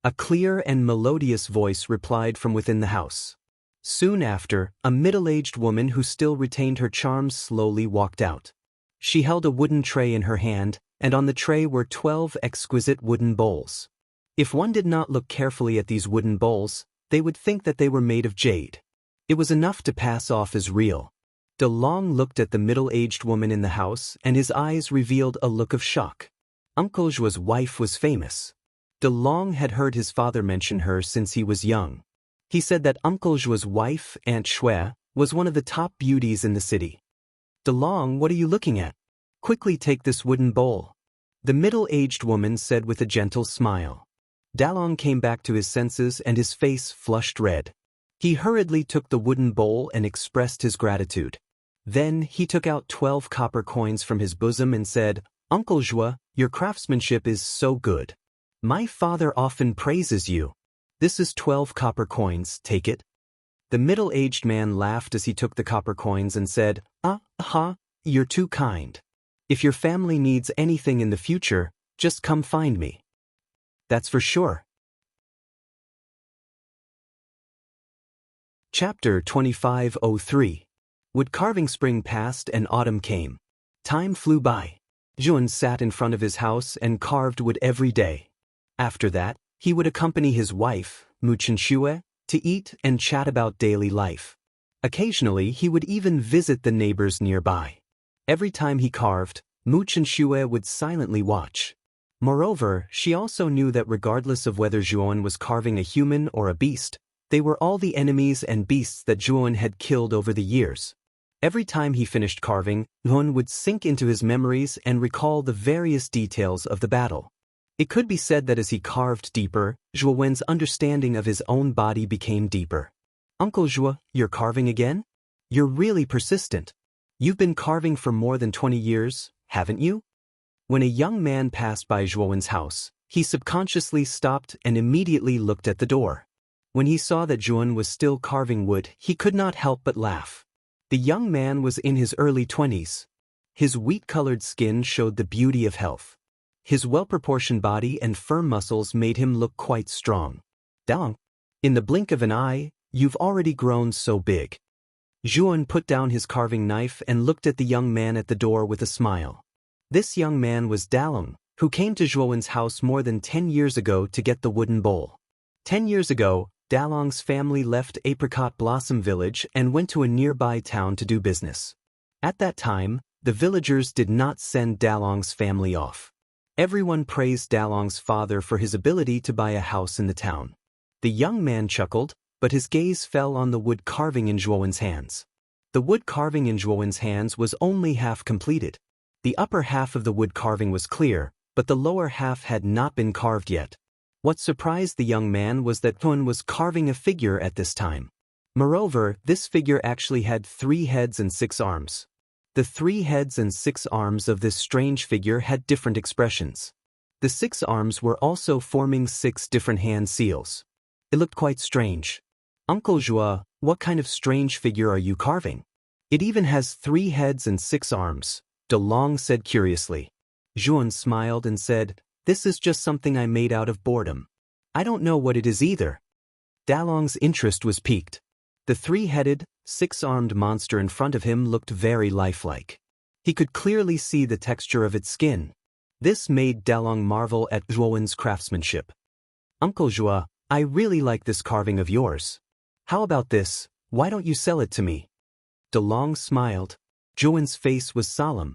A clear and melodious voice replied from within the house. Soon after, a middle-aged woman who still retained her charms slowly walked out. She held a wooden tray in her hand, and on the tray were 12 exquisite wooden bowls. If one did not look carefully at these wooden bowls, they would think that they were made of jade. It was enough to pass off as real. DeLong looked at the middle-aged woman in the house and his eyes revealed a look of shock. Uncle Joua's wife was famous. DeLong had heard his father mention her since he was young. He said that Uncle Joua's wife, Aunt Shui, was one of the top beauties in the city. DeLong, what are you looking at? Quickly take this wooden bowl. The middle-aged woman said with a gentle smile. DeLong came back to his senses and his face flushed red. He hurriedly took the wooden bowl and expressed his gratitude. Then he took out 12 copper coins from his bosom and said, Uncle Joua, your craftsmanship is so good. My father often praises you. This is 12 copper coins, take it. The middle-aged man laughed as he took the copper coins and said, you're too kind. If your family needs anything in the future, just come find me. That's for sure. Chapter 2503. Wood carving. Spring passed and autumn came. Time flew by. Juan sat in front of his house and carved wood every day. After that, he would accompany his wife, Mu Chen-shui, to eat and chat about daily life. Occasionally, he would even visit the neighbors nearby. Every time he carved, Mu Chen-shui would silently watch. Moreover, she also knew that regardless of whether Juan was carving a human or a beast, they were all the enemies and beasts that Juan had killed over the years. Every time he finished carving, Juan would sink into his memories and recall the various details of the battle. It could be said that as he carved deeper, Juan's understanding of his own body became deeper. Uncle Joua, you're carving again? You're really persistent. You've been carving for more than 20 years, haven't you? When a young man passed by Juan's house, he subconsciously stopped and immediately looked at the door. When he saw that Juan was still carving wood, he could not help but laugh. The young man was in his early 20s. His wheat-colored skin showed the beauty of health. His well-proportioned body and firm muscles made him look quite strong. Dang! In the blink of an eye, you've already grown so big. Juan put down his carving knife and looked at the young man at the door with a smile. This young man was Dalong, who came to Juan's house more than 10 years ago to get the wooden bowl. 10 years ago, Dalong's family left Apricot Blossom Village and went to a nearby town to do business. At that time, the villagers did not send Dalong's family off. Everyone praised Dalong's father for his ability to buy a house in the town. The young man chuckled, but his gaze fell on the wood carving in Zhuowen's hands. The wood carving in Zhuowen's hands was only half completed. The upper half of the wood carving was clear, but the lower half had not been carved yet. What surprised the young man was that Zhuowen was carving a figure at this time. Moreover, this figure actually had 3 heads and 6 arms. The 3 heads and 6 arms of this strange figure had different expressions. The 6 arms were also forming 6 different hand seals. It looked quite strange. "Uncle Zhua, what kind of strange figure are you carving? It even has 3 heads and 6 arms," DeLong said curiously. Zhuan smiled and said, "This is just something I made out of boredom. I don't know what it is either." Dalong's interest was piqued. The 3-headed, 6-armed monster in front of him looked very lifelike. He could clearly see the texture of its skin. This made Dalong marvel at Zhuowen's craftsmanship. "Uncle Zhua, I really like this carving of yours. How about this, why don't you sell it to me?" DeLong smiled. Zhuowen's face was solemn.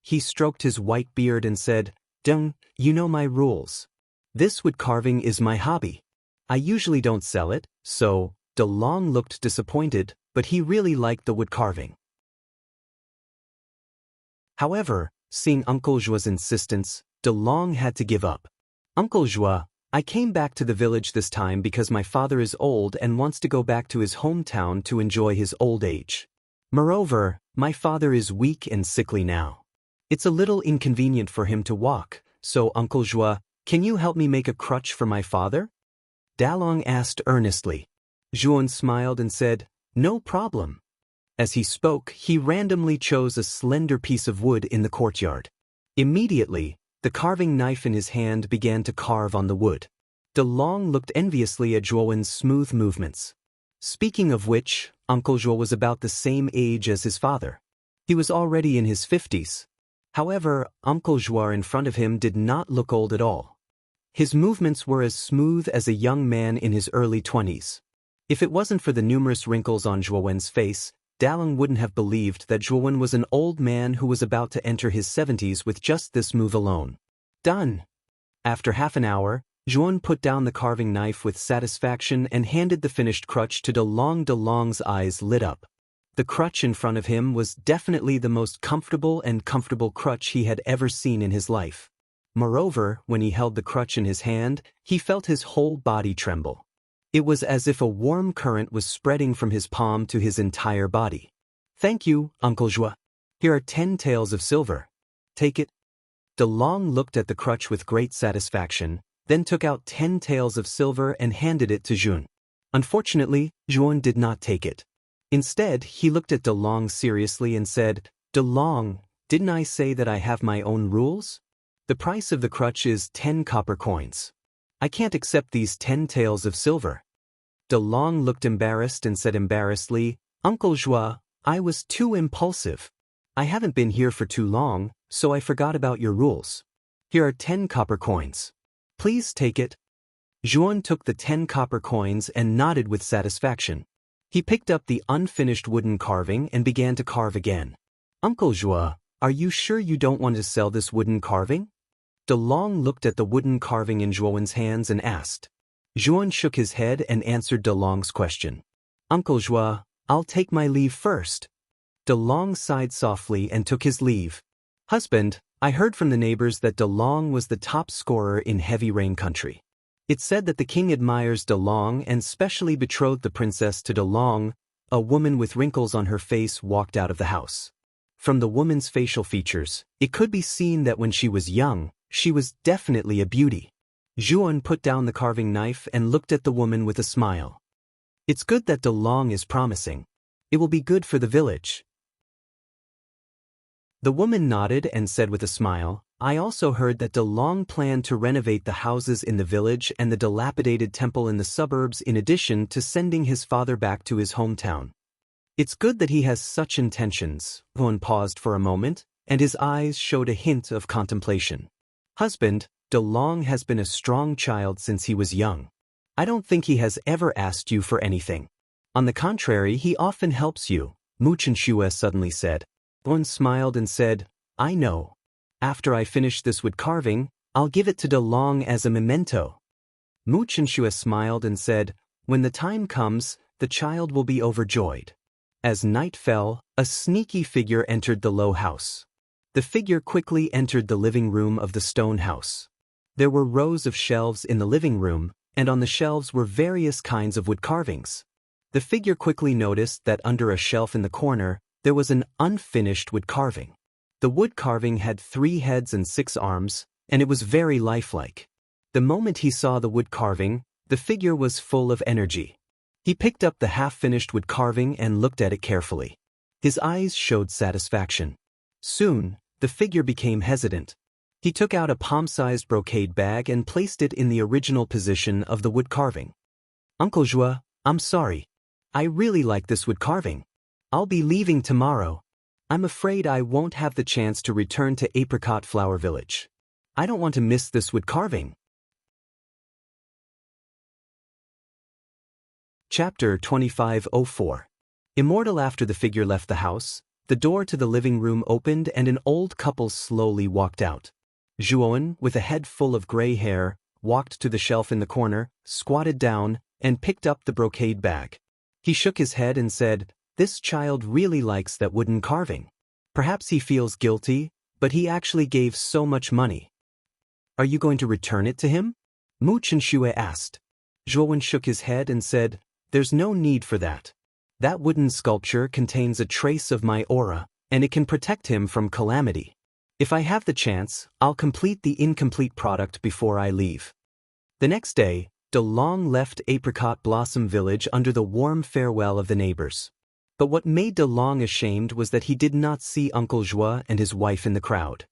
He stroked his white beard and said, "Deng, you know my rules. This wood carving is my hobby. I usually don't sell it, so..." DeLong looked disappointed, but he really liked the wood carving. However, seeing Uncle Zhua's insistence, DeLong had to give up. "Uncle Zhua, I came back to the village this time because my father is old and wants to go back to his hometown to enjoy his old age. Moreover, my father is weak and sickly now. It's a little inconvenient for him to walk, so Uncle Zhua, can you help me make a crutch for my father?" Dalong asked earnestly. Zhuan smiled and said, "No problem." As he spoke, he randomly chose a slender piece of wood in the courtyard. Immediately, the carving knife in his hand began to carve on the wood. DeLong looked enviously at Zhuowen's smooth movements. Speaking of which, Uncle Zhuo was about the same age as his father. He was already in his 50s. However, Uncle Zhuo in front of him did not look old at all. His movements were as smooth as a young man in his early 20s. If it wasn't for the numerous wrinkles on Zhuowen's face, Dalong wouldn't have believed that Zhuowen was an old man who was about to enter his 70s with just this move alone. Done. After half an hour, Zhuowen put down the carving knife with satisfaction and handed the finished crutch to DeLong. DeLong's eyes lit up. The crutch in front of him was definitely the most comfortable crutch he had ever seen in his life. Moreover, when he held the crutch in his hand, he felt his whole body tremble. It was as if a warm current was spreading from his palm to his entire body. "Thank you, Uncle Zhua. Here are 10 taels of silver. Take it." DeLong looked at the crutch with great satisfaction, then took out 10 taels of silver and handed it to Zhuan. Unfortunately, Zhuan did not take it. Instead, he looked at DeLong seriously and said, "DeLong, didn't I say that I have my own rules? The price of the crutch is 10 copper coins. I can't accept these 10 taels of silver." DeLong looked embarrassed and said embarrassedly, "Uncle Zhua, I was too impulsive. I haven't been here for too long, so I forgot about your rules. Here are 10 copper coins. Please take it." Zhuan took the 10 copper coins and nodded with satisfaction. He picked up the unfinished wooden carving and began to carve again. "Uncle Zhua, are you sure you don't want to sell this wooden carving?" DeLong looked at the wooden carving in Zhuowen's hands and asked. Zhuan shook his head and answered DeLong's question. "Uncle Zhua, I'll take my leave first." DeLong sighed softly and took his leave. "Husband, I heard from the neighbors that DeLong was the top scorer in heavy rain country. It's said that the king admires DeLong and specially betrothed the princess to DeLong." A woman with wrinkles on her face walked out of the house. From the woman's facial features, it could be seen that when she was young, she was definitely a beauty. Zhuan put down the carving knife and looked at the woman with a smile. "It's good that DeLong is promising. It will be good for the village." The woman nodded and said with a smile, "I also heard that DeLong planned to renovate the houses in the village and the dilapidated temple in the suburbs in addition to sending his father back to his hometown. It's good that he has such intentions." Zhuan paused for a moment, and his eyes showed a hint of contemplation. "Husband, DeLong has been a strong child since he was young. I don't think he has ever asked you for anything. On the contrary, he often helps you," Mu Chenxue suddenly said. One smiled and said, I know. After I finish this wood carving, I'll give it to De Long as a memento. Mu Chenshue smiled and said, when the time comes, the child will be overjoyed. As night fell, a sneaky figure entered the low house. The figure quickly entered the living room of the stone house. There were rows of shelves in the living room, and on the shelves were various kinds of wood carvings. The figure quickly noticed that under a shelf in the corner, there was an unfinished wood carving. The wood carving had 3 heads and 6 arms, and it was very lifelike. The moment he saw the wood carving, the figure was full of energy. He picked up the half-finished wood carving and looked at it carefully. His eyes showed satisfaction. Soon, the figure became hesitant. He took out a palm-sized brocade bag and placed it in the original position of the wood carving. Uncle Joua, I'm sorry. I really like this wood carving. I'll be leaving tomorrow. I'm afraid I won't have the chance to return to Apricot Flower Village. I don't want to miss this wood carving. Chapter 2504. Immortal. After the figure left the house, the door to the living room opened and an old couple slowly walked out. Zhuowen, with a head full of gray hair, walked to the shelf in the corner, squatted down, and picked up the brocade bag. He shook his head and said, this child really likes that wooden carving. Perhaps he feels guilty, but he actually gave so much money. Are you going to return it to him? Mu Chenshue asked. Zhuowen shook his head and said, there's no need for that. That wooden sculpture contains a trace of my aura, and it can protect him from calamity. If I have the chance, I'll complete the incomplete product before I leave. The next day, De Long left Apricot Blossom Village under the warm farewell of the neighbors. But what made De Long ashamed was that he did not see Uncle Joua and his wife in the crowd.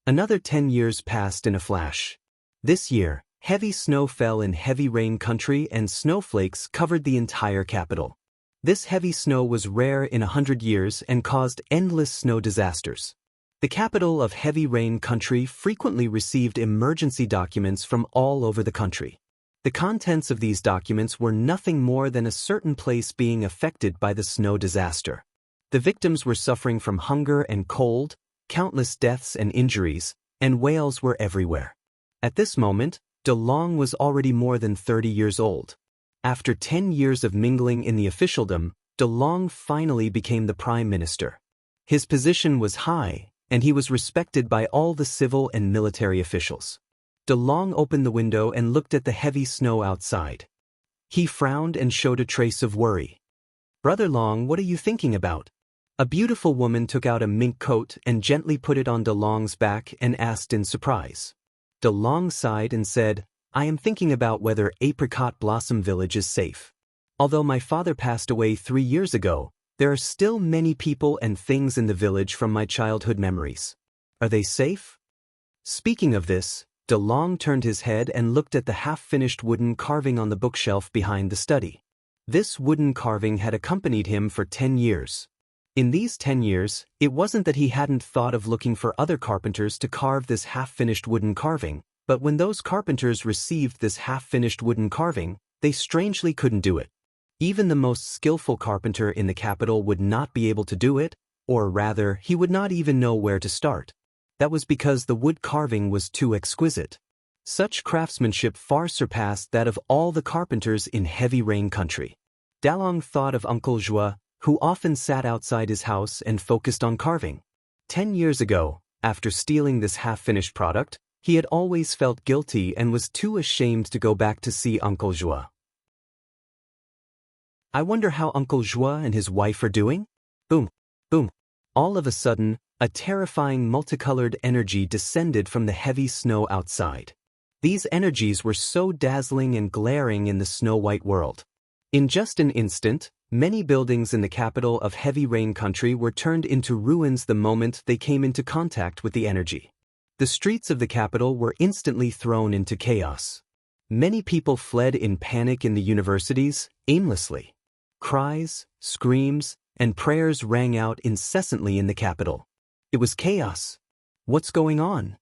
Another 10 years passed in a flash. This year, heavy snow fell in Heavy Rain Country and snowflakes covered the entire capital. This heavy snow was rare in 100 years and caused endless snow disasters. The capital of Heavy Rain Country frequently received emergency documents from all over the country. The contents of these documents were nothing more than a certain place being affected by the snow disaster. The victims were suffering from hunger and cold, countless deaths and injuries, and wails were everywhere. At this moment, De Long was already more than 30 years old. After 10 years of mingling in the officialdom, De Long finally became the prime minister. His position was high, and he was respected by all the civil and military officials. De Long opened the window and looked at the heavy snow outside. He frowned and showed a trace of worry. Brother Long, what are you thinking about? A beautiful woman took out a mink coat and gently put it on De Long's back and asked in surprise. De Long sighed and said, I am thinking about whether Apricot Blossom Village is safe. Although my father passed away 3 years ago, there are still many people and things in the village from my childhood memories. Are they safe? Speaking of this, De Long turned his head and looked at the half-finished wooden carving on the bookshelf behind the study. This wooden carving had accompanied him for 10 years. In these 10 years, it wasn't that he hadn't thought of looking for other carpenters to carve this half-finished wooden carving, but when those carpenters received this half-finished wooden carving, they strangely couldn't do it. Even the most skillful carpenter in the capital would not be able to do it, or rather, he would not even know where to start. That was because the wood carving was too exquisite. Such craftsmanship far surpassed that of all the carpenters in Heavy Rain Country. De Long thought of Uncle Joua, who often sat outside his house and focused on carving. 10 years ago, after stealing this half-finished product, he had always felt guilty and was too ashamed to go back to see Uncle Joua. I wonder how Uncle Joua and his wife are doing? Boom, boom. All of a sudden, a terrifying multicolored energy descended from the heavy snow outside. These energies were so dazzling and glaring in the snow-white world. In just an instant, many buildings in the capital of Heavy Rain Country were turned into ruins the moment they came into contact with the energy. The streets of the capital were instantly thrown into chaos. Many people fled in panic in the universities, aimlessly. Cries, screams, and prayers rang out incessantly in the capital. It was chaos. What's going on?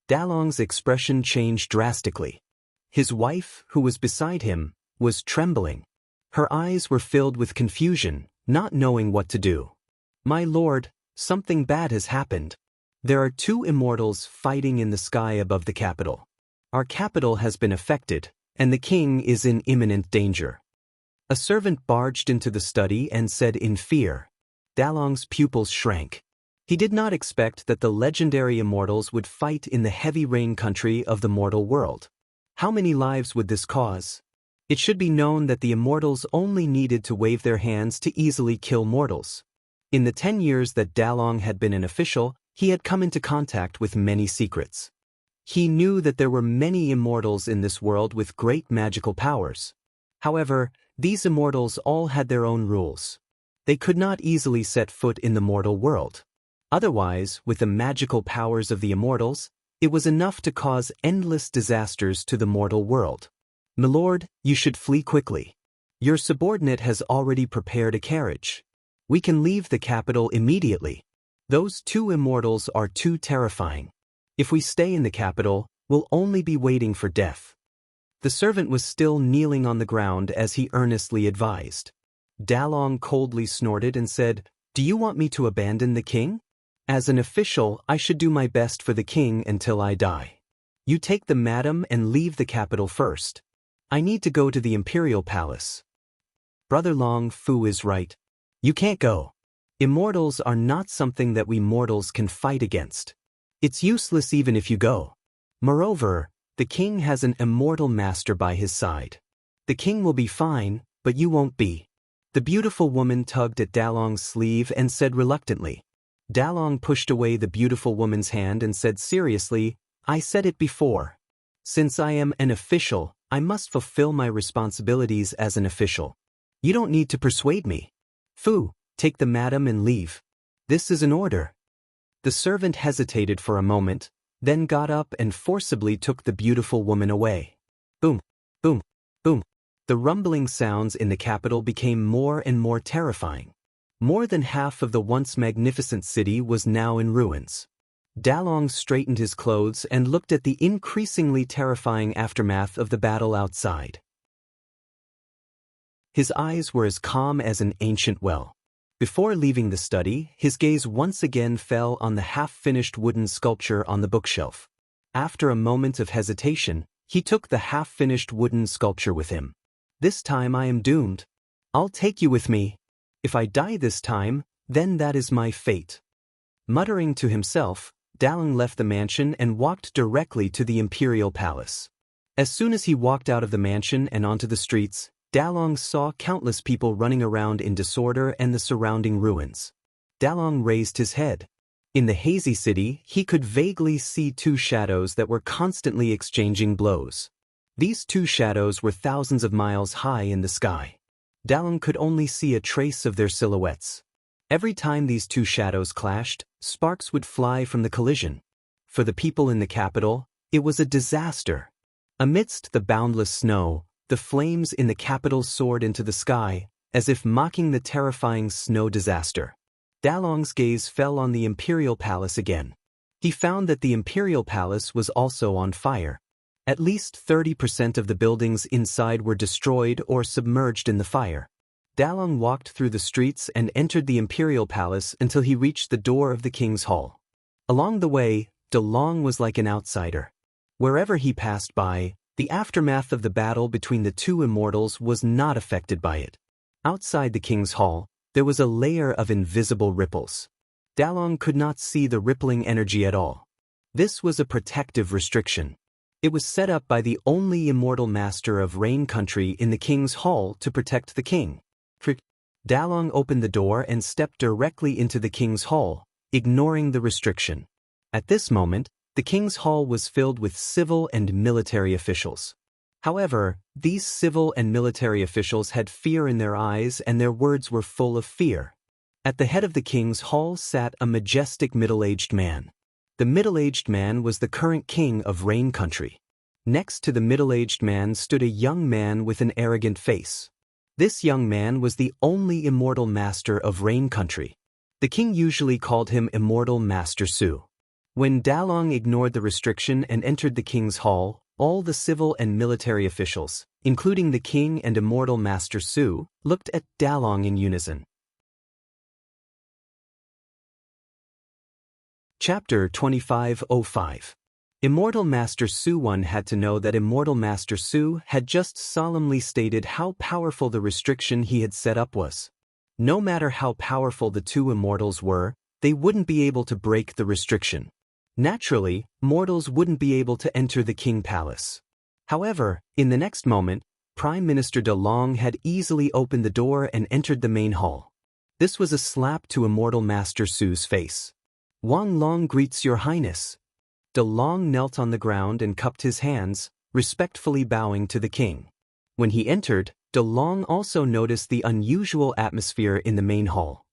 De Long's expression changed drastically. His wife, who was beside him, was trembling. Her eyes were filled with confusion, not knowing what to do. My lord, Something bad has happened. There are two immortals fighting in the sky above the capital. Our capital has been affected, and the king is in imminent danger. A servant barged into the study and said in fear. Dalong's pupils shrank. He did not expect that the legendary immortals would fight in the heavy rain country of the mortal world. How many lives would this cause? It should be known that the immortals only needed to wave their hands to easily kill mortals. In the 10 years that Dalong had been an official, he had come into contact with many secrets. He knew that there were many immortals in this world with great magical powers. However, these immortals all had their own rules. They could not easily set foot in the mortal world. Otherwise, with the magical powers of the immortals, it was enough to cause endless disasters to the mortal world. "Milord, you should flee quickly. Your subordinate has already prepared a carriage. We can leave the capital immediately. Those two immortals are too terrifying. If we stay in the capital, we'll only be waiting for death." The servant was still kneeling on the ground as he earnestly advised. Dalong coldly snorted and said, "Do you want me to abandon the king? As an official, I should do my best for the king until I die. You take the madam and leave the capital first. I need to go to the imperial palace." Brother Long Fu is right. You can't go. Immortals are not something that we mortals can fight against. It's useless even if you go. Moreover, the king has an immortal master by his side. The king will be fine, but you won't be. The beautiful woman tugged at Dalong's sleeve and said reluctantly. Dalong pushed away the beautiful woman's hand and said seriously, "I said it before. Since I am an official, I must fulfill my responsibilities as an official. You don't need to persuade me. Fu, take the madam and leave. This is an order." The servant hesitated for a moment, then got up and forcibly took the beautiful woman away. Boom, boom, boom. The rumbling sounds in the capital became more and more terrifying. More than half of the once magnificent city was now in ruins. Dalong straightened his clothes and looked at the increasingly terrifying aftermath of the battle outside. His eyes were as calm as an ancient well. Before leaving the study, his gaze once again fell on the half-finished wooden sculpture on the bookshelf. After a moment of hesitation, he took the half-finished wooden sculpture with him. "This time I am doomed. I'll take you with me. If I die this time, then that is my fate." Muttering to himself, Dalong left the mansion and walked directly to the imperial palace. As soon as he walked out of the mansion and onto the streets, Dalong saw countless people running around in disorder and the surrounding ruins. Dalong raised his head. In the hazy city, he could vaguely see two shadows that were constantly exchanging blows. These two shadows were thousands of miles high in the sky. Dalong could only see a trace of their silhouettes. Every time these two shadows clashed, sparks would fly from the collision. For the people in the capital, it was a disaster. Amidst the boundless snow, the flames in the capital soared into the sky, as if mocking the terrifying snow disaster. Dalong's gaze fell on the imperial palace again. He found that the imperial palace was also on fire. At least 30% of the buildings inside were destroyed or submerged in the fire. Dalong walked through the streets and entered the imperial palace until he reached the door of the king's hall. Along the way, Dalong was like an outsider. Wherever he passed by, the aftermath of the battle between the two immortals was not affected by it. Outside the king's hall, there was a layer of invisible ripples. Dalong could not see the rippling energy at all. This was a protective restriction. It was set up by the only immortal master of Rain Country in the king's hall to protect the king. Dalong opened the door and stepped directly into the king's hall, ignoring the restriction. At this moment, the king's hall was filled with civil and military officials. However, these civil and military officials had fear in their eyes and their words were full of fear. At the head of the king's hall sat a majestic middle-aged man. The middle-aged man was the current king of Rain Country. Next to the middle-aged man stood a young man with an arrogant face. This young man was the only immortal master of Rain Country. The king usually called him Immortal Master Su. When Dalong ignored the restriction and entered the king's hall, all the civil and military officials, including the king and Immortal Master Su, looked at Dalong in unison. Chapter 2505. Immortal Master Su. One had to know that Immortal Master Su had just solemnly stated how powerful the restriction he had set up was. No matter how powerful the two immortals were, they wouldn't be able to break the restriction. Naturally, mortals wouldn't be able to enter the King Palace. However, in the next moment, Prime Minister De Long had easily opened the door and entered the main hall. This was a slap to Immortal Master Su's face. "Wang Long greets Your Highness." De Long knelt on the ground and cupped his hands, respectfully bowing to the king. When he entered, De Long also noticed the unusual atmosphere in the main hall.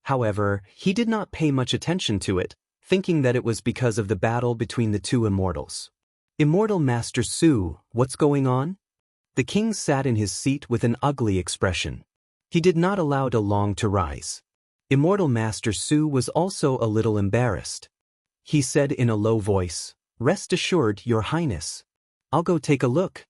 However, he did not pay much attention to it, thinking that it was because of the battle between the two immortals. "Immortal Master Su, what's going on?" The king sat in his seat with an ugly expression. He did not allow De Long to rise. Immortal Master Su was also a little embarrassed. He said in a low voice, "Rest assured, Your Highness. I'll go take a look."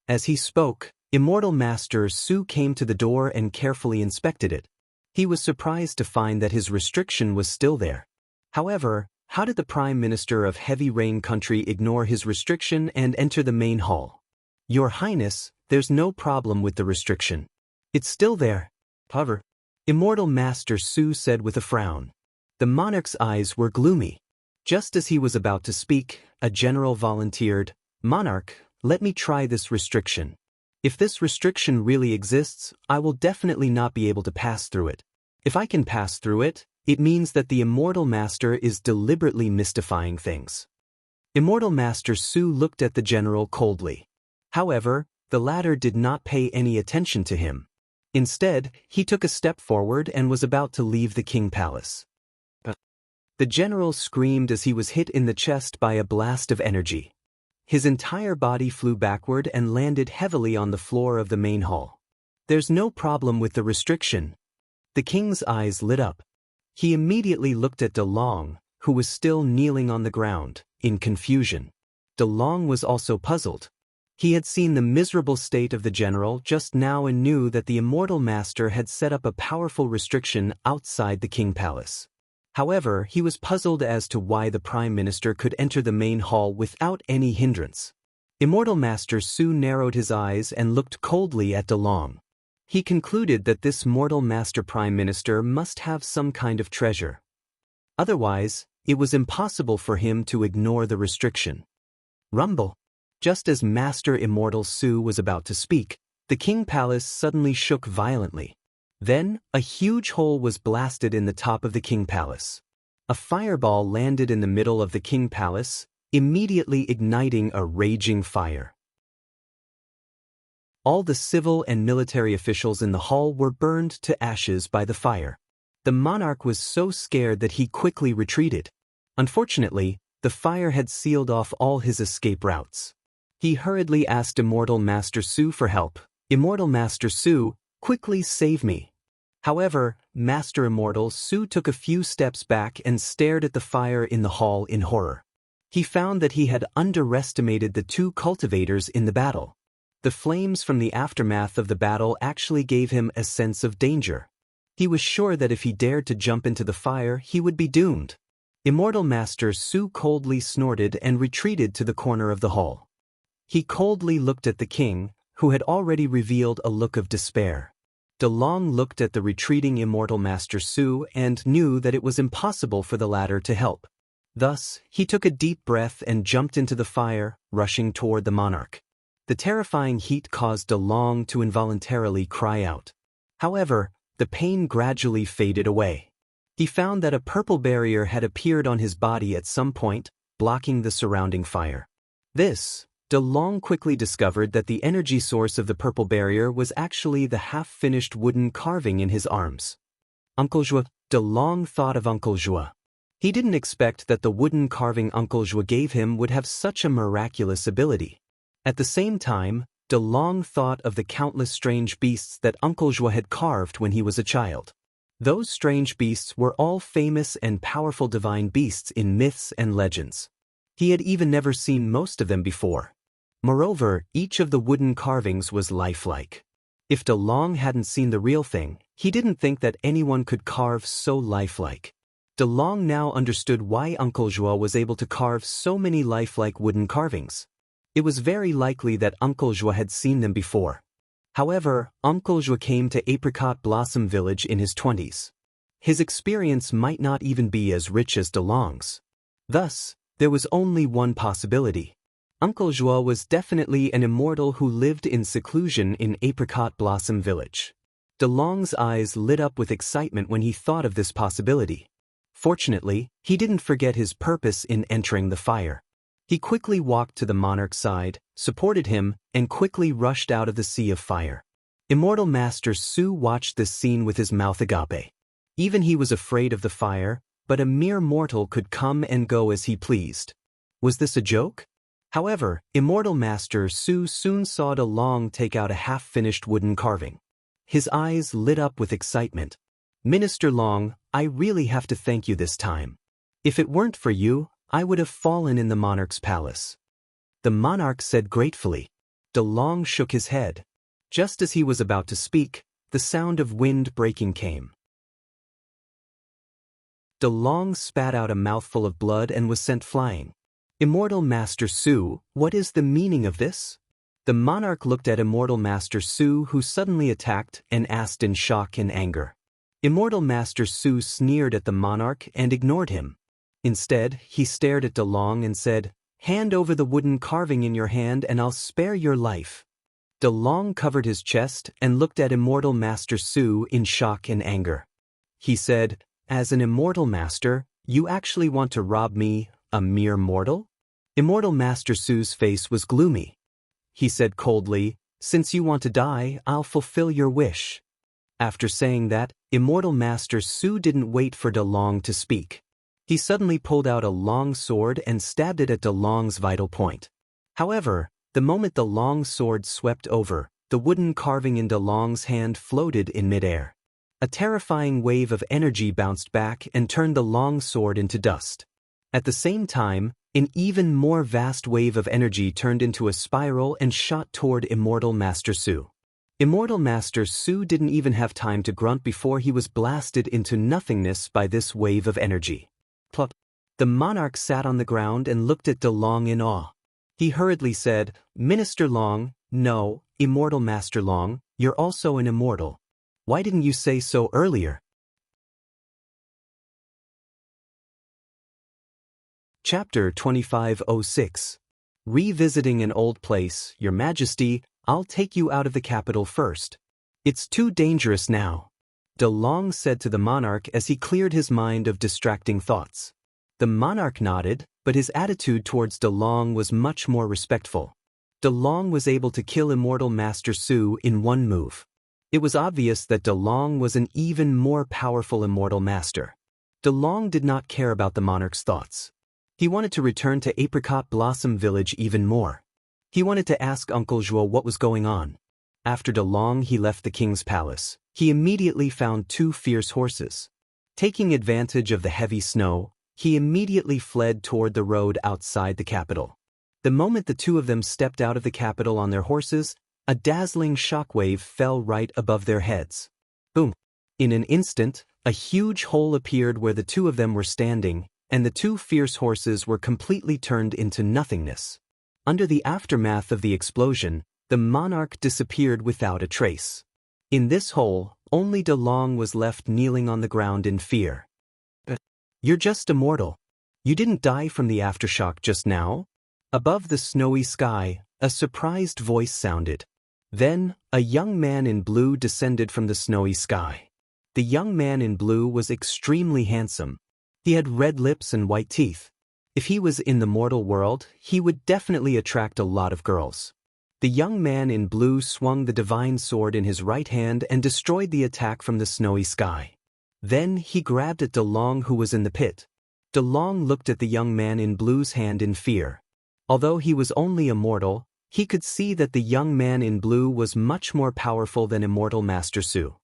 As he spoke, Immortal Master Su came to the door and carefully inspected it. He was surprised to find that his restriction was still there. However, how did the Prime Minister of Heavy Rain Country ignore his restriction and enter the main hall? "Your Highness, there's no problem with the restriction. It's still there." "However," Immortal Master Su said with a frown. The monarch's eyes were gloomy. Just as he was about to speak, a general volunteered, "Monarch, let me try this restriction. If this restriction really exists, I will definitely not be able to pass through it. If I can pass through it, it means that the Immortal Master is deliberately mystifying things." Immortal Master Su looked at the general coldly. However, the latter did not pay any attention to him. Instead, he took a step forward and was about to leave the King Palace. The general screamed as he was hit in the chest by a blast of energy. His entire body flew backward and landed heavily on the floor of the main hall. "There's no problem with the restriction." The king's eyes lit up. He immediately looked at De Long, who was still kneeling on the ground, in confusion. De Long was also puzzled. He had seen the miserable state of the general just now and knew that the Immortal Master had set up a powerful restriction outside the King Palace. However, he was puzzled as to why the Prime Minister could enter the main hall without any hindrance. Immortal Master Su narrowed his eyes and looked coldly at De Long. He concluded that this mortal Master Prime Minister must have some kind of treasure. Otherwise, it was impossible for him to ignore the restriction. Rumble. Just as Master Immortal Su was about to speak, the King Palace suddenly shook violently. Then, a huge hole was blasted in the top of the King Palace. A fireball landed in the middle of the King Palace, immediately igniting a raging fire. All the civil and military officials in the hall were burned to ashes by the fire. The monarch was so scared that he quickly retreated. Unfortunately, the fire had sealed off all his escape routes. He hurriedly asked Immortal Master Su for help. "Immortal Master Su, quickly save me." However, Master Immortal Su took a few steps back and stared at the fire in the hall in horror. He found that he had underestimated the two cultivators in the battle. The flames from the aftermath of the battle actually gave him a sense of danger. He was sure that if he dared to jump into the fire, he would be doomed. Immortal Master Su coldly snorted and retreated to the corner of the hall. He coldly looked at the king, who had already revealed a look of despair. De Long looked at the retreating Immortal Master Su and knew that it was impossible for the latter to help. Thus, he took a deep breath and jumped into the fire, rushing toward the monarch. The terrifying heat caused De Long to involuntarily cry out. However, the pain gradually faded away. He found that a purple barrier had appeared on his body at some point, blocking the surrounding fire. De Long quickly discovered that the energy source of the purple barrier was actually the half-finished wooden carving in his arms. Uncle Joie. De Long thought of Uncle Joie. He didn't expect that the wooden carving Uncle Joie gave him would have such a miraculous ability. At the same time, De Long thought of the countless strange beasts that Uncle Joie had carved when he was a child. Those strange beasts were all famous and powerful divine beasts in myths and legends. He had even never seen most of them before. Moreover, each of the wooden carvings was lifelike. If De Long hadn't seen the real thing, he didn't think that anyone could carve so lifelike. De Long now understood why Uncle Joao was able to carve so many lifelike wooden carvings. It was very likely that Uncle Joao had seen them before. However, Uncle Joao came to Apricot Blossom Village in his 20s. His experience might not even be as rich as De Long's. Thus, there was only one possibility. Uncle Joao was definitely an immortal who lived in seclusion in Apricot Blossom Village. De Long's eyes lit up with excitement when he thought of this possibility. Fortunately, he didn't forget his purpose in entering the fire. He quickly walked to the monarch's side, supported him, and quickly rushed out of the sea of fire. Immortal Master Su watched this scene with his mouth agape. Even he was afraid of the fire, but a mere mortal could come and go as he pleased. Was this a joke? However, Immortal Master Su soon saw De Long take out a half-finished wooden carving. His eyes lit up with excitement. Minister Long, I really have to thank you this time. If it weren't for you, I would have fallen in the monarch's palace. The monarch said gratefully. De Long shook his head. Just as he was about to speak, the sound of wind breaking came. De Long spat out a mouthful of blood and was sent flying. Immortal Master Su, what is the meaning of this? The monarch looked at Immortal Master Su, who suddenly attacked, and asked in shock and anger. Immortal Master Su sneered at the monarch and ignored him. Instead, he stared at De Long and said, "Hand over the wooden carving in your hand and I'll spare your life." De Long covered his chest and looked at Immortal Master Su in shock and anger. He said, "As an immortal master, you actually want to rob me, a mere mortal?" Immortal Master Su's face was gloomy. He said coldly, "Since you want to die, I'll fulfill your wish." After saying that, Immortal Master Su didn't wait for De Long to speak. He suddenly pulled out a long sword and stabbed it at De Long's vital point. However, the moment the long sword swept over, the wooden carving in De Long's hand floated in midair. A terrifying wave of energy bounced back and turned the long sword into dust. At the same time, an even more vast wave of energy turned into a spiral and shot toward Immortal Master Su. Immortal Master Su didn't even have time to grunt before he was blasted into nothingness by this wave of energy. Plop. The monarch sat on the ground and looked at De Long in awe. He hurriedly said, "Minister Long, no, Immortal Master Long, you're also an immortal. Why didn't you say so earlier?" Chapter 2506. Revisiting an old place, Your Majesty, I'll take you out of the capital first. It's too dangerous now, De Long said to the monarch as he cleared his mind of distracting thoughts. The monarch nodded, but his attitude towards De Long was much more respectful. De Long was able to kill Immortal Master Su in one move. It was obvious that De Long was an even more powerful immortal master. De Long did not care about the monarch's thoughts. He wanted to return to Apricot Blossom Village even more. He wanted to ask Uncle Joao what was going on. After De Long he left the king's palace, he immediately found two fierce horses. Taking advantage of the heavy snow, he immediately fled toward the road outside the capital. The moment the two of them stepped out of the capital on their horses, a dazzling shockwave fell right above their heads. Boom! In an instant, a huge hole appeared where the two of them were standing, and the two fierce horses were completely turned into nothingness. Under the aftermath of the explosion, the monarch disappeared without a trace. In this hole, only De Long was left kneeling on the ground in fear. "You're just immortal. You didn't die from the aftershock just now?" Above the snowy sky, a surprised voice sounded. Then, a young man in blue descended from the snowy sky. The young man in blue was extremely handsome. He had red lips and white teeth. If he was in the mortal world, he would definitely attract a lot of girls. The young man in blue swung the divine sword in his right hand and destroyed the attack from the snowy sky. Then he grabbed at De Long, who was in the pit. De Long looked at the young man in blue's hand in fear. Although he was only a mortal, he could see that the young man in blue was much more powerful than Immortal Master Su.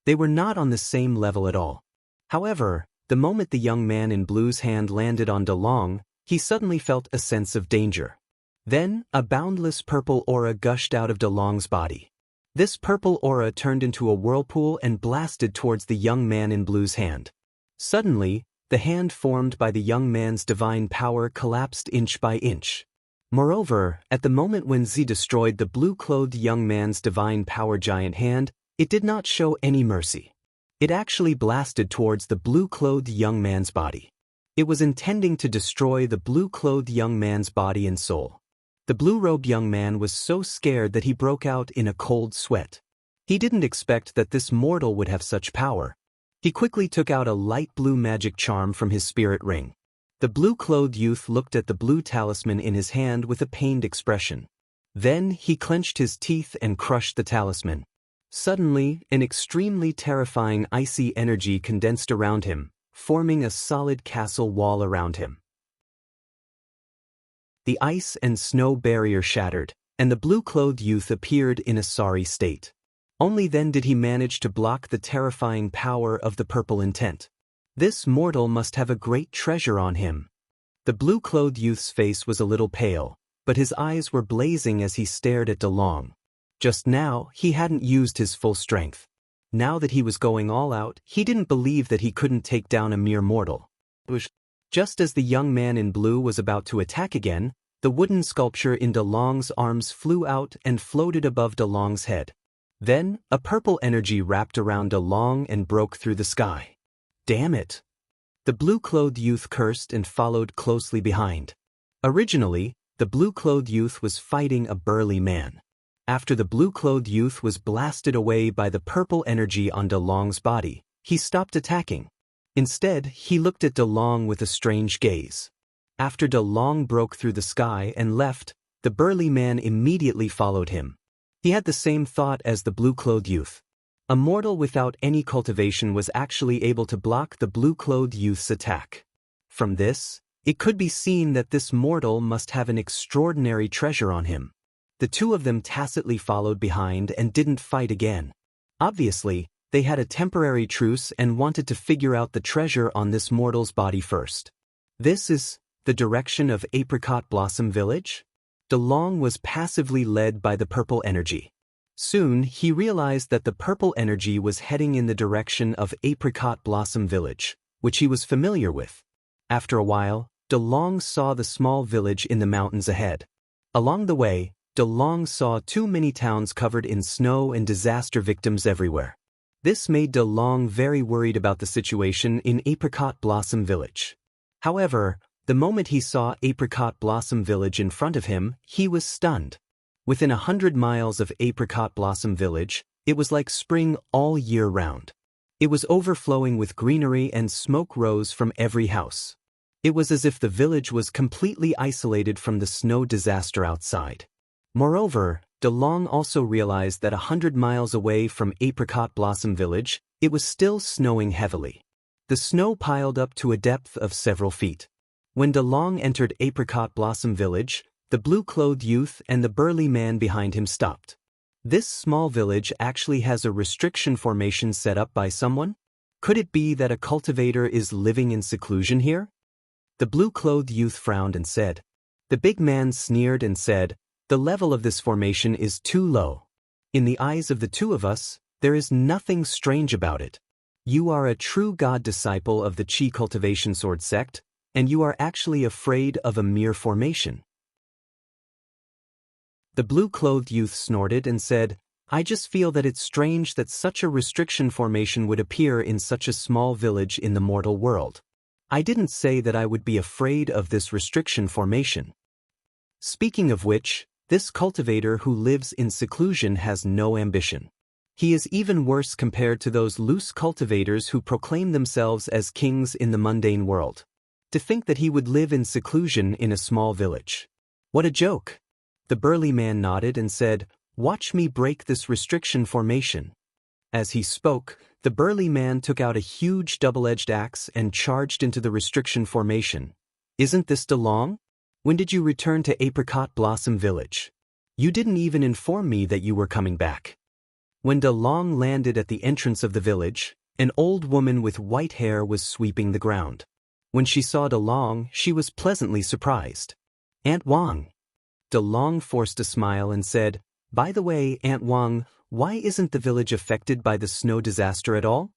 They were not on the same level at all. However, the moment the young man in blue's hand landed on De Long, he suddenly felt a sense of danger. Then, a boundless purple aura gushed out of De Long's body. This purple aura turned into a whirlpool and blasted towards the young man in blue's hand. Suddenly, The hand formed by the young man's divine power collapsed inch by inch. Moreover, at the moment when Z destroyed the blue-clothed young man's divine power giant hand, it did not show any mercy. It actually blasted towards the blue-clothed young man's body. It was intending to destroy the blue-clothed young man's body and soul. The blue-robed young man was so scared that he broke out in a cold sweat. He didn't expect that this mortal would have such power. He quickly took out a light blue magic charm from his spirit ring. The blue-clothed youth looked at the blue talisman in his hand with a pained expression. Then he clenched his teeth and crushed the talisman. Suddenly, an extremely terrifying icy energy condensed around him, forming a solid castle wall around him. The ice and snow barrier shattered, and the blue-clothed youth appeared in a sorry state. Only then did he manage to block the terrifying power of the purple intent. This mortal must have a great treasure on him. The blue-clothed youth's face was a little pale, but his eyes were blazing as he stared at DeLong. Just now, he hadn't used his full strength. Now that he was going all out, he didn't believe that he couldn't take down a mere mortal. Just as the young man in blue was about to attack again, the wooden sculpture in DeLong's arms flew out and floated above DeLong's head. Then, a purple energy wrapped around DeLong and broke through the sky. Damn it! The blue-clothed youth cursed and followed closely behind. Originally, the blue-clothed youth was fighting a burly man. After the blue-clothed youth was blasted away by the purple energy on DeLong's body, he stopped attacking. Instead, he looked at DeLong with a strange gaze. After DeLong broke through the sky and left, the burly man immediately followed him. He had the same thought as the blue-clothed youth. A mortal without any cultivation was actually able to block the blue-clothed youth's attack. From this, it could be seen that this mortal must have an extraordinary treasure on him. The two of them tacitly followed behind and didn't fight again. Obviously, they had a temporary truce and wanted to figure out the treasure on this mortal's body first. This is the direction of Apricot Blossom Village? DeLong was passively led by the purple energy. Soon, he realized that the purple energy was heading in the direction of Apricot Blossom Village, which he was familiar with. After a while, DeLong saw the small village in the mountains ahead. Along the way, DeLong saw too many towns covered in snow and disaster victims everywhere. This made DeLong very worried about the situation in Apricot Blossom Village. However, the moment he saw Apricot Blossom Village in front of him, he was stunned. Within 100 miles of Apricot Blossom Village, it was like spring all year round. It was overflowing with greenery and smoke rose from every house. It was as if the village was completely isolated from the snow disaster outside. Moreover, DeLong also realized that 100 miles away from Apricot Blossom Village, it was still snowing heavily. The snow piled up to a depth of several feet. When DeLong entered Apricot Blossom Village, the blue-clothed youth and the burly man behind him stopped. This small village actually has a restriction formation set up by someone? Could it be that a cultivator is living in seclusion here? The blue-clothed youth frowned and said. The big man sneered and said, "The level of this formation is too low. In the eyes of the two of us, there is nothing strange about it. You are a true god disciple of the Qi cultivation sword sect, and you are actually afraid of a mere formation." The blue-clothed youth snorted and said, "I just feel that it's strange that such a restriction formation would appear in such a small village in the mortal world. I didn't say that I would be afraid of this restriction formation. Speaking of which, this cultivator who lives in seclusion has no ambition. He is even worse compared to those loose cultivators who proclaim themselves as kings in the mundane world. To think that he would live in seclusion in a small village. What a joke!" The burly man nodded and said, "Watch me break this restriction formation." As he spoke, the burly man took out a huge double-edged axe and charged into the restriction formation. "Isn't this DeLong? When did you return to Apricot Blossom Village? You didn't even inform me that you were coming back." When DeLong landed at the entrance of the village, an old woman with white hair was sweeping the ground. When she saw DeLong, she was pleasantly surprised. "Aunt Wang." DeLong forced a smile and said, "By the way, Aunt Wang, why isn't the village affected by the snow disaster at all?"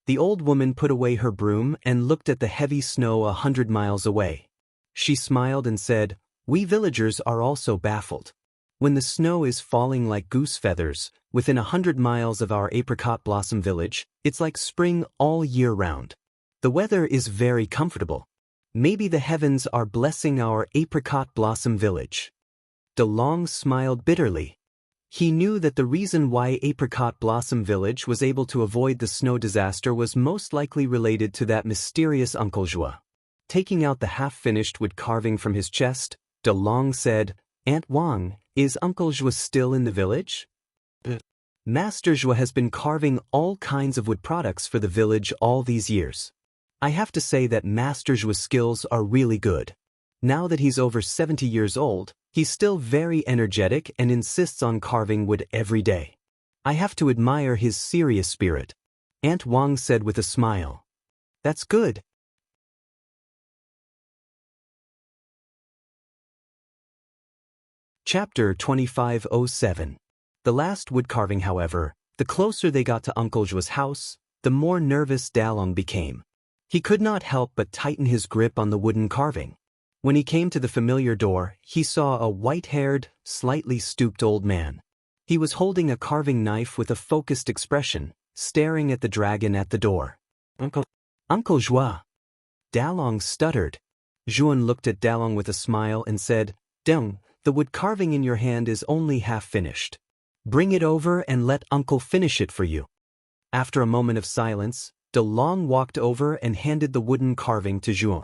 The old woman put away her broom and looked at the heavy snow 100 miles away. She smiled and said, "We villagers are also baffled. When the snow is falling like goose feathers, within 100 miles of our apricot blossom village, it's like spring all year round. The weather is very comfortable. Maybe the heavens are blessing our apricot blossom village." De Long smiled bitterly. He knew that the reason why Apricot Blossom Village was able to avoid the snow disaster was most likely related to that mysterious Uncle Joie. Taking out the half-finished wood carving from his chest, De Long said, "Aunt Wang, is Uncle Joie still in the village?" "Master Joie has been carving all kinds of wood products for the village all these years. I have to say that Master Joie's skills are really good. Now that he's over 70 years old, he's still very energetic and insists on carving wood every day. I have to admire his serious spirit," Aunt Wang said with a smile. "That's good." Chapter 2507. The last wood carving, however, the closer they got to Uncle Joie's house, the more nervous Dalong became. He could not help but tighten his grip on the wooden carving. When he came to the familiar door, he saw a white-haired, slightly stooped old man. He was holding a carving knife with a focused expression, staring at the dragon at the door. Uncle Joie." Dalong stuttered. Juan looked at Dalong with a smile and said, "Deng, the wood carving in your hand is only half finished. Bring it over and let Uncle finish it for you." After a moment of silence, De Long walked over and handed the wooden carving to Juan.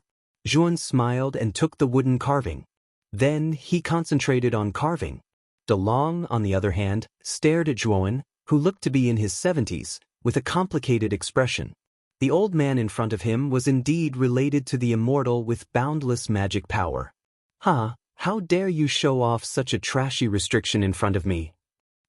Juan smiled and took the wooden carving. Then he concentrated on carving. De Long, on the other hand, stared at Juan, who looked to be in his 70s, with a complicated expression. The old man in front of him was indeed related to the immortal with boundless magic power. "Huh, how dare you show off such a trashy restriction in front of me?"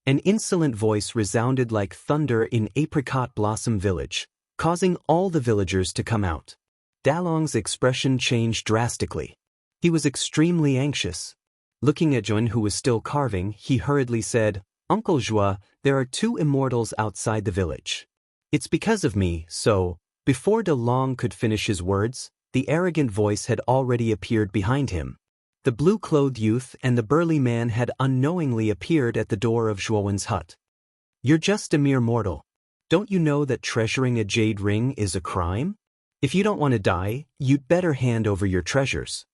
An insolent voice resounded like thunder in Apricot Blossom Village, causing all the villagers to come out. Dalong's expression changed drastically. He was extremely anxious. Looking at Juan, who was still carving, he hurriedly said, "Uncle Joie, there are 2 immortals outside the village. It's because of me, so..." Before De Long could finish his words, the arrogant voice had already appeared behind him. The blue-clothed youth and the burly man had unknowingly appeared at the door of Juan's hut. "You're just a mere mortal. Don't you know that treasuring a jade ring is a crime? If you don't want to die, you'd better hand over your treasures."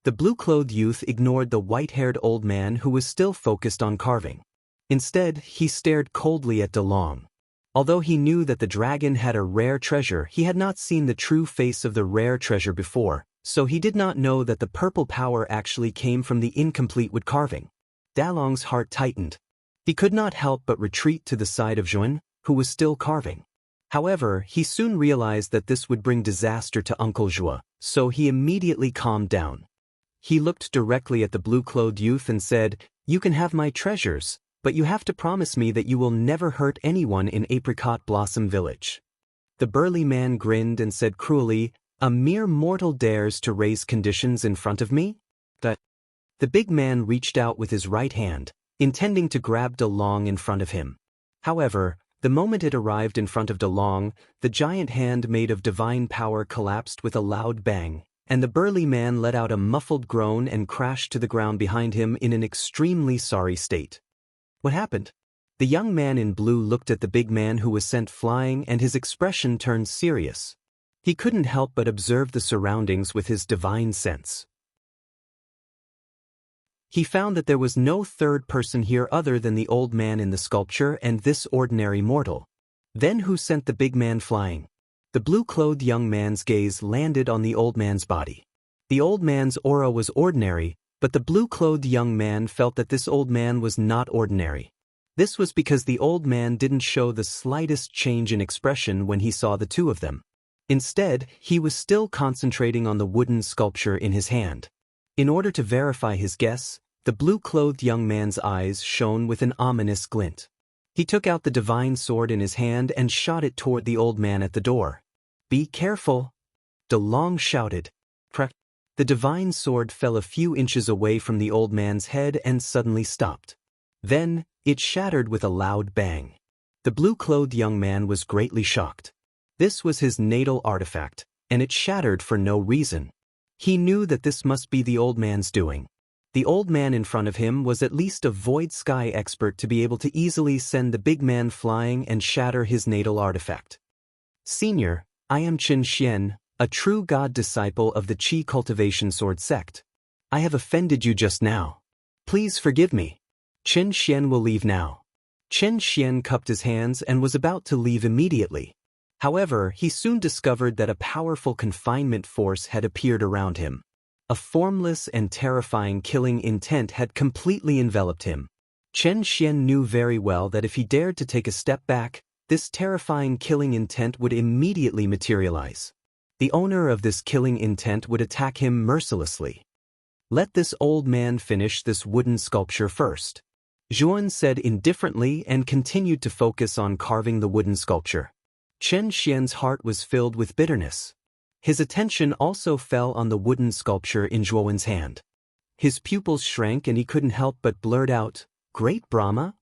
The blue-clothed youth ignored the white-haired old man who was still focused on carving. Instead, he stared coldly at De Long. Although he knew that the dragon had a rare treasure, he had not seen the true face of the rare treasure before, so he did not know that the purple power actually came from the incomplete wood carving. Dalong's heart tightened. He could not help but retreat to the side of Juan, who was still carving. However, he soon realized that this would bring disaster to Uncle Joie, so he immediately calmed down. He looked directly at the blue-clothed youth and said, "You can have my treasures, but you have to promise me that you will never hurt anyone in Apricot Blossom Village." The burly man grinned and said cruelly, "A mere mortal dares to raise conditions in front of me?" The big man reached out with his right hand, intending to grab De Long in front of him. However, the moment it arrived in front of De Long, the giant hand made of divine power collapsed with a loud bang, and the burly man let out a muffled groan and crashed to the ground behind him in an extremely sorry state. "What happened?" The young man in blue looked at the big man who was sent flying, and his expression turned serious. He couldn't help but observe the surroundings with his divine sense. He found that there was no third person here other than the old man in the sculpture and this ordinary mortal. Then who sent the big man flying? The blue-clothed young man's gaze landed on the old man's body. The old man's aura was ordinary, but the blue-clothed young man felt that this old man was not ordinary. This was because the old man didn't show the slightest change in expression when he saw the two of them. Instead, he was still concentrating on the wooden sculpture in his hand. In order to verify his guess, the blue-clothed young man's eyes shone with an ominous glint. He took out the divine sword in his hand and shot it toward the old man at the door. "Be careful!" De Long shouted. Crack! The divine sword fell a few inches away from the old man's head and suddenly stopped. Then, it shattered with a loud bang. The blue-clothed young man was greatly shocked. This was his natal artifact, and it shattered for no reason. He knew that this must be the old man's doing. The old man in front of him was at least a void sky expert to be able to easily send the big man flying and shatter his natal artifact. Senior, I am Qin Xian, a true god disciple of the Qi cultivation sword sect. I have offended you just now. Please forgive me. Qin Xian will leave now. Qin Xian cupped his hands and was about to leave immediately. However, he soon discovered that a powerful confinement force had appeared around him. A formless and terrifying killing intent had completely enveloped him. Qin Xian knew very well that if he dared to take a step back, this terrifying killing intent would immediately materialize. The owner of this killing intent would attack him mercilessly. Let this old man finish this wooden sculpture first. Zhuan said indifferently and continued to focus on carving the wooden sculpture. Qin Xian's heart was filled with bitterness. His attention also fell on the wooden sculpture in Zhuan's hand. His pupils shrank and he couldn't help but blurt out, "Great Brahma?"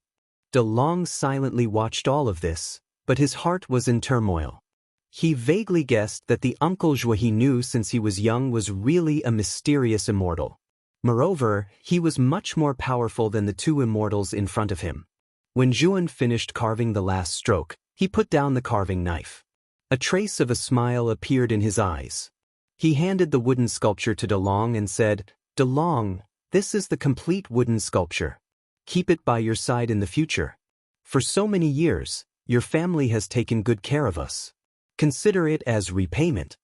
De Long silently watched all of this, but his heart was in turmoil. He vaguely guessed that the Uncle Zhuo he knew since he was young was really a mysterious immortal. Moreover, he was much more powerful than the two immortals in front of him. When Zhuan finished carving the last stroke, he put down the carving knife. A trace of a smile appeared in his eyes. He handed the wooden sculpture to De Long and said, "De Long, this is the complete wooden sculpture. Keep it by your side in the future. For so many years, your family has taken good care of us. Consider it as repayment."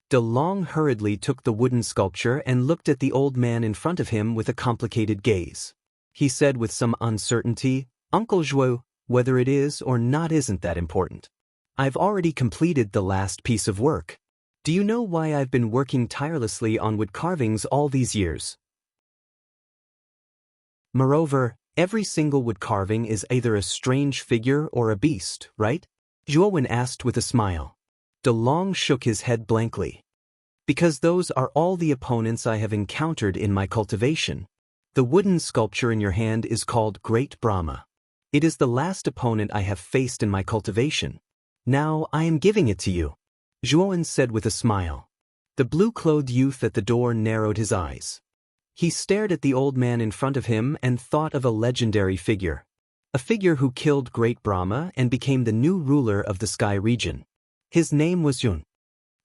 De Long hurriedly took the wooden sculpture and looked at the old man in front of him with a complicated gaze. He said with some uncertainty, "Uncle Zhuo, whether it is or not isn't that important. I've already completed the last piece of work. Do you know why I've been working tirelessly on wood carvings all these years? Moreover, every single wood carving is either a strange figure or a beast, right?" Zhuo asked with a smile. De Long shook his head blankly. "Because those are all the opponents I have encountered in my cultivation. The wooden sculpture in your hand is called Great Brahma. It is the last opponent I have faced in my cultivation. Now I am giving it to you," Zhuo said with a smile. The blue-clothed youth at the door narrowed his eyes. He stared at the old man in front of him and thought of a legendary figure. A figure who killed Great Brahma and became the new ruler of the Sky region. His name was Yun.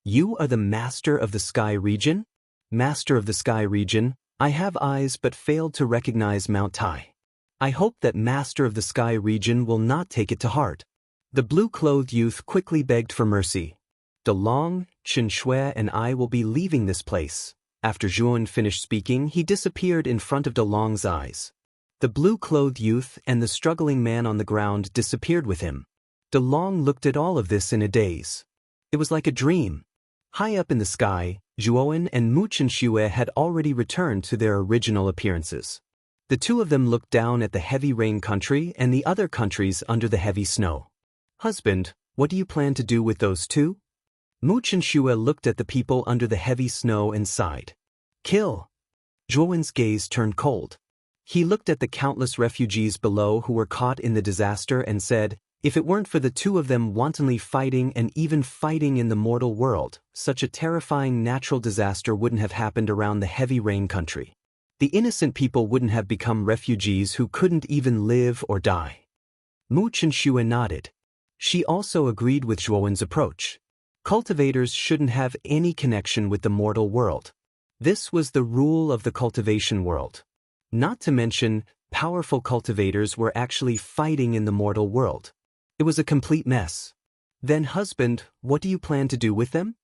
"You are the master of the Sky region?" "Master of the Sky region, I have eyes but failed to recognize Mount Tai. I hope that Master of the Sky region will not take it to heart." The blue-clothed youth quickly begged for mercy. "De Long, Qin Shui and I will be leaving this place." After Zhuan finished speaking, he disappeared in front of De Long's eyes. The blue-clothed youth and the struggling man on the ground disappeared with him. De Long looked at all of this in a daze. It was like a dream. High up in the sky, Zhuan and Mu Qinshui had already returned to their original appearances. The two of them looked down at the heavy rain country and the other countries under the heavy snow. "Husband, what do you plan to do with those two?" Mu Qinshui looked at the people under the heavy snow and sighed. "Kill." Zhuan's gaze turned cold. He looked at the countless refugees below who were caught in the disaster and said, "If it weren't for the two of them wantonly fighting and even fighting in the mortal world, such a terrifying natural disaster wouldn't have happened around the heavy rain country. The innocent people wouldn't have become refugees who couldn't even live or die." Mu Qinshui nodded. She also agreed with Zhuan's approach. Cultivators shouldn't have any connection with the mortal world. This was the rule of the cultivation world. Not to mention, powerful cultivators were actually fighting in the mortal world. It was a complete mess. "Then husband, what do you plan to do with them?"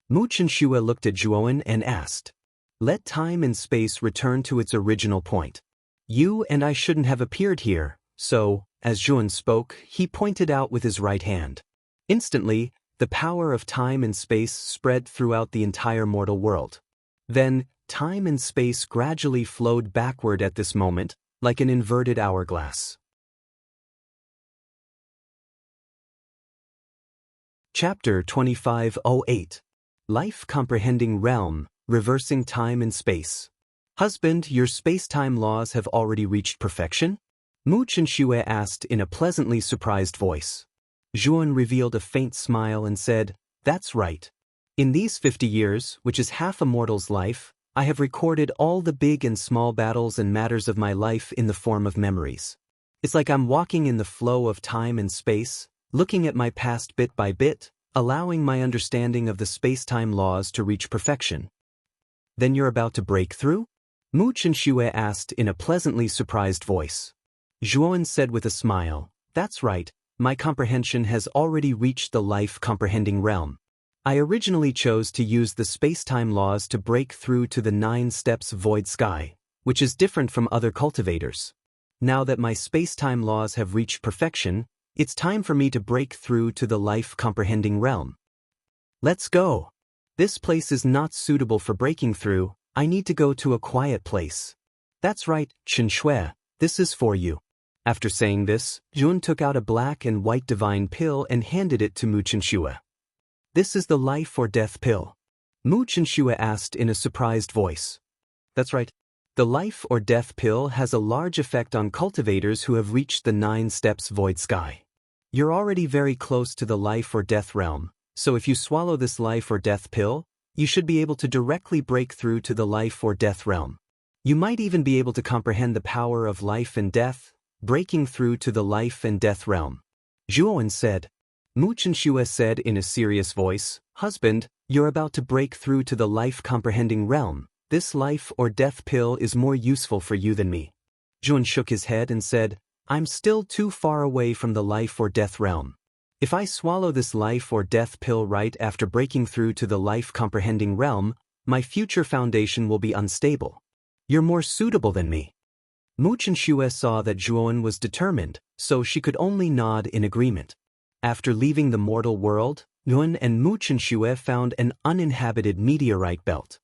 Mu Qinshui looked at Zhuan and asked. "Let time and space return to its original point. You and I shouldn't have appeared here, so," as Zhuan spoke, he pointed out with his right hand. Instantly, the power of time and space spread throughout the entire mortal world. Then, time and space gradually flowed backward at this moment, like an inverted hourglass. Chapter 2508. Life Comprehending Realm, Reversing Time and Space. "Husband, your space-time laws have already reached perfection?" Mu Qinshui asked in a pleasantly surprised voice. Zhuan revealed a faint smile and said, "That's right. In these 50 years, which is half a mortal's life, I have recorded all the big and small battles and matters of my life in the form of memories. It's like I'm walking in the flow of time and space, looking at my past bit by bit, allowing my understanding of the space-time laws to reach perfection." "Then you're about to break through?" Mu Chenxue asked in a pleasantly surprised voice. Zhuan said with a smile, "That's right, my comprehension has already reached the life-comprehending realm. I originally chose to use the space-time laws to break through to the 9 steps void sky, which is different from other cultivators. Now that my space-time laws have reached perfection, it's time for me to break through to the life-comprehending realm. Let's go. This place is not suitable for breaking through. I need to go to a quiet place." "That's right, Chenxue, this is for you." After saying this, Zhuan took out a black and white divine pill and handed it to Mu Chenxue. "This is the life or death pill?" Mu Chenxue asked in a surprised voice. "That's right. The life or death pill has a large effect on cultivators who have reached the 9 steps void sky. You're already very close to the life or death realm, so if you swallow this life or death pill, you should be able to directly break through to the life or death realm. You might even be able to comprehend the power of life and death, breaking through to the life and death realm," Zhuan said. Mu Chenxue said in a serious voice, "Husband, you're about to break through to the life-comprehending realm. This life or death pill is more useful for you than me." Zhuan shook his head and said, "I'm still too far away from the life or death realm. If I swallow this life or death pill right after breaking through to the life-comprehending realm, my future foundation will be unstable. You're more suitable than me." Mu Chenxue saw that Zhuan was determined, so she could only nod in agreement. After leaving the mortal world, Zhuan and Mu Chenxue found an uninhabited meteorite belt.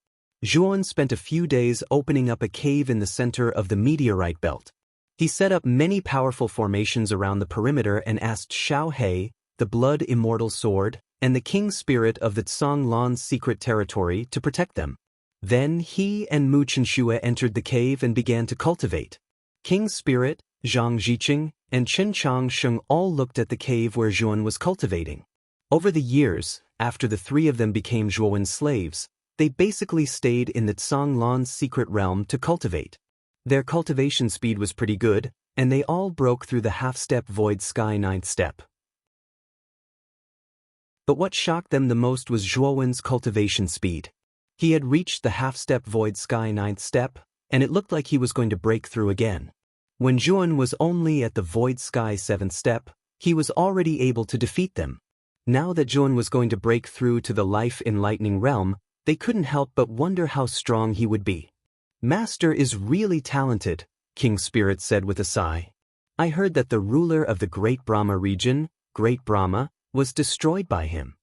Zhuan spent a few days opening up a cave in the center of the meteorite belt. He set up many powerful formations around the perimeter and asked Xiao He, the blood immortal sword, and the king spirit of the Tsang Lan's secret territory to protect them. Then he and Mu Chenxue entered the cave and began to cultivate. King Spirit, Zhang Jiqing, and Chen Changsheng all looked at the cave where Zhuan was cultivating. Over the years, after the 3 of them became Zhuan's slaves, they basically stayed in the Tsang Lan's secret realm to cultivate. Their cultivation speed was pretty good, and they all broke through the half-step void sky 9th step. But what shocked them the most was Zhuan's cultivation speed. He had reached the half-step void sky 9th step, and it looked like he was going to break through again. When Zhuan was only at the void sky 7th step, he was already able to defeat them. Now that Zhuan was going to break through to the life-enlightening realm, they couldn't help but wonder how strong he would be. "Master is really talented," King Spirit said with a sigh. "I heard that the ruler of the Great Brahma region, Great Brahma, was destroyed by him."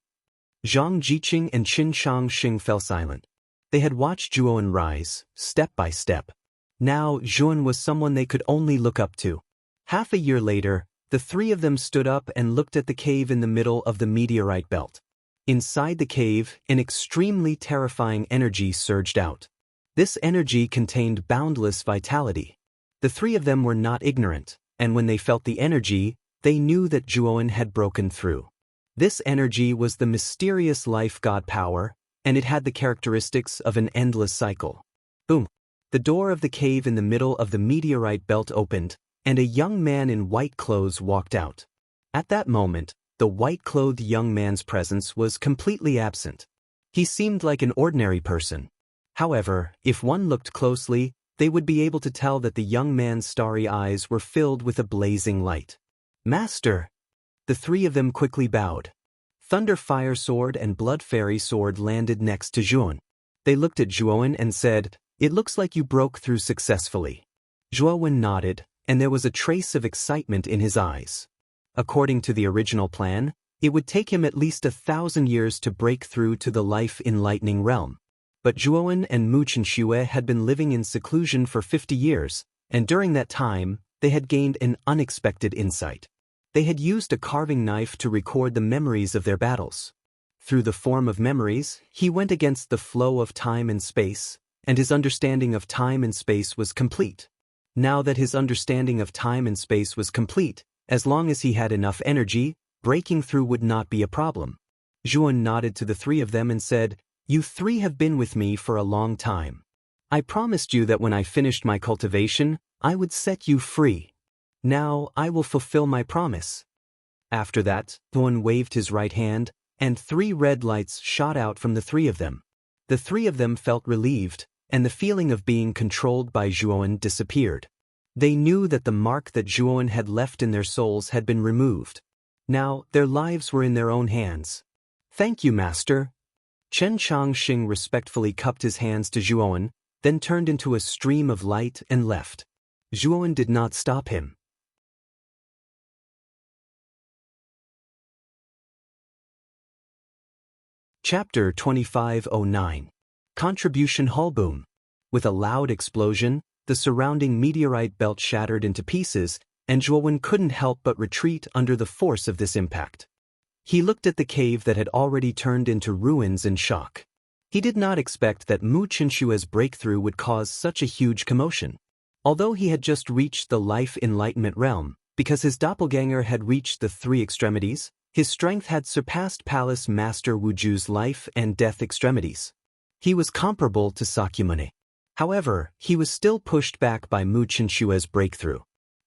Zhang Jiqing and Qin Shangxing fell silent. They had watched Zhuan rise, step by step. Now Zhuan was someone they could only look up to. Half a year later, the 3 of them stood up and looked at the cave in the middle of the meteorite belt. Inside the cave, an extremely terrifying energy surged out. This energy contained boundless vitality. The 3 of them were not ignorant, and when they felt the energy, they knew that Zhuan had broken through. This energy was the mysterious life god power, and it had the characteristics of an endless cycle. Boom! The door of the cave in the middle of the meteorite belt opened, and a young man in white clothes walked out. At that moment, the white-clothed young man's presence was completely absent. He seemed like an ordinary person. However, if one looked closely, they would be able to tell that the young man's starry eyes were filled with a blazing light. "Master!" The 3 of them quickly bowed. Thunder Fire Sword and Blood Fairy Sword landed next to Zhuan. They looked at Zhuan and said, "It looks like you broke through successfully." Zhuan nodded, and there was a trace of excitement in his eyes. According to the original plan, it would take him at least 1,000 years to break through to the life-enlightening realm. But Zhuan and Mu Chenxue had been living in seclusion for 50 years, and during that time, they had gained an unexpected insight. They had used a carving knife to record the memories of their battles. Through the form of memories, he went against the flow of time and space, and his understanding of time and space was complete. Now that his understanding of time and space was complete, as long as he had enough energy, breaking through would not be a problem. Zhuan nodded to the three of them and said, "You three have been with me for a long time. I promised you that when I finished my cultivation, I would set you free. Now I will fulfill my promise." After that, Zhuan waved his right hand, and 3 red lights shot out from the 3 of them. The 3 of them felt relieved, and the feeling of being controlled by Zhuan disappeared. They knew that the mark that Zhuan had left in their souls had been removed. Now, their lives were in their own hands. "Thank you, Master." Chen Changxing respectfully cupped his hands to Zhuan, then turned into a stream of light and left. Zhuan did not stop him. Chapter 2509. Contribution Hull Boom. With a loud explosion, the surrounding meteorite belt shattered into pieces, and Zhuan couldn't help but retreat under the force of this impact. He looked at the cave that had already turned into ruins in shock. He did not expect that Mu Qinshue's breakthrough would cause such a huge commotion. Although he had just reached the life enlightenment realm, because his doppelganger had reached the 3 extremities, his strength had surpassed Palace Master Wuju's life and death extremities. He was comparable to Sakyamuni. However, he was still pushed back by Mu Qinshue's breakthrough.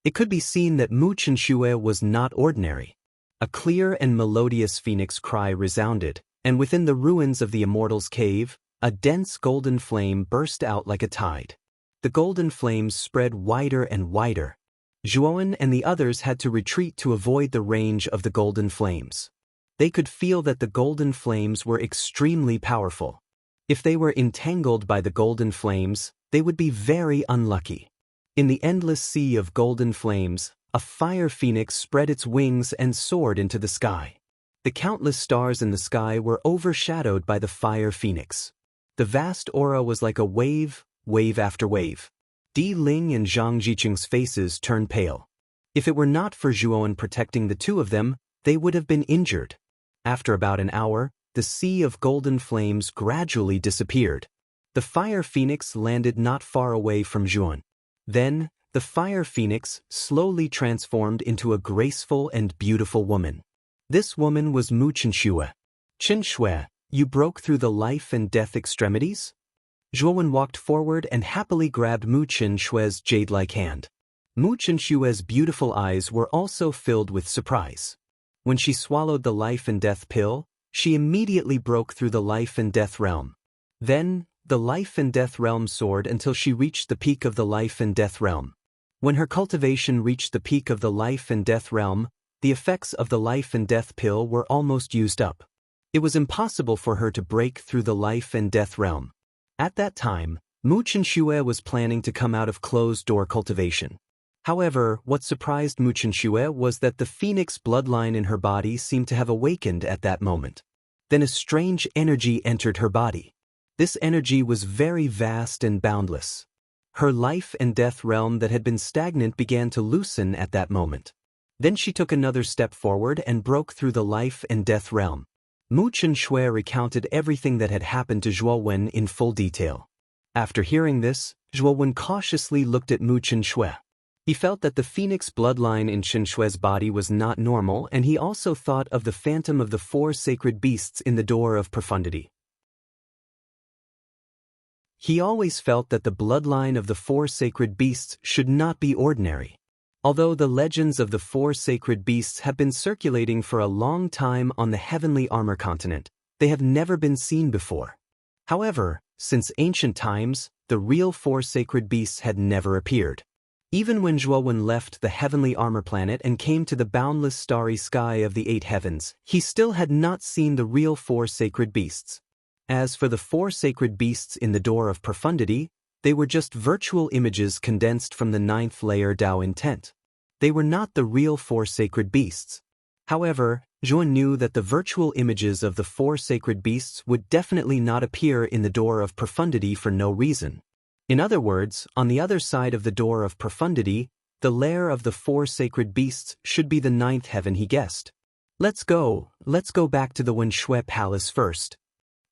It could be seen that Mu Qinshu was not ordinary. A clear and melodious phoenix cry resounded, and within the ruins of the Immortal's cave, a dense golden flame burst out like a tide. The golden flames spread wider and wider. Zhuan and the others had to retreat to avoid the range of the golden flames. They could feel that the golden flames were extremely powerful. If they were entangled by the golden flames, they would be very unlucky. In the endless sea of golden flames, a fire phoenix spread its wings and soared into the sky. The countless stars in the sky were overshadowed by the fire phoenix. The vast aura was like a wave, wave after wave. Di Ling and Zhang Jiqing's faces turned pale. If it were not for Zhuan protecting the 2 of them, they would have been injured. After about an hour, the sea of golden flames gradually disappeared. The fire phoenix landed not far away from Zhuan. Then, the fire phoenix slowly transformed into a graceful and beautiful woman. This woman was Mu Qinshu. "Qinshui, you broke through the life and death extremities?" Zhuan walked forward and happily grabbed Mu Qinshue's jade-like hand. Mu Qinshue's beautiful eyes were also filled with surprise. When she swallowed the life and death pill, she immediately broke through the life and death realm. Then, the life and death realm soared until she reached the peak of the life and death realm. When her cultivation reached the peak of the life and death realm, the effects of the life and death pill were almost used up. It was impossible for her to break through the life and death realm. At that time, Mu Qinshu was planning to come out of closed-door cultivation. However, what surprised Mu Qinshu was that the phoenix bloodline in her body seemed to have awakened at that moment. Then a strange energy entered her body. This energy was very vast and boundless. Her life and death realm that had been stagnant began to loosen at that moment. Then she took another step forward and broke through the life and death realm. Mu Qinshu recounted everything that had happened to Zhuowen in full detail. After hearing this, Zhuowen cautiously looked at Mu Qinshu. He felt that the phoenix bloodline in Qinshue's body was not normal, and he also thought of the phantom of the 4 sacred beasts in the door of profundity. He always felt that the bloodline of the 4 sacred beasts should not be ordinary. Although the legends of the 4 sacred beasts have been circulating for a long time on the heavenly armor continent, they have never been seen before. However, since ancient times, the real 4 sacred beasts had never appeared. Even when Zhuowen left the heavenly armor planet and came to the boundless starry sky of the 8 heavens, he still had not seen the real 4 sacred beasts. As for the 4 sacred beasts in the door of profundity, they were just virtual images condensed from the 9th layer Tao intent. They were not the real 4 sacred beasts. However, Zhuan knew that the virtual images of the 4 sacred beasts would definitely not appear in the door of profundity for no reason. In other words, on the other side of the door of profundity, the lair of the 4 sacred beasts should be the 9th heaven, he guessed. Let's go back to the Wenshui Palace first.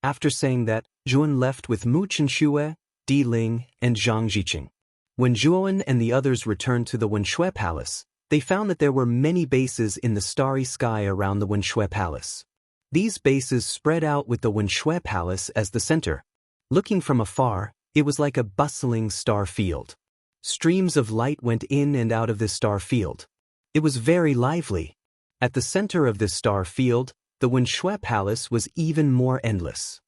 After saying that, Zhuan left with Mu Qinshu, Di Ling, and Zhang Jiqing. When Zhuowen and the others returned to the Wenshui Palace, They found that there were many bases in the starry sky around the Wenshui Palace. These bases spread out with the Wenshui Palace as the center. Looking from afar, it was like a bustling star field. Streams of light went in and out of this star field. It was very lively. At the center of this star field, the Wenshui Palace was even more endless.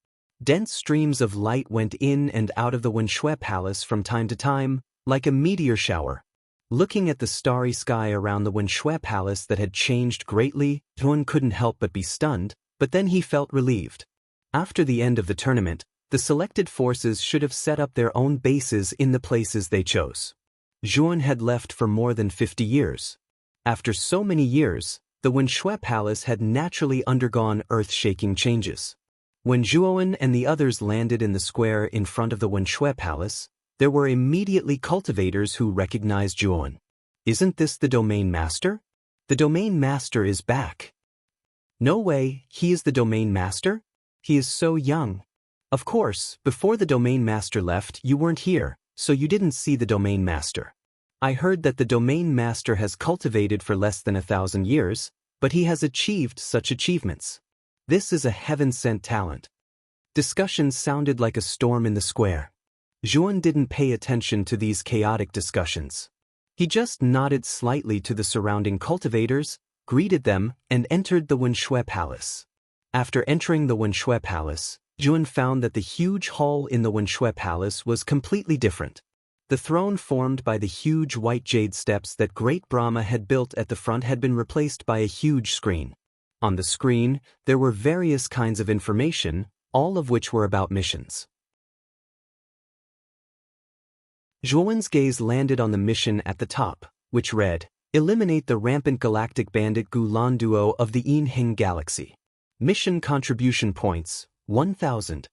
Dense streams of light went in and out of the Wenshui Palace from time to time, like a meteor shower. Looking at the starry sky around the Wenshui Palace that had changed greatly, Yuan couldn't help but be stunned, but then he felt relieved. After the end of the tournament, the selected forces should have set up their own bases in the places they chose. Yuan had left for more than 50 years. After so many years, the Wenshui Palace had naturally undergone earth-shaking changes. When Yuan and the others landed in the square in front of the Wenshui Palace, there were immediately cultivators who recognized Yuan. "Isn't this the Domain Master? The Domain Master is back." "No way, he is the Domain Master? He is so young." "Of course, before the Domain Master left, you weren't here, so you didn't see the Domain Master. I heard that the Domain Master has cultivated for less than 1,000 years, but he has achieved such achievements. This is a heaven-sent talent." Discussions sounded like a storm in the square. Yuan didn't pay attention to these chaotic discussions. He just nodded slightly to the surrounding cultivators, greeted them, and entered the Wenshui Palace. After entering the Wenshui Palace, Yuan found that the huge hall in the Wenshui Palace was completely different. The throne formed by the huge white jade steps that great Brahma had built at the front had been replaced by a huge screen. On the screen, there were various kinds of information, all of which were about missions. Yuan's gaze landed on the mission at the top, which read, "Eliminate the rampant galactic bandit Gulan Duo of the Yin Galaxy. Mission contribution points, 1,000.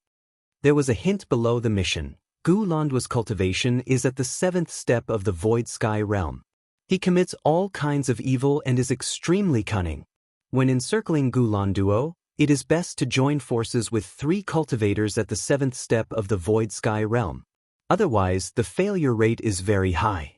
There was a hint below the mission. Gulandua's cultivation is at the 7th step of the Void Sky realm. He commits all kinds of evil and is extremely cunning. When encircling Gulanduo, it is best to join forces with 3 cultivators at the 7th step of the Void Sky realm. Otherwise, the failure rate is very high."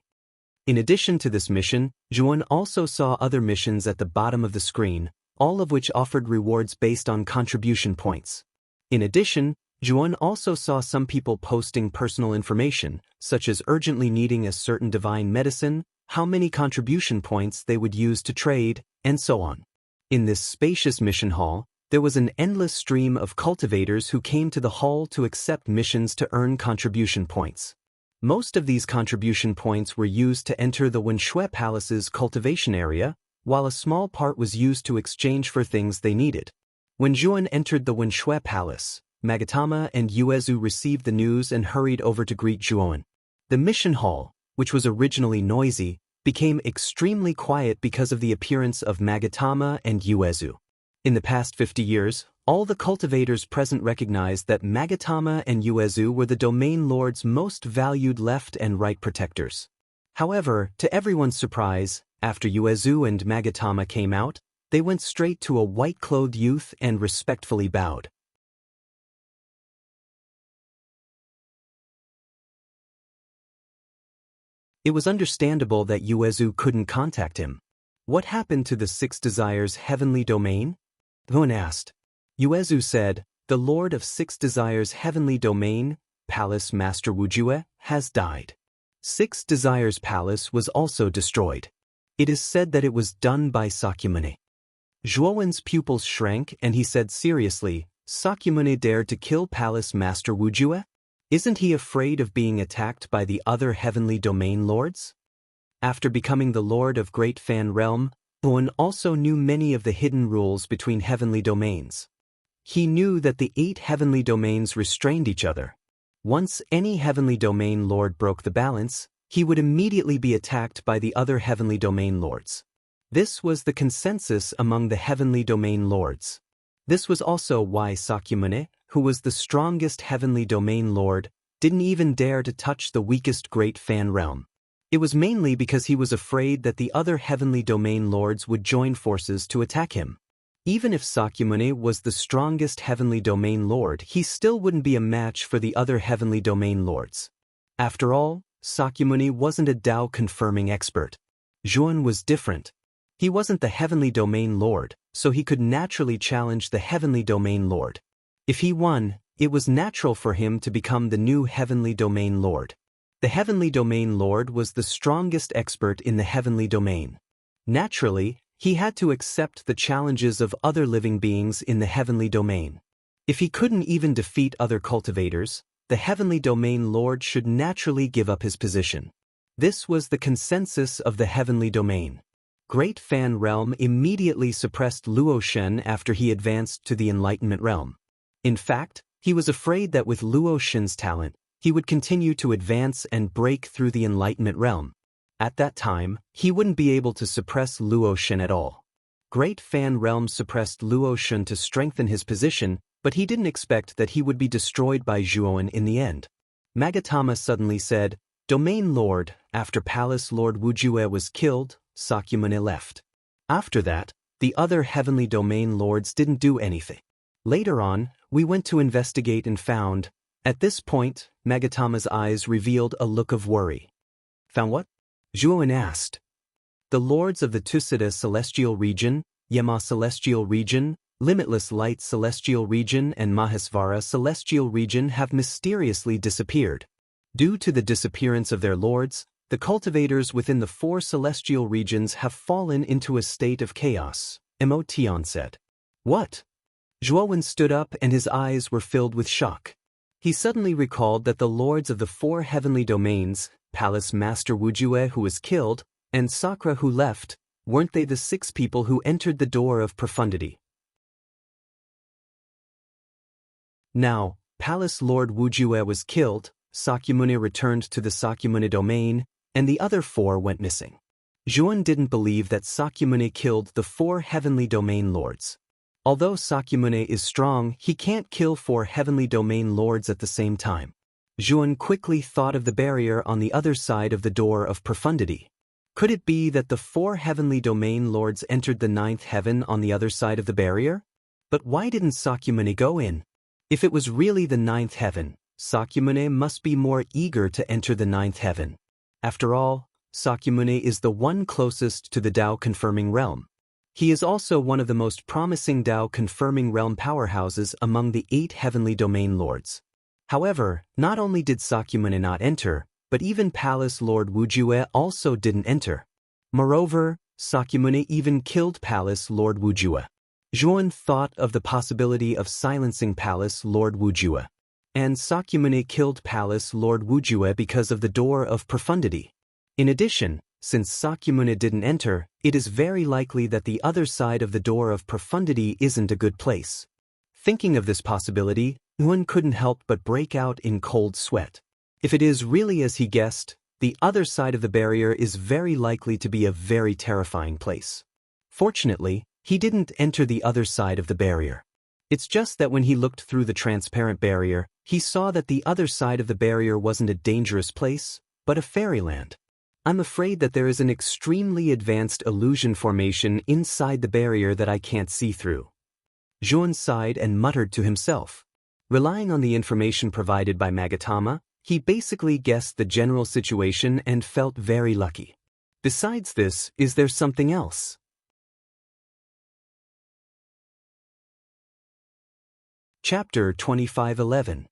In addition to this mission, Yuan also saw other missions at the bottom of the screen, all of which offered rewards based on contribution points. In addition, Yuan also saw some people posting personal information, such as urgently needing a certain divine medicine, how many contribution points they would use to trade, and so on. In this spacious mission hall, there was an endless stream of cultivators who came to the hall to accept missions to earn contribution points. Most of these contribution points were used to enter the Wenshui Palace's cultivation area, while a small part was used to exchange for things they needed. When Yuan entered the Wenshui Palace, Magatama and Yuezu received the news and hurried over to greet Yuan. The mission hall, which was originally noisy, became extremely quiet because of the appearance of Magatama and Yuezu. In the past 50 years, all the cultivators present recognized that Magatama and Yuezu were the Domain Lord's most valued left and right protectors. However, to everyone's surprise, after Yuezu and Magatama came out, they went straight to a white-clothed youth and respectfully bowed. It was understandable that Yuezu couldn't contact him. "What happened to the 6 Desires Heavenly Domain?" Yuan asked. Yuezu said, "The Lord of 6 Desires Heavenly Domain, Palace Master Wujue, has died. 6 Desires Palace was also destroyed. It is said that it was done by Sakyamuni." Zhuowen's pupils shrank and he said seriously, "Sakyamuni dared to kill Palace Master Wujue? Isn't he afraid of being attacked by the other Heavenly Domain Lords?" After becoming the Lord of Great Fan Realm, Yuan also knew many of the hidden rules between heavenly domains. He knew that the 8 heavenly domains restrained each other. Once any heavenly domain lord broke the balance, he would immediately be attacked by the other heavenly domain lords. This was the consensus among the heavenly domain lords. This was also why Sakyamuni, who was the strongest heavenly domain lord, didn't even dare to touch the weakest Great Fan realm. It was mainly because he was afraid that the other heavenly domain lords would join forces to attack him. Even if Sakyamuni was the strongest heavenly domain lord, he still wouldn't be a match for the other heavenly domain lords. After all, Sakyamuni wasn't a Tao-confirming expert. Zhuan was different. He wasn't the Heavenly Domain Lord, so he could naturally challenge the Heavenly Domain Lord. If he won, it was natural for him to become the new Heavenly Domain Lord. The Heavenly Domain Lord was the strongest expert in the Heavenly Domain. Naturally, he had to accept the challenges of other living beings in the Heavenly Domain. If he couldn't even defeat other cultivators, the Heavenly Domain Lord should naturally give up his position. This was the consensus of the Heavenly Domain. Great Fan Realm immediately suppressed Luo Shen after he advanced to the Enlightenment Realm. In fact, he was afraid that with Luo Shen's talent, he would continue to advance and break through the Enlightenment Realm. At that time, he wouldn't be able to suppress Luo Shen at all. Great Fan Realm suppressed Luo Shen to strengthen his position, but he didn't expect that he would be destroyed by Zhuan in the end. Magatama suddenly said, "Domain Lord, after Palace Lord Wujue was killed, Sakyamune left. After that, the other Heavenly Domain Lords didn't do anything. Later on, we went to investigate and found." At this point, Magatama's eyes revealed a look of worry. "Found what?" Zhuan asked. "The Lords of the Tusita Celestial Region, Yema Celestial Region, Limitless Light Celestial Region and Mahesvara Celestial Region have mysteriously disappeared. Due to the disappearance of their lords, the cultivators within the 4 celestial regions have fallen into a state of chaos," Emotion said. "What?" Zhuan stood up and his eyes were filled with shock. He suddenly recalled that the lords of the 4 heavenly domains, Palace Master Wujue who was killed, and Sakura who left, weren't they the 6 people who entered the door of profundity? Now, Palace Lord Wujue was killed, Sakyamune returned to the Sakyamune domain, and the other 4 went missing. Zhuan didn't believe that Sakyamune killed the 4 heavenly domain lords. Although Sakyamune is strong, he can't kill 4 heavenly domain lords at the same time. Zhuan quickly thought of the barrier on the other side of the door of profundity. Could it be that the 4 heavenly domain lords entered the 9th heaven on the other side of the barrier? But why didn't Sakyamune go in? If it was really the 9th heaven, Sakyamune must be more eager to enter the 9th heaven. After all, Sakyamune is the one closest to the Tao-confirming realm. He is also one of the most promising Tao-confirming realm powerhouses among the 8 heavenly domain lords. However, not only did Sakyamune not enter, but even Palace Lord Wujue also didn't enter. Moreover, Sakyamune even killed Palace Lord Wujue. Zhuan thought of the possibility of silencing Palace Lord Wujue. And Sakyamune killed Palace Lord Wujue because of the door of profundity. In addition, since Sakyamune didn't enter, it is very likely that the other side of the door of profundity isn't a good place. Thinking of this possibility, Zhuan couldn't help but break out in cold sweat. If it is really as he guessed, the other side of the barrier is very likely to be a very terrifying place. Fortunately, he didn't enter the other side of the barrier. It's just that when he looked through the transparent barrier, he saw that the other side of the barrier wasn't a dangerous place, but a fairyland. "I'm afraid that there is an extremely advanced illusion formation inside the barrier that I can't see through." Zhuan sighed and muttered to himself. Relying on the information provided by Magatama, he basically guessed the general situation and felt very lucky. Besides this, is there something else? Chapter 2511.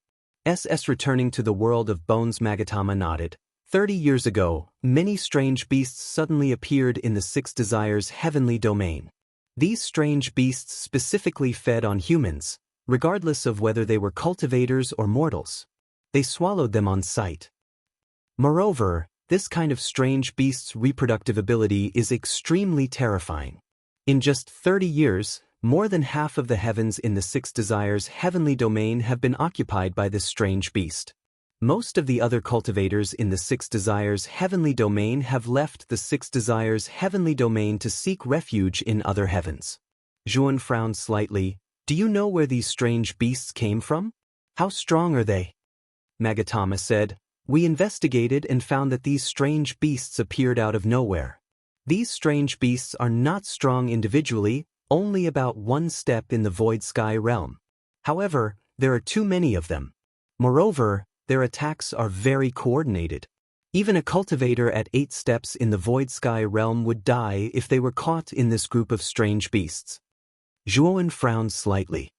SS returning to the world of bones. Magatama nodded. 30 years ago, many strange beasts suddenly appeared in the 6 desires heavenly domain. These strange beasts specifically fed on humans, regardless of whether they were cultivators or mortals. They swallowed them on sight. Moreover, this kind of strange beast's reproductive ability is extremely terrifying. In just 30 years, more than half of the heavens in the 6 desires heavenly domain have been occupied by this strange beast. Most of the other cultivators in the 6 desires heavenly domain have left the 6 desires heavenly domain to seek refuge in other heavens. Zhuan frowned slightly. "Do you know where these strange beasts came from? How strong are they?" Magatama said, "We investigated and found that these strange beasts appeared out of nowhere. These strange beasts are not strong individually, only about 1 step in the void sky realm. However, there are too many of them. Moreover, their attacks are very coordinated. Even a cultivator at 8 steps in the Void Sky realm would die if they were caught in this group of strange beasts. Zhuowen frowned slightly.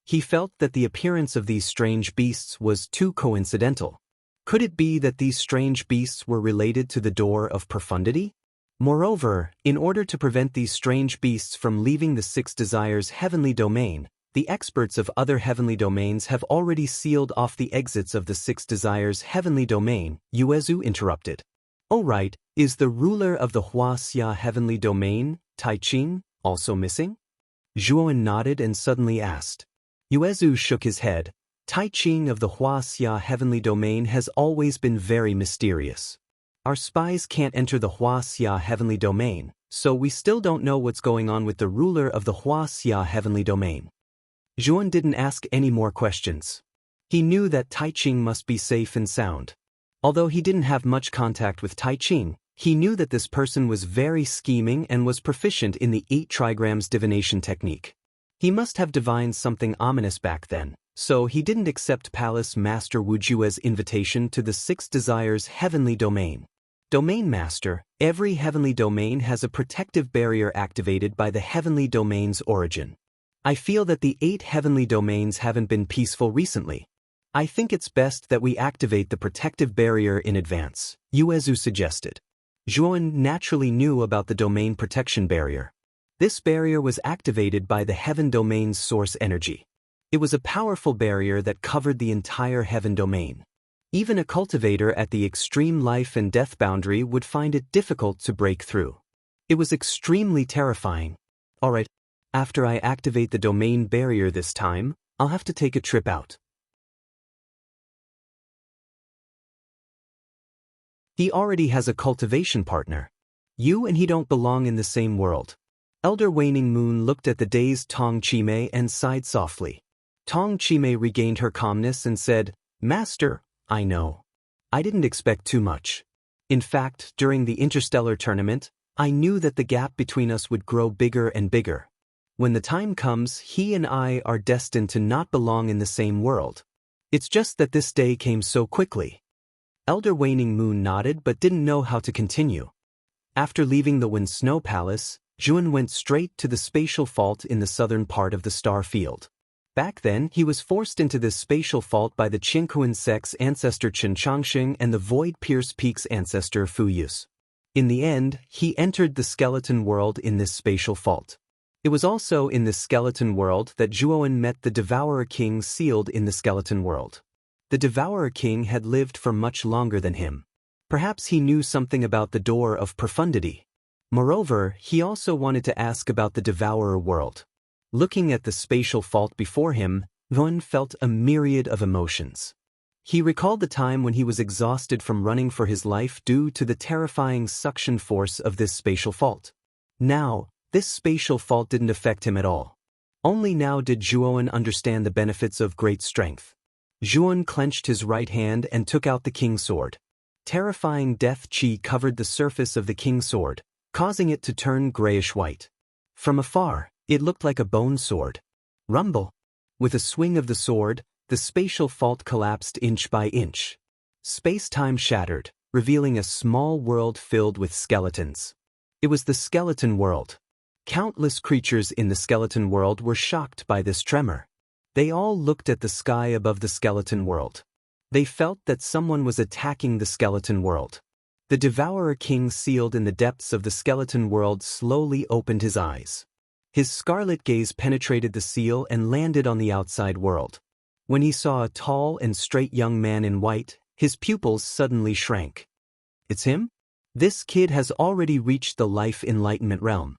He felt that the appearance of these strange beasts was too coincidental. Could it be that these strange beasts were related to the Door of Profundity? Moreover, in order to prevent these strange beasts from leaving the Six Desires heavenly domain, the experts of other heavenly domains have already sealed off the exits of the Six Desires heavenly domain, Yuezu interrupted. Oh right, is the ruler of the Huaxia heavenly domain, Tai Ching, also missing? Zhuowen nodded and suddenly asked. Yuezu shook his head. Tai Ching of the Huaxia heavenly domain has always been very mysterious. Our spies can't enter the Huaxia heavenly domain, so we still don't know what's going on with the ruler of the Huaxia heavenly domain. Zhuowen didn't ask any more questions. He knew that Tai Ching must be safe and sound. Although he didn't have much contact with Tai Ching, he knew that this person was very scheming and was proficient in the 8 trigrams divination technique. He must have divined something ominous back then, so he didn't accept Palace Master Wujue's invitation to the Six Desires heavenly domain. Domain Master, every heavenly domain has a protective barrier activated by the heavenly domain's origin. I feel that the 8 heavenly domains haven't been peaceful recently. I think it's best that we activate the protective barrier in advance, Yuezu suggested. Zhuowen naturally knew about the domain protection barrier. This barrier was activated by the heaven domain's source energy. It was a powerful barrier that covered the entire heaven domain. Even a cultivator at the extreme life and death boundary would find it difficult to break through. It was extremely terrifying. Alright, after I activate the domain barrier this time, I'll have to take a trip out. He already has a cultivation partner. You and he don't belong in the same world. Elder Waning Moon looked at the dazed Tong Chimei and sighed softly. Tong Chimei regained her calmness and said, Master, I know. I didn't expect too much. In fact, during the interstellar tournament, I knew that the gap between us would grow bigger and bigger. When the time comes, he and I are destined to not belong in the same world. It's just that this day came so quickly. Elder Waning Moon nodded but didn't know how to continue. After leaving the Wind Snow Palace, Zhuowen went straight to the spatial fault in the southern part of the star field. Back then, he was forced into this spatial fault by the Qingkuan Sect's ancestor Chen Changxing and the Void Pierce Peak's ancestor Fu Yus. In the end, he entered the skeleton world in this spatial fault. It was also in this skeleton world that Zhuowen met the Devourer King sealed in the skeleton world. The Devourer King had lived for much longer than him. Perhaps he knew something about the Door of Profundity. Moreover, he also wanted to ask about the Devourer world. Looking at the spatial fault before him, Zhuowen felt a myriad of emotions. He recalled the time when he was exhausted from running for his life due to the terrifying suction force of this spatial fault. Now, this spatial fault didn't affect him at all. Only now did Zhuowen understand the benefits of great strength. Zhuowen clenched his right hand and took out the king's sword. Terrifying death chi covered the surface of the king's sword, causing it to turn grayish-white. From afar, it looked like a bone sword. Rumble! With a swing of the sword, the spatial fault collapsed inch by inch. Space-time shattered, revealing a small world filled with skeletons. It was the skeleton world. Countless creatures in the skeleton world were shocked by this tremor. They all looked at the sky above the skeleton world. They felt that someone was attacking the skeleton world. The Devourer King sealed in the depths of the skeleton world slowly opened his eyes. His scarlet gaze penetrated the seal and landed on the outside world. When he saw a tall and straight young man in white, his pupils suddenly shrank. It's him? This kid has already reached the life enlightenment realm.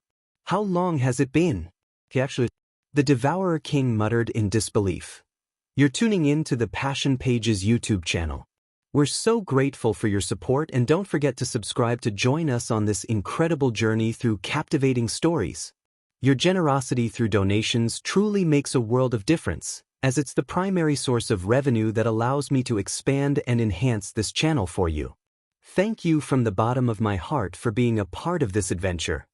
How long has it been? The Devourer King muttered in disbelief. You're tuning in to the Passion Pages YouTube channel. We're so grateful for your support, and don't forget to subscribe to join us on this incredible journey through captivating stories. Your generosity through donations truly makes a world of difference, as it's the primary source of revenue that allows me to expand and enhance this channel for you. Thank you from the bottom of my heart for being a part of this adventure.